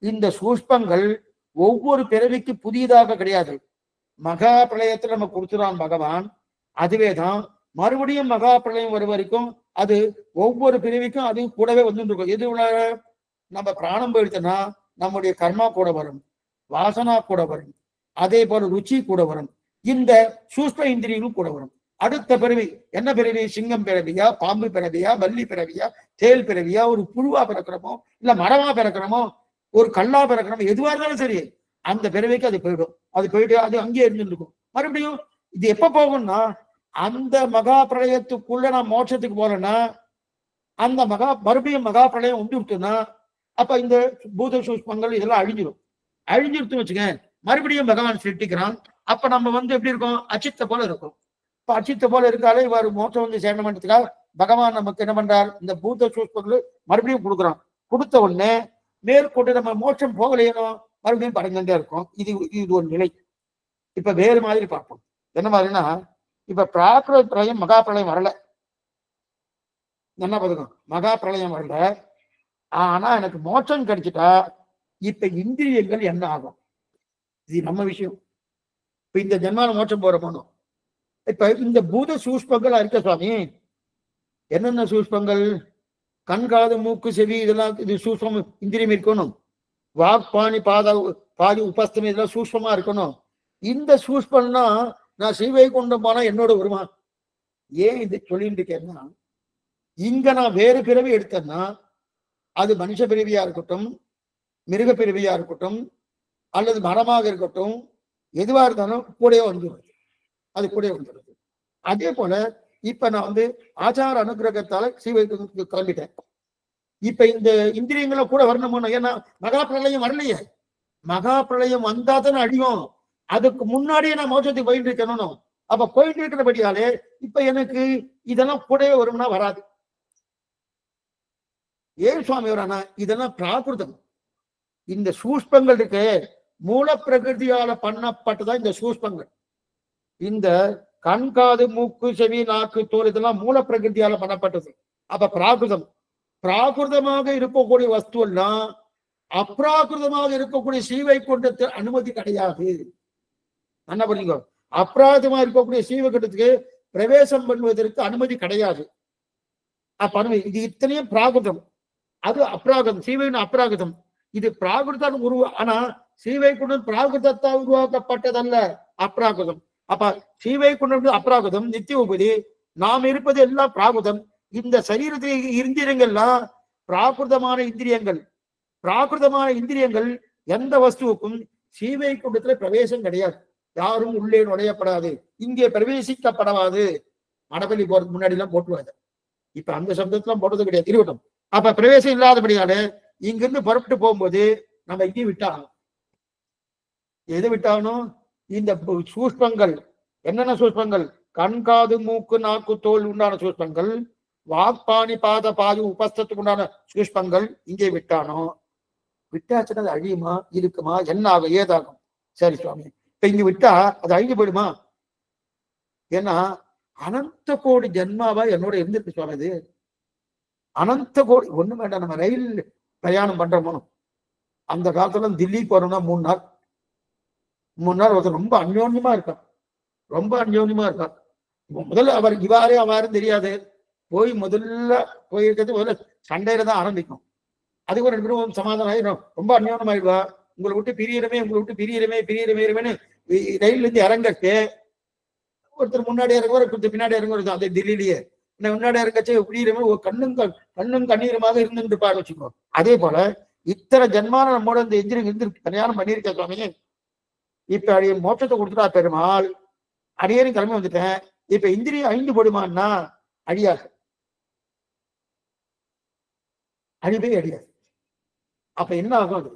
A: இந்த சூஷ்பங்கள் ஒவ்வொரு பிறவிக்கு புதியதாக கிடையாது. மகா பிரளயத்துல நம்ம கொடுத்துறான் பகவான். அதுவேதான் மறுபடியும் மகா பிரளயம் வரும் வரைக்கும் அது ஒவ்வொரு பிறவிக்கும் அது கூடவே வந்துட்டு இருக்கும். எது நம்ம பிராணம் போயிடுச்சுன்னா நம்முடைய கர்மா கூட வரும், வாசனா கூட வரும், அதே போல ருச்சி கூட வரும், இந்த சூஷ்ம இந்திரியங்களும் கூட வரும். அடுத்த பிறவி என்ன பிறவி? சிங்கம் பிறவியா, பாம்பு பிறவியா, பல்லி பிறவியா, தேல் பிறவியா, ஒரு புழுவா பிறக்கிறோமோ இல்ல மரமா பிறக்கிறோமோ ஒரு கல்லா பிறக்கிறோமோ எதுவா இருந்தாலும் சரி அந்த பிறவிக்கு அது போயிடும். அது போயிட்டு அது அங்கேயே இருந்துருக்கும். மறுபடியும் இது எப்ப போகும்னா அந்த மகா பிரளயத்துக்குள்ள நான் மோட்சத்துக்கு போறேன்னா அந்த மறுபடியும் மகா பிரளயம் உண்டு விட்டுன்னா அப்ப இந்த பூத சூஷ்மங்கள் இதெல்லாம் அழிஞ்சிருத்துன்னு வச்சுக்க. மறுபடியும் பகவான் சிருஷ்டிக்கிறான். அப்ப நம்ம எப்படி இருக்கோம்? அச்சித்த போல இருக்கும். இப்ப அச்சித்த போல இருக்காலே இவர் மோட்சம் சேரணம் பண்றதுக்காக பகவான் நமக்கு என்ன பண்றார்? இந்த பூத சூஷ்மங்கள் மறுபடியும் கொடுக்குறான். கொடுத்த உடனே மேற்கொண்டு நம்ம மோட்சம் போகலையோ மறுபடியும் படைந்துட்டே இருக்கும். இது ஒரு நிலை. இப்ப வேறு மாதிரி பார்ப்போம். என்ன மாதிரின்னா, இப்ப பிராகிருத பிரளயம் மகா பிரளயம் வரல, என்ன பதுக்கும் மகா பிரளயம் வரல. ஆனா எனக்கு மோட்சம் கிடைச்சிட்டா இப்ப இந்திரியங்கள் என்ன ஆகும்? இது நம்ம விஷயம். இப்ப இந்த ஜென்மால மோட்சம் போற போனோம். இப்ப இந்த பூத சூஷ்பங்கள் இருக்க சுவாமி. என்னென்ன சூஷ்பங்கள்? கண் காது மூக்கு செவி இதெல்லாம் இது சூஷ்மம் இந்திரியம் இருக்கணும். வாக் பாணி பாதி உபஸ்தம் இதெல்லாம் சூஷ்மமா இருக்கணும். இந்த சூஷ்மம்னா நான் சீவை கொண்டு போனா என்னோட வருமா? ஏன் இது சொல்லிட்டு இருக்கேன்னா, இங்க நான் வேறு பிறவி எடுத்தேன்னா அது மனுஷ பிறவியா இருக்கட்டும், மிருக பிறவியா இருக்கட்டும், அல்லது மரமாக இருக்கட்டும், எதுவா இருந்தாலும் கூடவே வந்துடுறது. அது கூட வந்துடுறது. அதே போல இப்ப நான் ஆச்சார அனுகிரகத்தால சீவைக்கு கிளம்பிட்டேன். இப்ப இந்த இந்திரியங்களை கூட வரணும்னு. ஏன்னா மகா பிரளயம் வரலையே. மகா பிரளயம் வந்தா தானே அழியும். அதுக்கு முன்னாடியே நான் மோட்சத்துக்கு போயிட்டு இருக்கணும். அப்ப போயிட்டு இருக்கிறபடியாலே இப்ப எனக்கு இதெல்லாம் கூடவே வரும்னா வராது. ஏன் சுவாமி வரானா? இதெல்லாம் பிராகிருதம். இந்த சூஷ்பங்கள் இருக்கு மூல பிரகிருதியால பண்ணப்பட்டதான் இந்த சூஷ்பங்கள். இந்த கண் காது மூக்கு செவி நாக்கு தோல் இதெல்லாம் மூல பிரகிருதியால பண்ணப்பட்டது. அப்ப பிராகிருதமாக இருக்கக்கூடிய வஸ்து எல்லாம் அப்ராகிருதமாக இருக்கக்கூடிய ஸ்ரீவைகுண்டத்தில் அனுமதி கிடையாது. என்ன பண்ணீங்க? அப்ராகிருதமா இருக்கக்கூடிய ஸ்ரீவைகுண்டத்துக்கு பிரவேசம் பண்ணுவதற்கு அனுமதி கிடையாது. அப்ப இது இத்தனையும் பிராகிருதம், அது அப்ராகிருதம். ஸ்ரீவைகுண்டம் அப்ராகிருதம், இது பிராகிருதம் ஆனா ஸ்ரீவைகுண்டம் பிராகிருதத்தால் உருவாக்கப்பட்டதல்ல, அப்ராகிருதம். அப்ப ஸ்ரீவைகுண்டம் அப்ராகிருதம், நித்திய உபதி. நாம் இருப்பது எல்லாம் பிராகிருதம். இந்த சரீரத்தில் இந்திரியங்கள்லாம் பிராகிருதமான இந்திரியங்கள். பிராகிருதமான இந்திரியங்கள் எந்த வஸ்துவுக்கும் ஸ்ரீவைகுண்டத்துல பிரவேசம் கிடையாது. யாரும் உள்ளே நுழையப்படாது, இங்கே பிரவேசிக்கப்படாது. மடப்பள்ளி போறதுக்கு முன்னாடி எல்லாம் போட்டுவாங்க. இப்ப அந்த சப்தத்தெல்லாம் போடுறது கிடையாது, இருக்கட்டும். அப்ப பிரவேசம் இல்லாதபடியால இங்கிருந்து புறப்பட்டு போகும்போது நம்ம இங்கேயும் விட்டாகணும். எது விட்டாகணும்? இந்த சூஷ்பங்கள். என்னென்ன சூஷ்பங்கள்? கண், காது, மூக்கு, நாக்கு, தோல் உண்டான சூஷ்பங்கள், வாக்பாணி, பாத, பாது, உபஸ்தத்துக்கு உண்டான சூஷ்பங்கள் இங்கே விட்டானோ. விட்டாச்சுன்னா அது அழியுமா, இருக்குமா, என்ன ஆகும், ஏதாகும்? சரி சுவாமி, இப்ப இங்க விட்டா அது அழிஞ்சு போயிடுமா? ஏன்னா அனந்த கோடி ஜென்மாவா என்னோட இருந்திருக்கு சுவாமி. அது அனந்த கோடி. ஒண்ணும் வேண்டாம், நம்ம ரயில் பிரயாணம் பண்றோமோ, அந்த காலத்துல தில்லி போறோம்னா 3 நாள் ஒருத்தர் ரொம்ப அந்யோன்யமா இருக்கான், ரொம்ப அந்யோன்யமா இருக்கான். முதல்ல அவர் இவாரே அவாரும் தெரியாது. போய் முதல்ல போயிருக்கிறது முதல்ல சண்டையில தான் ஆரம்பிக்கும். அதுக்கு ஒரு 2 பேரும் சமாதானம் ஆயிடும், ரொம்ப அந்யோன்யம் ஆயிடுவா. உங்களை விட்டு பிரியறமே ரயில்ல இருந்து இறங்கட்டு ஒருத்தர் முன்னாடி இறங்குவார், ஒருத்தர் பின்னாடி இறங்குறது. அதே தில்லியிலேயே முன்னாடி இறங்கச்சு பிரியறமே கண்ணும் கண்ணீருமாக இருந்துட்டு இருப்பாரு வச்சுக்கோ. அதே போல இத்தனை ஜன்மான நம்மோட இந்த எந்திரம் இருந்து கல்யாணம் பண்ணியிருக்க சுவாமி. இப்ப அடிய மோட்சத்தை கொடுத்துட்டா பெருமாள், அடியேன்னு கிளம்பி வந்துட்டேன். இப்ப இந்திரியம் அழிந்து போடுமான்னா அழியாது, அழிவே அழியாது. அப்ப என்ன ஆகும்? அது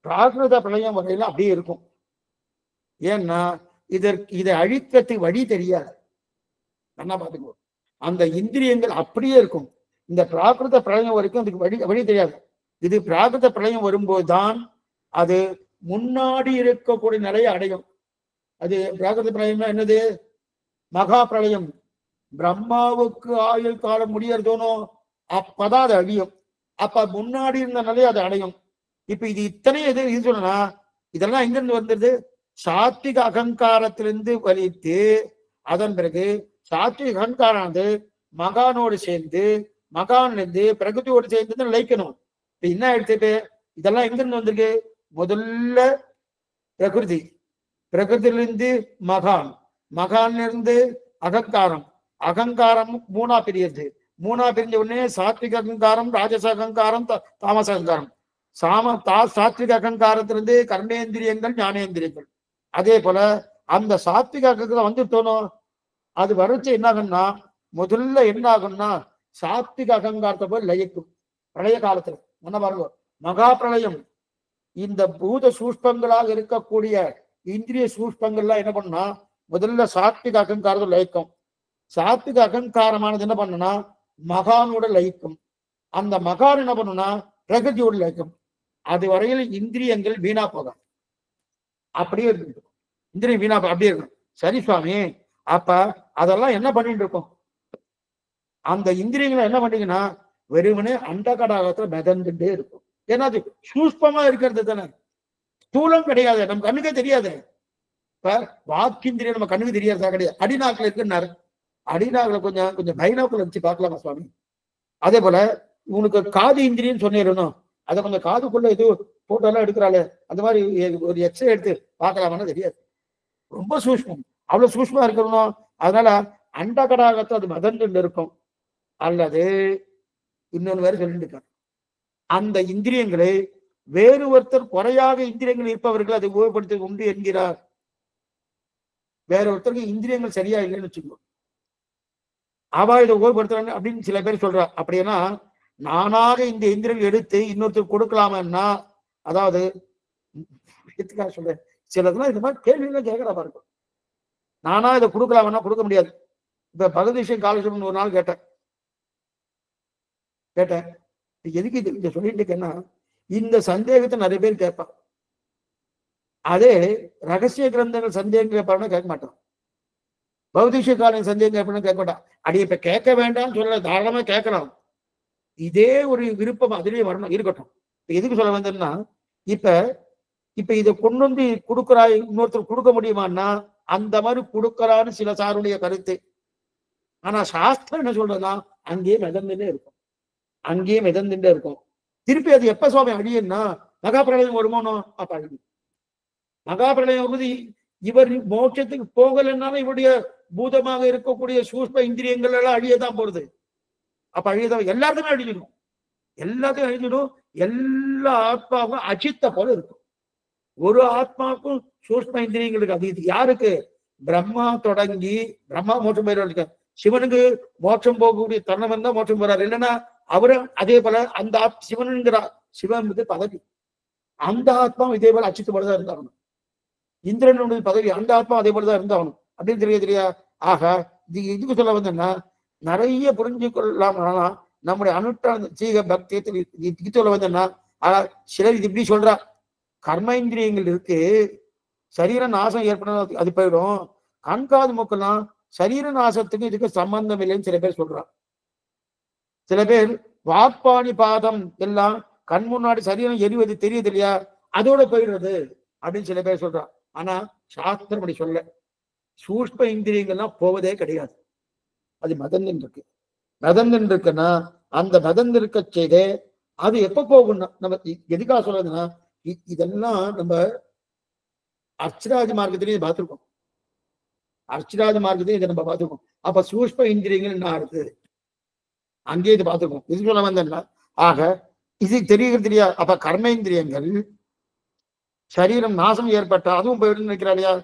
A: பிராகிருத பிரளயம் வரையில அப்படியே இருக்கும். ஏன்னா இதை அழிக்கிறதுக்கு வழி தெரியாது. நல்லா பார்த்துக்கோ, அந்த இந்திரியங்கள் அப்படியே இருக்கும். இந்த பிராகிருத பிரளயம் வரைக்கும் அதுக்கு வழி தெரியாது. இது பிராகிருத பிரளயம் வரும்போதுதான் அது முன்னாடி இருக்கக்கூடிய நிலையை அடையும். அது பிராகிருத பிரளயம்னா என்னது? மகா பிரளயம். பிரம்மாவுக்கு ஆயுள் காலம் முடியறதோனோ அப்பதான் அது அழியும். அப்ப முன்னாடி இருந்த நிலையை அது அடையும். இப்ப இது இத்தனையும் இது சொன்னா இதெல்லாம் எங்கிருந்து வந்துருது? சாத்விக அகங்காரத்திலிருந்து வலித்து அதன் பிறகு சாத்விக அகங்காரானது மகானோடு சேர்ந்து மகானிலிருந்து பிரகிருதியோடு சேர்ந்து லயிக்கணும். இப்ப என்ன எடுத்துட்டு இதெல்லாம் எங்கிருந்து வந்திருக்கு? முதல்ல பிரகிருதியிலிருந்து மகான், மகானிலிருந்து அகங்காரம், அகங்காரம் 3ஆ பிரியுது. 3ஆ பிரிஞ்ச உடனே சாத்விக அகங்காரம், ராஜச அகங்காரம், தாமச அகங்காரம். சாத்விக அகங்காரத்திலிருந்து கர்மேந்திரியங்கள், ஞானேந்திரியங்கள். அதே போல அந்த சாத்விக அகங்காரம் வந்து தோணும். அது வறட்சி என்ன ஆகும்னா முதல்ல என்ன ஆகும்னா சாத்விக அகங்காரத்தை போய் லயிக்கும். பிரளய காலத்துல என்ன பாருங்க, மகா பிரளயம். இந்த பூத சூஷ்பங்களாக இருக்கக்கூடிய இந்திரிய சூஷ்பங்கள்லாம் என்ன பண்ணா முதல்ல சாத்விக அகங்காரத்தை லயிக்கும். சாத்விக அகங்காரமானது என்ன பண்ணுனா மகானோட லயிக்கும். அந்த மகான் என்ன பண்ணுனா பிரகதியோடு லயிக்கும். அது வரையில் இந்திரியங்கள் வீணா போகும். அப்படியே இருக்கு இந்திரியம் வீணா அப்படியே இருக்கும். சரி சுவாமி, அப்ப அதெல்லாம் என்ன பண்ணிட்டு இருக்கோம்? அந்த இந்திரியங்களை என்ன பண்ணீங்கன்னா வெறுமனே அந்த கடாகத்துல மிதந்துட்டே இருக்கும். ஏன்னா அது சூஷ்பமா இருக்கிறது தானே, ஸ்தூலம் கிடையாது, நம்ம கண்ணுக்கே தெரியாது. இப்ப வாக்கிந்திரியம் நம்ம கண்ணுக்கு தெரியாதா? கிடையாது. அடிநாக்கில் இருக்குன்னாரு, அடிநாக்கில் கொஞ்சம் பைனாக்குள்ள வச்சு பார்க்கலாமா சுவாமி? அதே போல உனக்கு காது இந்திரியம் சொன்னிடணும், அதை கொஞ்சம் காதுக்குள்ள இது போட்டோ எல்லாம் எடுக்கிறாள், அந்த மாதிரி ஒரு எக்ஸ்ரே எடுத்து பார்க்கலாமான்னு தெரியாது. ரொம்ப சூஷ்மம், அவ்வளவு சூஷ்மா இருக்கணும். அதனால அண்ட கடாகத்தை அது மதந்து இருக்கும். அல்லது இன்னொன்னு வேற சொல்லிட்டு இருக்காங்க, அந்த இந்திரியங்களை வேறு ஒருத்தர் குறையாக இந்திரியங்கள் இருப்பவர்கள் அதை உபயோகப்படுத்தி உண்டு என்கிறார். வேற ஒருத்தருக்கு இந்திரியங்கள் சரியா இல்லைன்னு வச்சுக்கோ, அவா இதை உபயோகப்படுத்துறாங்க அப்படின்னு சில பேர் சொல்றா. அப்படின்னா நானாக இந்த இந்திரியங்கள் எடுத்து இன்னொருத்தர் கொடுக்கலாமன்னா, அதாவது சொல்றேன், சிலதுலாம் இந்த மாதிரி கேள்வியெல்லாம் கேட்கறா பாருங்க. நானா இதை கொடுக்கலாமன்னா கொடுக்க முடியாது. இப்ப பகதீஷன் காலேஜ் ஒரு நாள் கேட்டேன், எதுக்கு இதை சொல்லிட்டு இருக்கேன்னா, இந்த சந்தேகத்தை நிறைய பேர் கேட்பான். அதே ரகசிய கிரந்தங்கள் சந்தேகம் கேட்பாருன்னா கேட்க மாட்டான். பௌதிக காலம் சந்தேகம் கேட்பான்னு கேட்க மாட்டான். அடி இப்ப கேட்க வேண்டாம்னு சொல்ல, தாராளமா கேட்கலாம். இதே ஒரு விருப்பம் அதுலயே வரணும், இருக்கட்டும். எதுக்கு சொல்ல வந்தேன்னா, இப்ப இப்ப இதை கொண்டு வந்து கொடுக்குறாய், இன்னொருத்தர் கொடுக்க முடியுமான்னா அந்த மாதிரி கொடுக்கறான்னு சில சாருடைய கருத்து. ஆனா சாஸ்திரம் என்ன சொல்றதுன்னா அங்கேயே மிதந்துட்டே இருக்கும், அங்கேயே மிதந்துட்டே இருக்கும். திருப்பி அது எப்ப சுவாமி அழியும்னா மகாபிரளயம் வருமானோ அப்ப அழியும். மகாபிரளயம் வருவது இவர் மோட்சத்துக்கு போகலைன்னாலும் இவருடைய பூதமாக இருக்கக்கூடிய சூஷ்ம இந்திரியங்கள் எல்லாம் அழியதான் போறது. அப்ப அழியதான் எல்லாத்துக்குமே அழிஞ்சிடும், எல்லாத்தையும் அழிஞ்சிடும். எல்லா ஆத்மாவும் அஜித்த போல இருக்கும். ஒரு ஆத்மாவுக்கும் சூஷ்ம இந்திரியங்களுக்கு அது. யாருக்கு? பிரம்மா தொடங்கி பிரம்மா மோட்சம் போயிருக்க, சிவனுக்கு மோட்சம் போகக்கூடிய தருணம் இருந்தா மோட்சம் போறாரு, இல்லைன்னா அவரும் அதே போல அந்த சிவனுங்கிற சிவன் பதவி, அந்த ஆத்மா இதே போல அச்சித்த போலதான் இருந்தாகணும். இந்திரனுடைய பதவி, அந்த ஆத்மா அதே போலதான் இருந்தாகணும் அப்படின்னு தெரியா. ஆக இது இதுக்கு சொல்ல வந்தேன்னா நிறைய புரிஞ்சு கொள்ளலாம். நம்முடைய அனுஷ்டான சீக பக்தியத்தில் இதுக்கு சொல்ல வந்தேன்னா சிலர் இது இப்படி சொல்றா, கர்மேந்திரியங்கள் இருக்கு, சரீர நாசம் ஏற்படும் அது போயிடும், கண்காது மூக்கெல்லாம் சரீர நாசத்துக்கு இதுக்கு சம்பந்தம் இல்லைன்னு சில பேர் சொல்றான். சில பேர் வாப்பாணி பாதம் எல்லாம் கண் முன்னாடி சரீரம் எரிவது தெரியுது இல்லையா, அதோட போயிடுறது அப்படின்னு சில பேர் சொல்றான். ஆனா சாஸ்திரம் அப்படி சொல்ல, சூஷ்ம இந்திரியங்கள்லாம் போவதே கிடையாது. அது மதந்தின் இருக்கு. மதந்தின் இருக்குன்னா அந்த மதந்து இருக்க செய்தே அது எப்ப போகும்னா, நம்ம எதுக்காக சொல்றதுன்னா இதெல்லாம் நம்ம அர்ச்சராஜ மார்க்கத்திலையும் பார்த்திருக்கோம், அர்ச்சராஜ மார்க்கத்தையும் இதை நம்ம பார்த்துருக்கோம். அப்ப சூஷ்ம இந்திரியங்கள் என்ன ஆகுது அங்கேயே இது பார்த்துருக்கோம். இது சொல்ல வந்தேன்னா ஆக இது தெரியுது இல்லையா. அப்ப கர்மேந்திரியங்கள் சரீரம் நாசம் ஏற்பட்ட அதுவும் போயிடுன்னு நினைக்கிறா இல்லையா,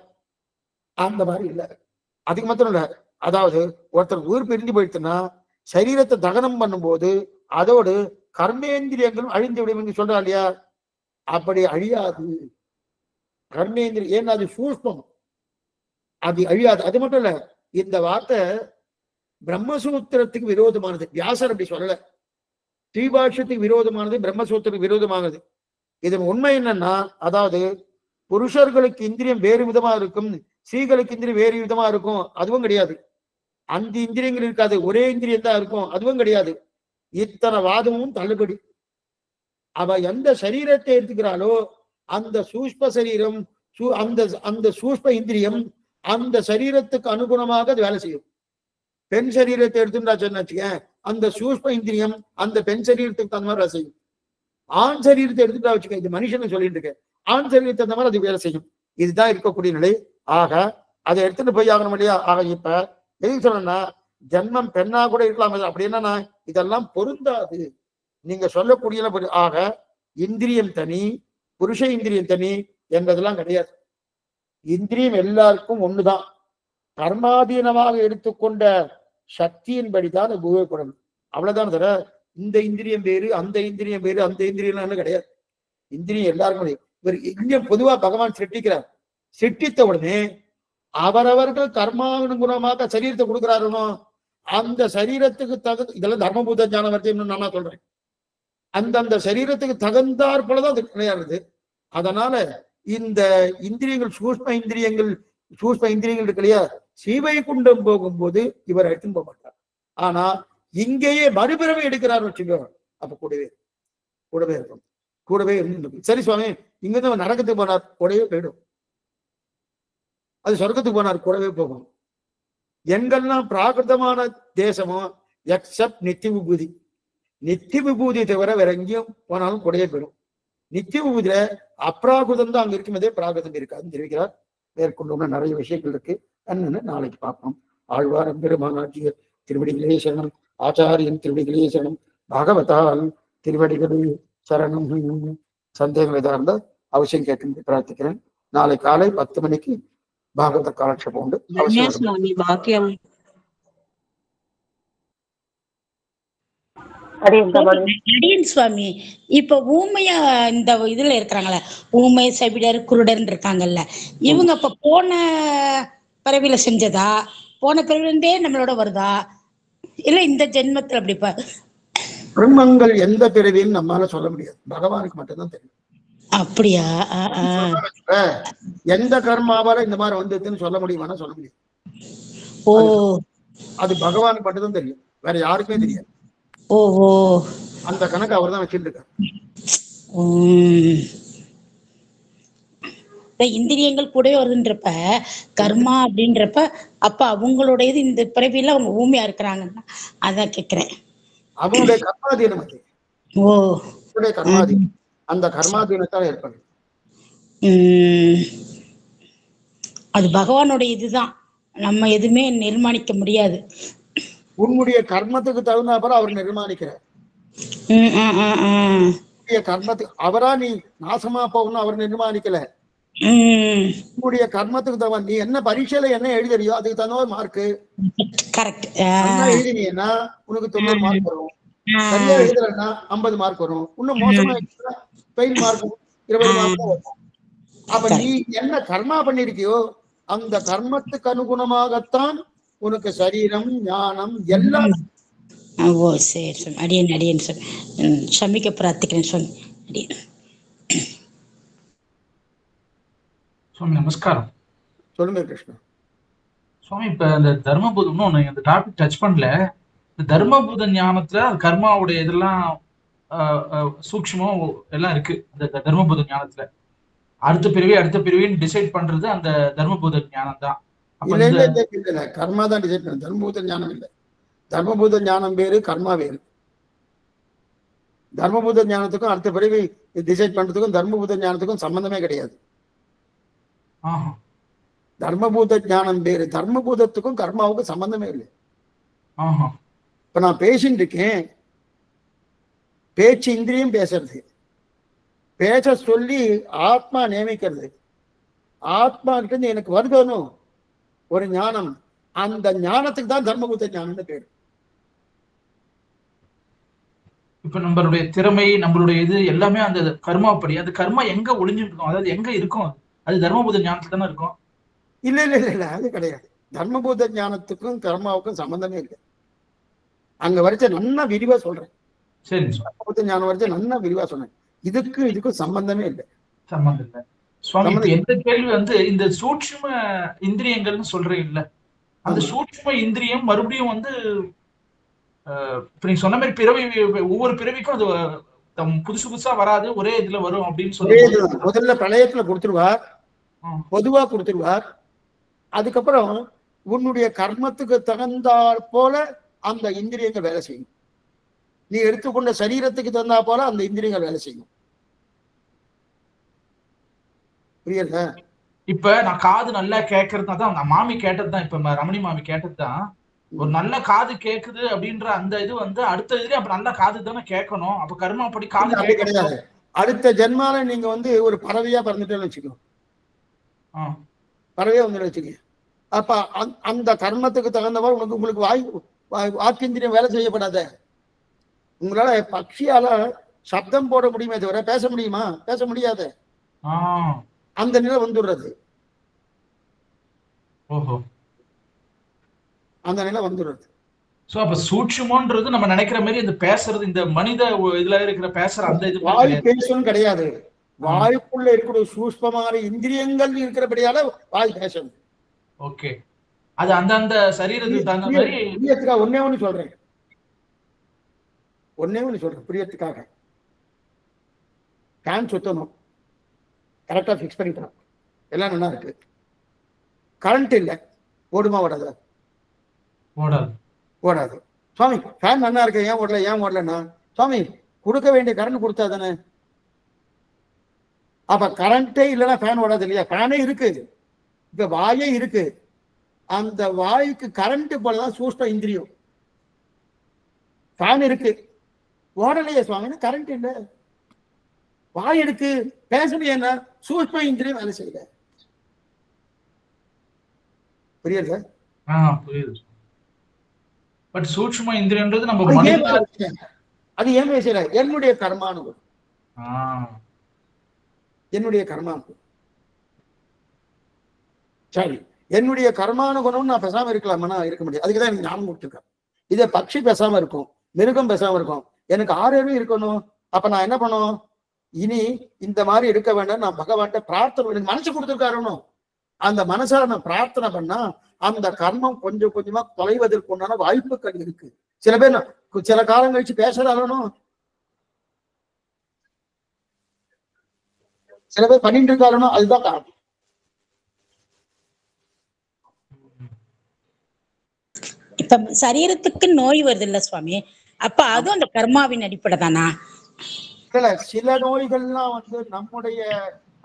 A: அந்த மாதிரி இல்லை. அதுக்கு மாத்திரம் இல்ல, அதாவது ஒருத்தர் உயிர் பிரிஞ்சு போயிடுச்சுன்னா சரீரத்தை தகனம் பண்ணும்போது அதோடு கர்மேந்திரியங்களும் அழிந்து விடும் சொல்றா இல்லையா, அப்படி அழியாது கர்மேந்திரியம். ஏன்னா அது சூஷ்மம், அது அழியாது. அது மட்டும் இல்ல, இந்த வார்த்தை பிரம்மசூத்திரத்துக்கு விரோதமானது. வியாசர் அப்படி சொல்லல, ஸ்ரீபாஷ்யத்துக்கு விரோதமானது, பிரம்மசூத்திரத்துக்கு விரோதமானது. இதன் உண்மை என்னன்னா, அதாவது புருஷர்களுக்கு இந்திரியம் வேறு விதமா இருக்கும், ஸ்ரீகளுக்கு இந்திரியம் வேறு விதமா இருக்கும், அதுவும் கிடையாது. அந்த இந்திரியங்கள் இருக்காது, ஒரே இந்திரியம் தான் இருக்கும், அதுவும் கிடையாது. இத்தனை வாதமும் தள்ளுபடி. அவ எந்த சரீரத்தை எடுத்துக்கிறாளோ அந்த சூஷ்ம சரீரம், அந்த அந்த சூஷ்ம இந்திரியம் அந்த சரீரத்துக்கு அனுகுணமாக அது வேலை செய்யும். பெண் சரீரத்தை எடுத்துட்டா வச்சுக்கேன், அந்த சூஷ்ம இந்திரியம் அந்த பெண் சரீரத்துக்கு தகுந்த மாதிரி வேலை செய்யும். ஆண் சரீரத்தை எடுத்துட்டா வச்சுக்க, இது மனுஷன் சொல்லிட்டு இருக்கேன், ஆண் சரீரத்தை தகுந்த மாதிரி அது வேலை செய்யும். இதுதான் இருக்கக்கூடிய நிலை. ஆக அதை எடுத்துட்டு போய் ஆகணும் இல்லையா. ஆக இப்ப எதுக்கு சொல்லணும்னா, ஜென்மம் பெண்ணா கூட இருக்கலாம், அப்படி என்னன்னா இதெல்லாம் பொருந்தாது நீங்க சொல்லக்கூடிய. ஆக இந்திரியம் தனி, புருஷ இந்திரியம் தனி என்பதெல்லாம் கிடையாது. இந்திரியம் எல்லாருக்கும் ஒண்ணுதான். கர்மாதீனமாக எடுத்துக்கொண்ட சக்தியின்படிதான் உபயோகப்படணும், அவ்வளவுதான். தர இந்த இந்திரியம் வேறு அந்த இந்திரியம் வேறு அந்த இந்திரியம் கிடையாது. இந்திரியம் எல்லாருக்கும் இவர் இந்திரியம் பொதுவா பகவான் சிருஷ்டிக்கிறார். சிருஷ்டித்த உடனே அவரவர்கள் கர்மானுகுணமாக சரீரத்தை கொடுக்கிறாருனோ அந்த சரீரத்துக்கு தகுந்த, இதெல்லாம் தர்மபூத ஞான வர்த்தியம் நான் சொல்றேன், அந்தந்த சரீரத்துக்கு தகுந்தாற் போலதான் அது கிடையாது. அதனால இந்த இந்திரியங்கள் சூஷ்ம இந்திரியங்கள் இருக்கு இல்லையா, ஸ்ரீவைகுண்டம் போகும்போது இவர் எடுத்துன்னு போக மாட்டார். ஆனா இங்கேயே மறுபிறவை எடுக்கிறார் வச்சுக்கோ, அப்ப கூடவே இருக்கும், கூடவே இருந்து சரி சுவாமி இங்கிருந்து நரகத்துக்கு போனார் கூடவே போயிடும், அது சொர்க்கத்துக்கு போனார் கூடவே போகும். எங்கெல்லாம் பிராகிருதமான தேசமோ எக்ஸப்ட் நித்திய விபூதி, நித்திய விபூதியை தவிர வேற எங்கேயும் போனாலும் கூடவே போயிடும். நித்திய விபூதியில அப்ராகிருதம் தான் அங்க இருக்கும், அதே பிராகிருதம் இருக்காதுன்னு தெரிவிக்கிறார். மேற்கொண்டு நிறைய விஷயங்கள் இருக்கு, என்னன்னு நாளைக்கு பார்ப்போம். ஆழ்வார் பெருமானாற்றிய திருவடிகளே சரணம், ஆச்சாரியன் திருவடிகளே சரணம், பாகவதால் திருவடிகளே சரணம். சந்தேகம் எதா இருந்தால் அவசியம் கேட்டு பிரார்த்திக்கிறேன். நாளை காலை 10 மணிக்கு பாகவத காலட்சேபம் உண்டு.
B: சுவாமி இப்ப ஊமையா இந்த இதுல இருக்கிறாங்களே, ஊமை செவிடர் குருடர் இருக்காங்கல்ல, இவங்க இப்ப போன பிறவில செஞ்சதா, போன பிறவிலே நம்மளோட வருதா, இல்ல இந்த ஜென்மத்துல அப்படி
A: பிரம்மங்கள் எந்த பிறவின்னு நம்மளால சொல்ல முடியாது, பகவானுக்கு மட்டும்தான் தெரியும்.
B: அப்படியா?
A: எந்த கர்மாவால இந்த மாதிரி வந்ததுன்னு சொல்ல முடியுமானா சொல்ல முடியாது.
B: ஓ,
A: அது பகவானுக்கு மட்டும்தான் தெரியும், வேற யாருக்குமே தெரியாது.
B: ஓஹோ,
A: அந்த கணக்கு அவர் தான் வச்சுட்டு இருக்காரு.
B: உம் இப்ப இந்திரியங்கள் கூடவே வருதுன்றப்ப கர்மா அப்படின்றப்ப அப்ப அவங்களுடையது இந்த பிறவியில அவங்க ஊமையா இருக்கிறாங்கன்னா அதான் கேக்குறேன்.
A: அவனுடைய கர்மாதீனம் அது.
B: ஓ.
A: அவனுடைய கர்மாதீனம். அந்த கர்மாதீனத்தால் ஏற்படும்.
B: அது பகவானுடைய இதுதான், நம்ம எதுவுமே நிர்மாணிக்க முடியாது.
A: உன்னுடைய கர்மத்துக்கு தகுந்த அப்புறம் அவர் நிர்மாணிக்கிறார். கர்மத்துக்கு அவரா நீ நாசமா போகணும் அவர் நிர்மாணிக்கல. உன்னுடைய கர்மத்துக்கு தகுந்த நீ என்ன பரீட்சையில என்ன எழுதுறியோ அதுக்கு தகுந்த மார்க்கு
B: கரெக்ட்
A: எழுதினீன்னா உனக்கு 90 மார்க் வரும். சரியா எழுதுறன்னா 50 மார்க் வரும். இன்னும் மோசமா ஃபெயில் மார்க் 20 மார்க் வரும். அப்ப நீ என்ன கர்மா பண்ணிருக்கியோ அந்த கர்மத்துக்கு அனுகுணமாகத்தான் உனக்கு சரீரம் ஞானம் எல்லாம்.
B: ஓ சரி சார், அடியன் அடியன் சார், ஷமிக்க பிரார்த்திக்கிறேன் சுவாமி. அடியன்
C: சுவாமி நமஸ்காரம்.
A: சொல்லுங்க கிருஷ்ணா.
C: சுவாமி இப்ப இந்த தர்மபூதம் இந்த டாபிக் டச் பண்ணல. இந்த தர்மபூத ஞானத்துல கர்மாவுடைய இதெல்லாம் சூக்ஷ்மம் எல்லாம் இருக்கு. அந்த தர்மபூத ஞானத்துல அடுத்த பிரிவின்னு டிசைட் பண்றது அந்த தர்மபூத ஞானம் தான்.
A: கர்மா தான் டிசைட் பண்ண, தர்மபூத ஞானம் இல்லை. தர்மபூத ஞானம் வேறு, கர்மா வேறு. தர்மபூத ஞானத்துக்கும் அடுத்த பிறவி டிசைட் பண்றதுக்கும் தர்மபூத ஞானத்துக்கும் சம்பந்தமே கிடையாது. தர்மபூத ஞானம் வேறு, தர்மபூதத்துக்கும் கர்மாவுக்கும் சம்பந்தமே இல்லை. இப்ப நான் பேசிட்டு இருக்கேன், பேச்சு இந்திரியம் பேசுறது, பேச சொல்லி ஆத்மா நியமிக்கிறது. ஆத்மா கிட்ட எனக்கு வருதணும் ஒரு ஞானம், அந்த ஞானத்துக்கு தான் தர்மபூத ஞானம்னு பேரு.
C: இப்ப நம்மளுடைய திறமை நம்மளுடைய இது எல்லாமே அந்த கர்மாப்படி, அந்த கர்மா எங்க ஒளிஞ்சிருக்கும், அதாவது எங்க இருக்கும், அது தர்மபூத ஞானத்துல தானே இருக்கும்.
A: இல்ல இல்ல இல்ல இல்ல அது கிடையாது. தர்மபூத ஞானத்துக்கும் கர்மாவுக்கும் சம்பந்தமே இல்லை. அங்க வரைச்ச நல்லா விரிவா சொல்றேன்.
C: சரி,
A: தர்மபூத ஞானம் வரைச்ச நல்லா விரிவா சொன்னேன். இதுக்கும் சம்பந்தமே இல்லை.
C: சம்பந்தம் இல்லை சுவாமி. எந்த கேள்வி இந்த சூட்சும இந்திரியங்கள்னு சொல்றேன் இல்ல, அந்த சூட்சும இந்திரியம் மறுபடியும் இப்ப நீங்க சொன்ன மாதிரி பிறவி, ஒவ்வொரு பிறவிக்கும் அது புதுசு புதுசா வராது, ஒரே இதுல வரும் அப்படின்னு சொல்லி
A: முதல்ல பிரளயத்துல கொடுத்துருவார், பொதுவா கொடுத்துருவார். அதுக்கப்புறம் உன்னுடைய கர்மத்துக்கு தகுந்தாற் போல அந்த இந்திரியங்கள் வேலை செய்யும். நீ எடுத்துக்கொண்ட சரீரத்துக்கு தகுந்தா போல அந்த இந்திரியங்கள் வேலை செய்யும். புரியல?
C: இப்ப நான் காது நல்லா கேட்கறதுதான், அந்த மாமி கேட்டதுதான், இப்ப ரமணி மாமி கேட்டதுதான், ஒரு நல்ல காது கேக்குது அப்படின்ற அந்த இது அடுத்த இதுல அப்ப நல்ல காது தானே கேட்கணும். அப்ப கர்மா படி காது
A: கிடையாது. அடுத்த ஜென்மால நீங்க ஒரு பறவையா பறந்துட்டேன்னு வச்சுக்கோ, பறவையா வச்சுக்க. அப்ப அந்த கர்மத்துக்கு தகுந்தவரை உங்களுக்கு வாக்கிந்திரியம் வேலை செய்யப்படாத. உங்களால பட்சியால சப்தம் போட முடியுமே தவிர பேச முடியுமா? பேச முடியாது. அந்த நிலை வந்துடுறது. அந்த நிலை வந்துடுறது.
C: சோ அப்ப சூட்சுமன்றது நம்ம நினைக்கிற மாதிரி இந்த பேசுறது, இந்த மனித இதுல இருக்கிற பேசுற அந்த இது
A: வாய் பேசணும் கிடையாது. வாய்க்குள்ள இருக்கிற சூஷ்மமான இந்திரியங்கள் இருக்கிறபடியால வாய் பேசணும்.
C: ஓகே, அது அந்த சரீரத்துக்கு தகுந்த மாதிரி.
A: ஒன்னே ஒண்ணு சொல்றேன் புரியத்துக்காக. ஃபேன் சுத்தணும், கரெக்டா ஃபிக்ஸ் பண்ணிக்கலாம், எல்லாம் நல்லா இருக்கு. கரண்ட் இல்லை, ஓடுமா? ஓடாது. ஓடாது. சுவாமி ஃபேன் நல்லா இருக்கு, ஏன் ஓடலன்னா சுவாமி கொடுக்க வேண்டிய கரண்ட் கொடுத்தா தானே. அப்ப கரண்டே இல்லைன்னா ஃபேன் ஓடாது இல்லையா? ஃபேனே இருக்கு, இப்ப வாயே இருக்கு. அந்த வாய்க்கு கரண்ட் போலதான் சூஷ்ம இந்திரியம். ஃபேன் இருக்கு, ஓடலையே சுவாமின்னா கரண்ட் இல்லை. வாய் இருக்கு, பேசலையா, சூஷ்ம இந்திரியம் வேலை செய்யல. புரியுது?
C: புரியுது. பட் சூட்சும இந்திரியன்றது நம்ம
A: அது ஏன் பேசுற? என்னுடைய கர்மானுபவம், என்னுடைய கர்மானுபவம். சரி, என்னுடைய கர்மானுகுணம் நான் பேசாம இருக்கலாமா? இருக்க முடியாது. அதுக்குதான் எனக்கு ஞாபகம் கொடுத்துருக்கேன். இதை பட்சி பேசாம இருக்கும், மிருகம் பேசாம இருக்கும், எனக்கு ஆரோக்கியம் இருக்கணும். அப்ப நான் என்ன பண்ணும்? இனி இந்த மாதிரி இருக்க வேண்டாம், நான் பகவான்கிட்ட பிரார்த்தனை, எனக்கு மனசு கொடுத்துருக்காருன்னு அந்த மனசால நான் பிரார்த்தனை பண்ணா அந்த கர்மம் கொஞ்சம் கொஞ்சமா தொலைவதற்கு உண்டான வாய்ப்புகள் இருக்கு. சில பேர் சில காலம் கழிச்சு பேசுறாலும் சில பேர் பண்ணிட்டு இருக்காருன்னா அதுதான் காரணம்.
B: இப்ப சரீரத்துக்கு நோய் வருது இல்ல சுவாமி, அப்ப அதுவும் அந்த கர்மாவின் அடிப்படை தானா?
A: இல்ல, சில நோய்கள்லாம் நம்முடைய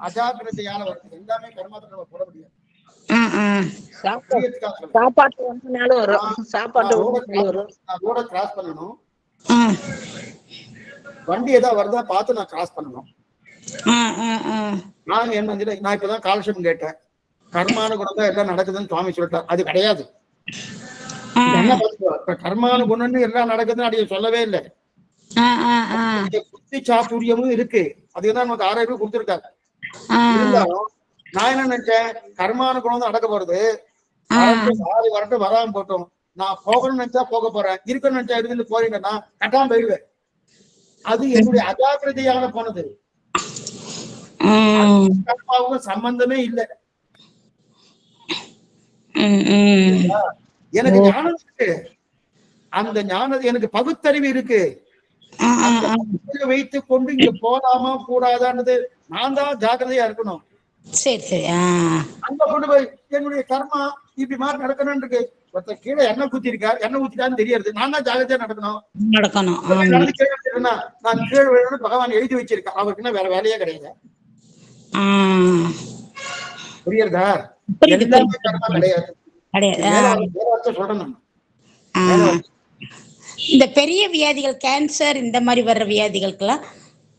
A: அஜாக்கிரதையால வருது. எல்லாமே கர்மாத்தை நம்ம போட முடியாது.
D: சாப்பாட்டு வரும், சாப்பாட்டு
A: ரோட கிராஸ் பண்ணணும், வண்டி ஏதாவது வருதா பார்த்து நான் கிராஸ் பண்ணணும். நான் இப்பதான் காலட்சேபம் கேட்டேன், கர்மான குணம் தான் எல்லாம் நடக்குதுன்னு சுவாமி சொல்லிட்டார். அது கிடையாது. என்ன கர்மான குணம்னு எல்லாம் நடக்குதுன்னு அடைய சொல்லவே இல்லை. புத்தி சாத்துரியமும் இருக்கு, அதுதான் நமக்கு 6000 ரூபாய் கொடுத்துருக்காரு. இருந்தாலும் நான் என்ன நினைச்சேன், கர்மான குணம் தான் நடக்க போறது, வரட்டும் வராம போட்டோம், நான் போகணும்னு நினைச்சா போக போறேன், இருக்கணும்னு நினைச்சா இருந்து போறீங்கன்னா கட்டாம போயிடுவேன். அது என்னுடைய அஜாக்கிரதையான போனது, கர்மாவுக்கும் சம்பந்தமே இல்லை. எனக்கு ஞானம் இருக்கு, அந்த ஞானம் எனக்கு பகுத்தறிவு இருக்கு, வைத்துக் கொண்டு இங்க போலாமா கூடாதான்றது நான் தான் ஜாக்கிரதையா இருக்கணும்.
B: சரி சரி.
A: அங்க கொண்டு போய் என்னுடைய கர்மா இப்படி மாதிரி நடக்கணும் இருக்கு. ஒருத்தர் கீழே எண்ணெய் ஊத்திருக்காரு, எண்ணெய் ஊத்திட்டான்னு தெரியாது, நான் தான் ஜாகிரதையா நடக்கணும். நான் கீழே விழணும்னு பகவான் எழுதி வச்சிருக்கேன், அவருக்குன்னா வேற வேலையே கிடையாது. புரியுறதா? எல்லாமே கர்மா கிடையாது. சொல்றேன்.
B: இந்த பெரிய வியாதிகள், கேன்சர், இந்த மாதிரி வர்ற வியாதிகளுக்கெல்லாம்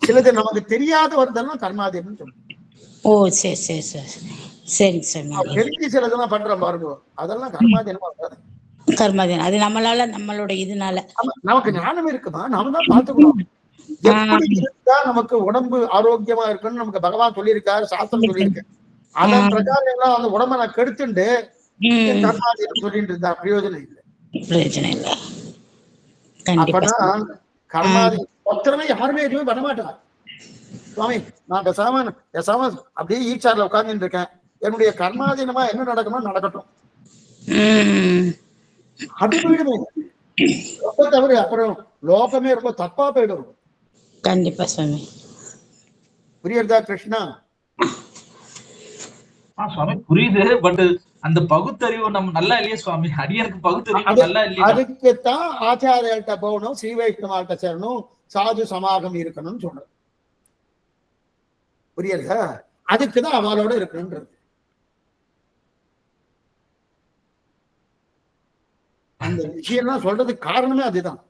A: சிலது நமக்கு தெரியாத வருதெல்லாம் கர்மாதீனம் சொல்றோம்.
B: ஓ சரி சரி சரி, சரிங்க சார்.
A: தெரிஞ்சு சிலதெல்லாம் பண்றோம் பாருங்க, அதெல்லாம் கர்மாதீனமா வராது.
B: கர்மாதீனம் அது நம்மளால, நம்மளோட இதனால.
A: நமக்கு ஞானம் இருக்குமா, நாம தான் பாத்துக்கணும். எப்படி இருந்தா நமக்கு உடம்பு ஆரோக்கியமா இருக்குன்னு நமக்கு பகவான் சொல்லியிருக்காரு, சாஸ்திரம் சொல்லியிருக்கு. அதன் பிரகாரம் எல்லாம் அந்த உடம்ப நான் கெடுத்துண்டு கர்மாதீனம் சொல்லிட்டு இருந்தா பிரயோஜனம் இல்லை.
B: பிரயோஜனம் இல்லை.
A: அப்பதான் கர்மாதீனம் ஒருத்தரமே யாருமே எதுவுமே பண்ண மாட்டாங்க. சுவாமி நான் பேசாம அப்படியே ஈச்சார்ல உட்கார்ந்துட்டு இருக்கேன், என்னுடைய கர்மாதீனமா என்ன நடக்குமோ நடக்கட்டும், அது போயிடுமே. ரொம்ப தவறு, அப்புறம் லோகமே ரொம்ப தப்பா போயிடும்.
B: கண்டிப்பா சுவாமி.
A: புரியுறதா கிருஷ்ணா?
C: சுவாமி புரியுது, பட் அந்த பகுத்தறிவு நம்ம நல்லா இல்லையே சுவாமி, அடியனுக்கு பகுத்தறிவு நல்லா இல்லையா?
A: அதுக்குத்தான் ஆச்சாரியர்கிட்ட போகணும், ஸ்ரீ வைஷ்ணவார்கிட்ட சேரணும், சாது சமாகம் இருக்கணும்னு சொல்றேன். புரியுதா? அதுக்குதான் அவளோட இருக்கணும்ன்றது. அந்த விஷயம் சொல்றதுக்கு காரணமே அதுதான்.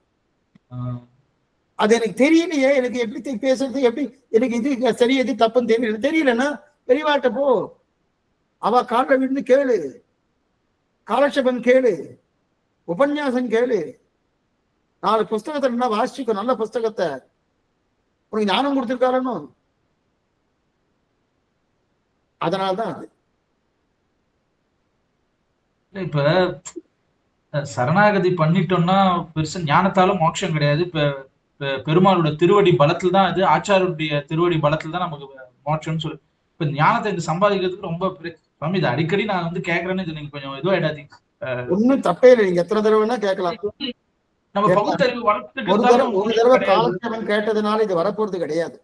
A: அது எனக்கு தெரியலையே, எனக்கு எப்படி பேசுறது, எப்படி எனக்கு இது சரி எது தப்புன்னு தெரியலன்னா பெரியவாட்ட போ, அவ காட்ட விழுந்து கேளு, காலட்சேபம் கேளு, உபன்யாசம் கேளு, 4 புஸ்தகத்தை வாசிச்சுக்கோ, நல்ல புஸ்தகத்தை. உனக்கு ஞானம் கொடுத்திருக்காரணும். அதனால்தான் அது.
C: இப்ப சரணாகதி பண்ணிட்டோம்னா பெருசா ஞானத்தாலும் மோட்சம் கிடையாது. இப்ப பெருமாளோட திருவடி பலத்துல தான், அது ஆச்சாரிய திருவடி பலத்துல தான் நமக்கு மோட்சம்னு சொல்லு. இப்ப ஞானத்தை இங்க சம்பாதிக்கிறதுக்கு ரொம்ப சுவாமி இது அடிக்கடி நான் கேட்கறேன்னு, இது நீங்க கொஞ்சம் இதுவும் ஆயிடாதீங்க.
A: ஒன்னும் தப்பே இல்லை, நீங்க எத்தனை தடவைன்னா கேட்கலாம்.
C: நம்ம பகுத்தறிவு
A: ஒரு தடவை காலட்சேபம் கேட்டதுனால இது வரப்போறது கிடையாது.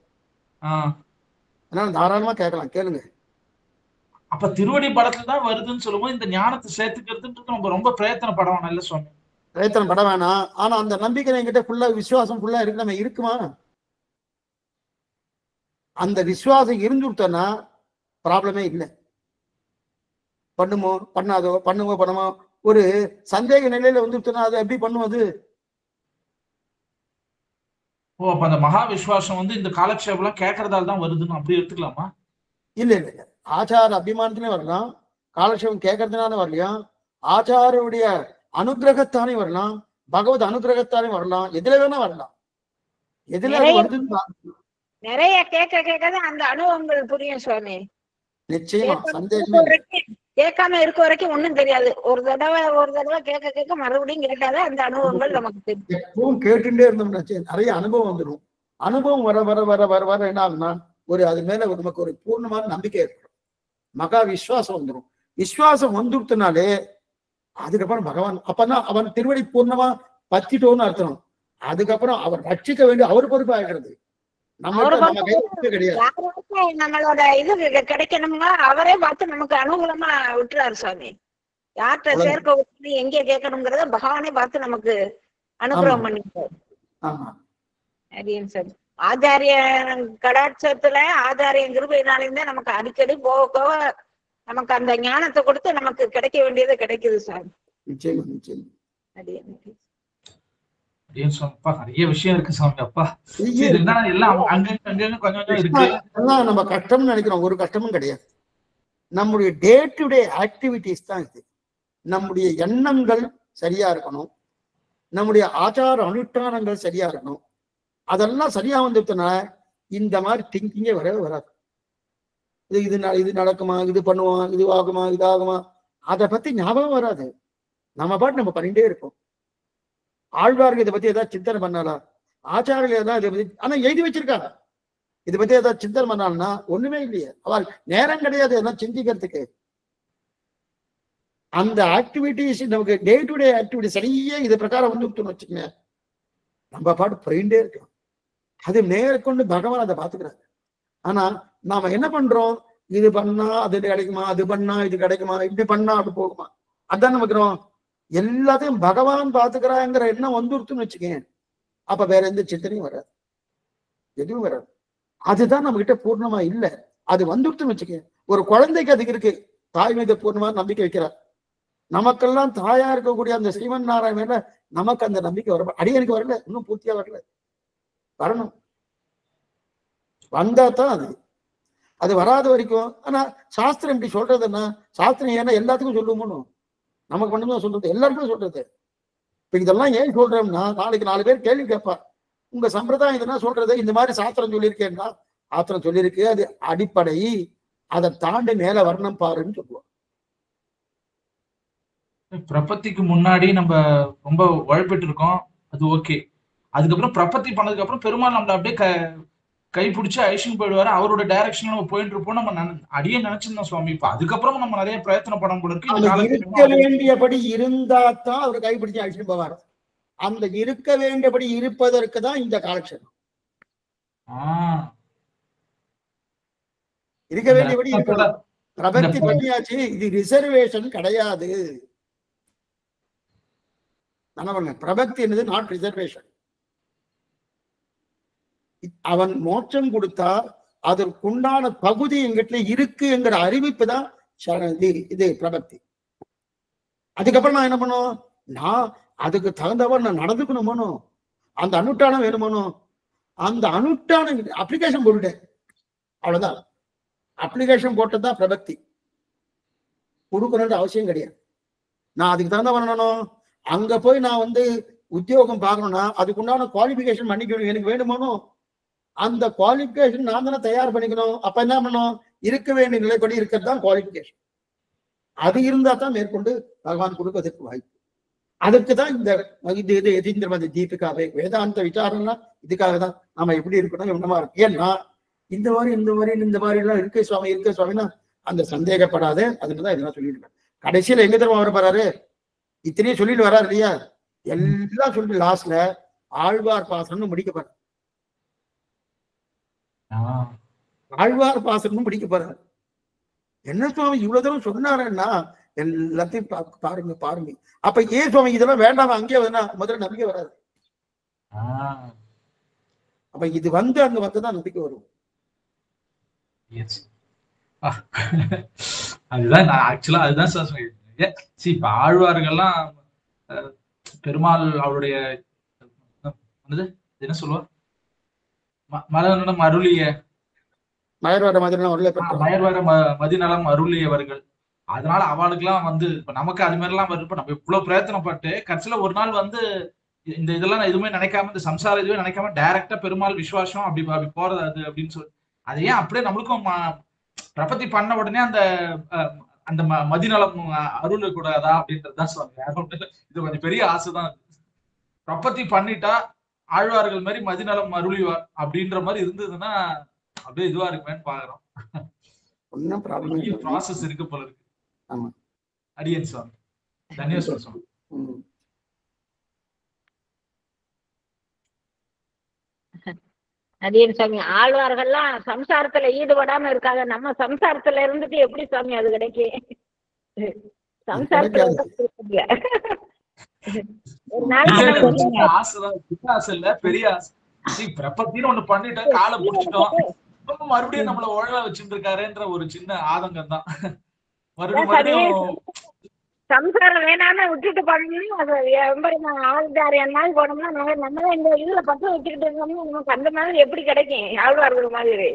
A: தாராளமா கேட்கலாம், கேளுங்க.
C: அப்ப திருவடி பலத்துல தான் வருதுன்னு சொல்லும்போது இந்த ஞானத்தை சேர்த்துக்கிறதுக்கு நம்ம ரொம்ப பிரயத்தனம் பட வேணாம் இல்ல சுவாமி?
A: பிரயத்தனம் பட வேணாம். ஆனா அந்த நம்பிக்கை என்கிட்ட ஃபுல்லா, விசுவாசம் ஃபுல்லா இருக்கு, நம்ம இருக்குமா? அந்த விசுவாசம் இருந்துட்டோம்னா ப்ராப்ளமே இல்லை. பண்ணுமோ பண்ணாதோ, பண்ணுமோ பண்ணுமோ, ஒரு சந்தேக நிலையில வந்துட்டோம்னா அது எப்படி பண்ணுவது?
C: ஓ, அப்ப அந்த மகா விசுவாசம் இந்த காலட்சேபம் கேட்கறதால தான் வருதுன்னு அப்படி எடுத்துக்கலாமா?
A: இல்ல இல்ல, ஆச்சார அபிமானத்திலே வரலாம், காலட்சேபம் கேட்கறதுனால வரலையா, ஆச்சாரிய அனுகிரகத்தானே வரலாம், பகவத் அனுகிரகத்தானே வரலாம், எதுல வேணா வரலாம். எதுல வருது
D: நிறைய கேட்க அந்த அனுபவங்கள் புரியும் சுவாமி.
A: நிச்சயமா, சந்தேகமே.
D: கேட்காம இருக்க வரைக்கும் ஒண்ணும் தெரியாது. ஒரு தடவை கேட்க மறுபடியும் கேட்டாதான் அந்த அனுபவங்கள் நமக்கு தெரியும்.
A: எப்பவும் கேட்டுட்டே இருந்தோம்னா நிறைய அனுபவம் வந்துடும். அனுபவம் வர வர வர வர வர என்ன ஆகுனா, அது மேல நமக்கு ஒரு பூர்ணமான நம்பிக்கை ஏற்படும், மகா விசுவாசம் வந்துடும். விசுவாசம் வந்துடுனாலே அதுக்கப்புறம் பகவான், அப்பதான் அவன் திருவடி பூர்ணமா பத்திட்டோன்னு அர்த்தம். அதுக்கப்புறம் அவர் ரட்சிக்க வேண்டிய அவர் பொறுப்பாகிறது.
D: அவரை
A: நம்மகிட்ட நம்ம கையில
D: பார்த்து
A: கிடையாது.
D: யாராச்சும் நம்மளோட இது கிடைக்கணும்னா அவரே பார்த்து நமக்கு அனுகூலமா விட்டுறாரு சுவாமி. யார்கிட்ட
A: அவ்வளவு.
D: சேர்க்க விட்டு எங்க கேட்கணுங்கிறத பகவானே பார்த்து நமக்கு அனுகிரகம் பண்ணிட்டாரு.
A: ஆமா
D: அரியன் சார் ஆச்சாரிய கடாட்சத்துல ஆச்சாரிய கிருபையினாலேருந்தே நமக்கு அடிக்கடி போக போக நமக்கு அந்த ஞானத்தை கொடுத்து நமக்கு கிடைக்க வேண்டியது கிடைக்குது சார்.
A: நிச்சயமா நிச்சயமா.
D: அடியன்
C: நிறைய விஷயம் இருக்கு சாமி. அப்பா
A: நிறைய
C: இது என்ன எல்லாம் அங்கங்க கொஞ்சம் கொஞ்சம் இருக்கு.
A: எல்லாம் நம்ம கஷ்டம்னு நினைக்கிறோம், ஒரு கஷ்டமும் கிடையாது. நம்முடைய டே டு டே ஆக்டிவிட்டிஸ் தான் இது. நம்முடைய எண்ணங்கள் சரியா இருக்கணும், நம்முடைய ஆச்சார அனுஷ்டானங்கள் சரியா இருக்கணும். அதெல்லாம் சரியா வந்துட்டோம்னா இந்த மாதிரி திங்கிங்கே வரவே வராது. இது நடக்குமா, இது பண்ணுவோம், இது ஆகுமா, இது ஆகுமா, அதை பத்தி ஞாபகம் வராது. நம்ம பாட்டு நம்ம பண்ணிட்டே இருப்போம். ஆழ்வார்கள் இதை பத்தி ஏதாவது சிந்தனை பண்ணாலா, ஆச்சாரிகள் ஏதாவது இதை பத்தி ஆனா எழுதி வச்சிருக்காங்க, இதை பத்தி ஏதாவது சிந்தனை பண்ணாலும்னா ஒண்ணுமே இல்லையே. அவள் நேரம் கிடையாது எல்லாம் சிந்திக்கிறதுக்கு. அந்த ஆக்டிவிட்டிஸ் நமக்கு டே டு டே ஆக்டிவிட்டி சரியே இது பிரகாரம் வந்து வச்சுக்கோங்க, நம்ம பாட்டு போயிட்டே இருக்கலாம். அது நேர்கொண்டு பகவான் அதை பார்த்துக்கிறாங்க. ஆனா நாம என்ன பண்றோம், இது பண்ணா அது கிடைக்குமா, அது பண்ணா இது கிடைக்குமா, இப்படி பண்ணா அப்படி போகுமா, அதான் நமக்கு எல்லாத்தையும் பகவான் பார்த்துக்கிறாங்கிற எண்ணம் வந்துருத்துன்னு வச்சுக்கேன். அப்ப வேற எந்த சிந்தனையும் வராது, எதுவும் வராது. அதுதான் நம்ம கிட்ட பூர்ணமா இல்லை. அது வந்துருத்துன்னு வச்சுக்கேன். ஒரு குழந்தைக்கு அதுக்கு இருக்கு, தாய் மீது பூர்ணமா நம்பிக்கை வைக்கிறார். நமக்கெல்லாம் தாயா இருக்கக்கூடிய அந்த ஸ்ரீமன் நாராயண மேல நமக்கு அந்த நம்பிக்கை வர அடியனுக்கு வரல, இன்னும் பூர்த்தியா வரல, வரணும். வந்தா தான் அது. அது வராத வரைக்கும். ஆனா சாஸ்திரம் இப்படி சொல்றதுன்னா, சாஸ்திரம் ஏன்னா எல்லாத்துக்கும் சொல்லுவோம்னு நமக்கு மட்டும்தான் சொல்றது, எல்லாருக்கும் சொல்றது. இப்ப இதெல்லாம் ஏன் சொல்றோம்னா, நாளைக்கு 4 பேர் கேள்வி கேட்பா, உங்க சம்பிரதாயம் இதெல்லாம் சொல்றது, இந்த மாதிரி சாஸ்திரம் சொல்லியிருக்கேன்னா, சாஸ்திரம் சொல்லியிருக்கு, அது அடிப்படை, அதை தாண்டி மேல வரணும் பாருன்னு சொல்லுவோம்.
C: பிரபத்திக்கு முன்னாடி நம்ம ரொம்ப உழைப்பிட்டு இருக்கோம், அது ஓகே. அதுக்கப்புறம் பிரபத்தி பண்ணதுக்கு அப்புறம் பெருமாள் நம்மள அப்படியே கைப்பிடிச்சு ஐஷன் போயிடுவாரு, அவரோட டைரக்ஷன்ல நம்ம போயிட்டு இருப்போம். நம்ம அடியே நினைச்சிருந்தோம் சுவாமி. இப்ப அதுக்கப்புறம் நம்ம நிறைய பிரயத்தனப்படம் போல இருக்கு.
A: இருக்க வேண்டியபடி இருந்தா தான் அவர் கைப்பிடிச்சு அழிச்சுட்டு போவார். அந்த இருக்க வேண்டியபடி இருப்பதற்கு தான் இந்த காலக்ஷேபம். இருக்க வேண்டியபடி இருக்கணும். பிரபத்தி பண்ணியாச்சு, இது ரிசர்வேஷன் கிடையாது. பிரபக்தி என்னது நாட் ரிசர்வேஷன். அவன் மோட்சம் கொடுத்தா அதற்குண்டான பகுதி எங்கிட்ட இருக்குங்கிற அறிவிப்பு தான் இது பிரபக்தி. அதுக்கப்புறம் நான் என்ன பண்ணும், நான் அதுக்கு தகுந்தவன் நான் நடந்துக்கணுமோ, அந்த அனுஷ்டானம் வேணுமோ, அந்த அனுஷ்டானம் அப்ளிகேஷன் போட்டுட்டேன், அவ்வளவுதான். அப்ளிகேஷன் போட்டதுதான் பிரபக்தி. கொடுக்கணுன்ற அவசியம் கிடையாது. நான் அதுக்கு தகுந்த பண்ணணும். அங்க போய் நான் உத்தியோகம் பார்க்கணும்னா அதுக்குண்டான குவாலிபிகேஷன் பண்ணிக்கணும், எனக்கு வேணுமோ அந்த குவாலிபிகேஷன் நான் தானே தயார் பண்ணிக்கணும். அப்ப என்ன பண்ணணும், இருக்க வேண்டிய நிலைப்படி இருக்கிறது தான் குவாலிபிகேஷன். அது இருந்தா தான் மேற்கொண்டு பகவான் கொடுப்பதற்கு வாய்ப்பு. அதுக்கு தான் இந்த எதீந்திரமதி தீபிகாவே வேதாந்த விசாரம்லாம் இதுக்காக தான். நம்ம எப்படி இருக்கணும், என்னமா இருக்கு. ஏன்னா இந்த மாதிரி எல்லாம் இருக்க சுவாமின்னா அந்த சந்தேகப்படாத, அதுக்குதான் இதெல்லாம் சொல்லிட்டு கடைசியில எங்க தருவா வர போறாரு, இத்தனையும் சொல்லிட்டு வராரு இல்லையா, எல்லாம் சொல்லிட்டு லாஸ்ட்ல ஆழ்வார் பாசனம் முடிக்க போறாரு. ஆழ்வார் பாசனம் முடிக்க போறாரு. என்ன சுவாமி இவ்வளவு தூரம் சொன்னாருன்னா எல்லாத்தையும் பாருங்க. அப்ப ஏன் சுவாமி இதெல்லாம் வேண்டாம், அங்கே முதல்ல நம்பிக்கை வராது. அப்ப இது அங்க வந்துதான் நம்பிக்கை வரும்.
C: அதுதான் நான் ஆக்சுவலா அதுதான் சார் சொல்லியிருக்கேன். இப்ப ஆழ்வார்கள்லாம் பெருமாள் அவருடைய என்ன சொல்லுவார், மலர்நலம் அருளிய
A: மயர்வர
C: மதிநலம் அருளியவர்கள். அதனால அவளுக்குலாம் இப்ப நமக்கு அது மாதிரி எல்லாம் வருது. நம்ம இவ்வளவு பிரயத்தனப்பட்டு கடைசியில ஒரு நாள் இந்த இதெல்லாம் எதுவுமே நினைக்காம, இந்த சம்சார இதுவே நினைக்காம டைரக்டா பெருமாள் விசுவாசம் அப்படி போறது அது அப்படின்னு சொல்லி, அது ஏன் அப்படியே நம்மளுக்கும் பிரபத்தி பண்ண உடனே அந்த மதிநலம் அருள் கூடாதா அப்படின்றதுதான் சொல்லுவாங்க. இது கொஞ்சம் பெரிய ஆசைதான். பிரபத்தி பண்ணிட்டா ஆழ்வார்கள் மாதிரி மதிநலம் அருளிவார் அப்படின்ற மாதிரி இருந்ததுன்னா அப்படியே இதுவா இருக்குமேன்னு பாக்குறோம். ப்ராசஸ் இருக்கு போல இருக்கு. அடியன் சுவாமி, தன்யவாதம் சுவாமி.
D: அதே சாமி ஆழ்வார்கள்லாம் சம்சாரத்துல ஈடுபடாம இருக்காங்க. நம்ம சம்சாரத்துல இருந்துட்டு எப்படி சாமி அது கிடைக்கும்? சம்சாரத்துல ஒரு நாளைக்கு
C: ஆசைதான், சின்ன ஆசை இல்ல, பெரிய ஆசை. பிரபத்தின்னு ஒண்ணு பண்ணிட்டோம், காலை பிடிச்சிட்டோம், மறுபடியும் நம்மள ஒழல வச்சுட்டு இருக்காருன்ற ஒரு சின்ன ஆதங்கம் தான். மறுபடியும்
D: சம்சாரம் வேணாம விட்டுட்டு பண்ணணும். அது ஆழ்தாரியம் மாதிரி போனோம்னா நம்ம இந்த இதுல பட்டு வச்சுக்கிட்டு இருக்கோம்னா நமக்கு அந்த மாதிரி எப்படி கிடைக்கும்? ஆழ்வார்கள் மாதிரி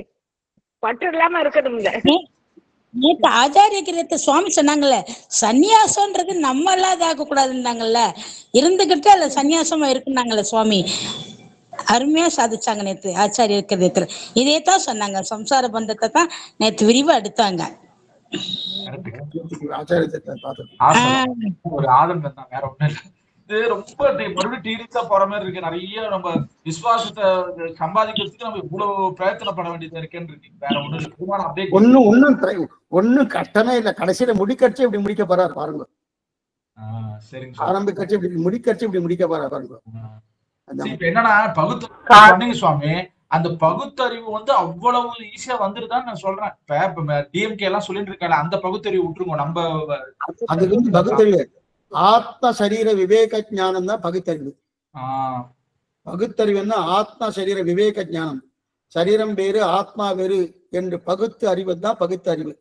D: பட்டு இல்லாம இருக்கணும்ல.
B: நேற்று ஆச்சாரிய கிரத்தை சுவாமி சொன்னாங்கல்ல, சன்னியாசம்ன்றது நம்ம எல்லாம் இதாக கூடாதுன்னாங்கல்ல, இருந்துகிட்டு அதுல சன்னியாசமா இருக்குன்னாங்கல்ல சுவாமி. அருமையா சாதிச்சாங்க நேற்று ஆச்சாரிய கிரத்துல. இதே தான் சொன்னாங்க, சம்சார பந்தத்தை தான் நேற்று விரிவா எடுத்தாங்க.
C: ஒரு ஆதங்கம் தான், வேற ஒண்ணும் இல்லை. இது ரொம்ப மறுபடியும் டீரிஸா போற மாதிரி இருக்கு. நிறைய நம்ம விசுவாசத்தை சம்பாதிக்கிறதுக்கு நம்ம இவ்வளவு பிரயத்தனப்பட வேண்டியது இருக்குன்னு இருக்கு. வேற
A: ஒண்ணும் கஷ்டமே இல்ல. கடைசியில முடிக்கட்சி இப்படி முடிக்க போறாரு பாருங்க. ஆரம்பிக்கட்சி இப்படி முடிக்கட்சி இப்படி முடிக்க போறாரு பாருங்க.
C: என்னன்னா பகுத்தறிவு சுவாமி, அந்த பகுத்தறிவு அவ்வளவு ஈஸியா வந்துருதான்னு நான் சொல்றேன். இப்ப டிஎம்கே எல்லாம் சொல்லிட்டு இருக்காங்க, அந்த பகுத்தறிவு விட்டுருங்க. நம்ம
A: அது பகுத்தறிவு ஆத்ம சரீர விவேக ஞானம் தான் பகுத்தறிவு. பகுத்தறிவுன்னா ஆத்ம சரீர விவேக ஞானம். சரீரம் வேறு ஆத்மா வேறு என்று பகுத்து அறிவது தான் பகுத்தறிவு.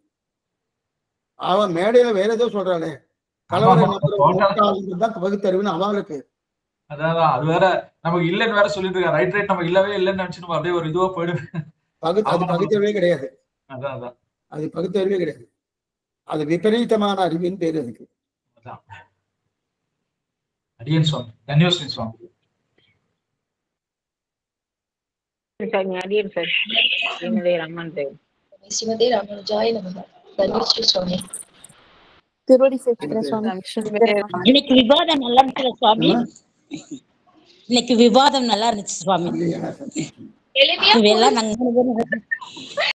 A: அவன் மேடையில வேற ஏதோ சொல்றாளே, கலவரம் தான் பகுத்தறிவுன்னு அவளுக்கு.
C: அதான் அது வேற நமக்கு இல்லன்னு வேற சொல்லிட்டு இருக்கா. ரைட் நம்ம இல்லவே இல்லன்னு நினைச்சு நம்ம அப்படியே ஒரு இதுவா போயிடுவேன்.
A: அது பகுத்தறிவே கிடையாது.
C: அதான்
A: அது பகுத்தறிவே கிடையாது. அது விபரீதமான அறிவின் பேர் அதுக்கு.
C: அடியன் சுவாமி, தன்யோஸ்ரீ சுவாமி.
D: அடியன் சார், ஸ்ரீமதே ரமன் தேவ்.
E: ஸ்ரீமதே ராமானுஜாய நமஹ. தன்யோஸ்ரீ சுவாமி.
B: இன்னைக்கு விவாதம் நல்லா இருந்துச்சு சுவாமி. இன்னைக்கு விவாதம் நல்லா இருந்துச்சு சுவாமி. இதெல்லாம் நாங்க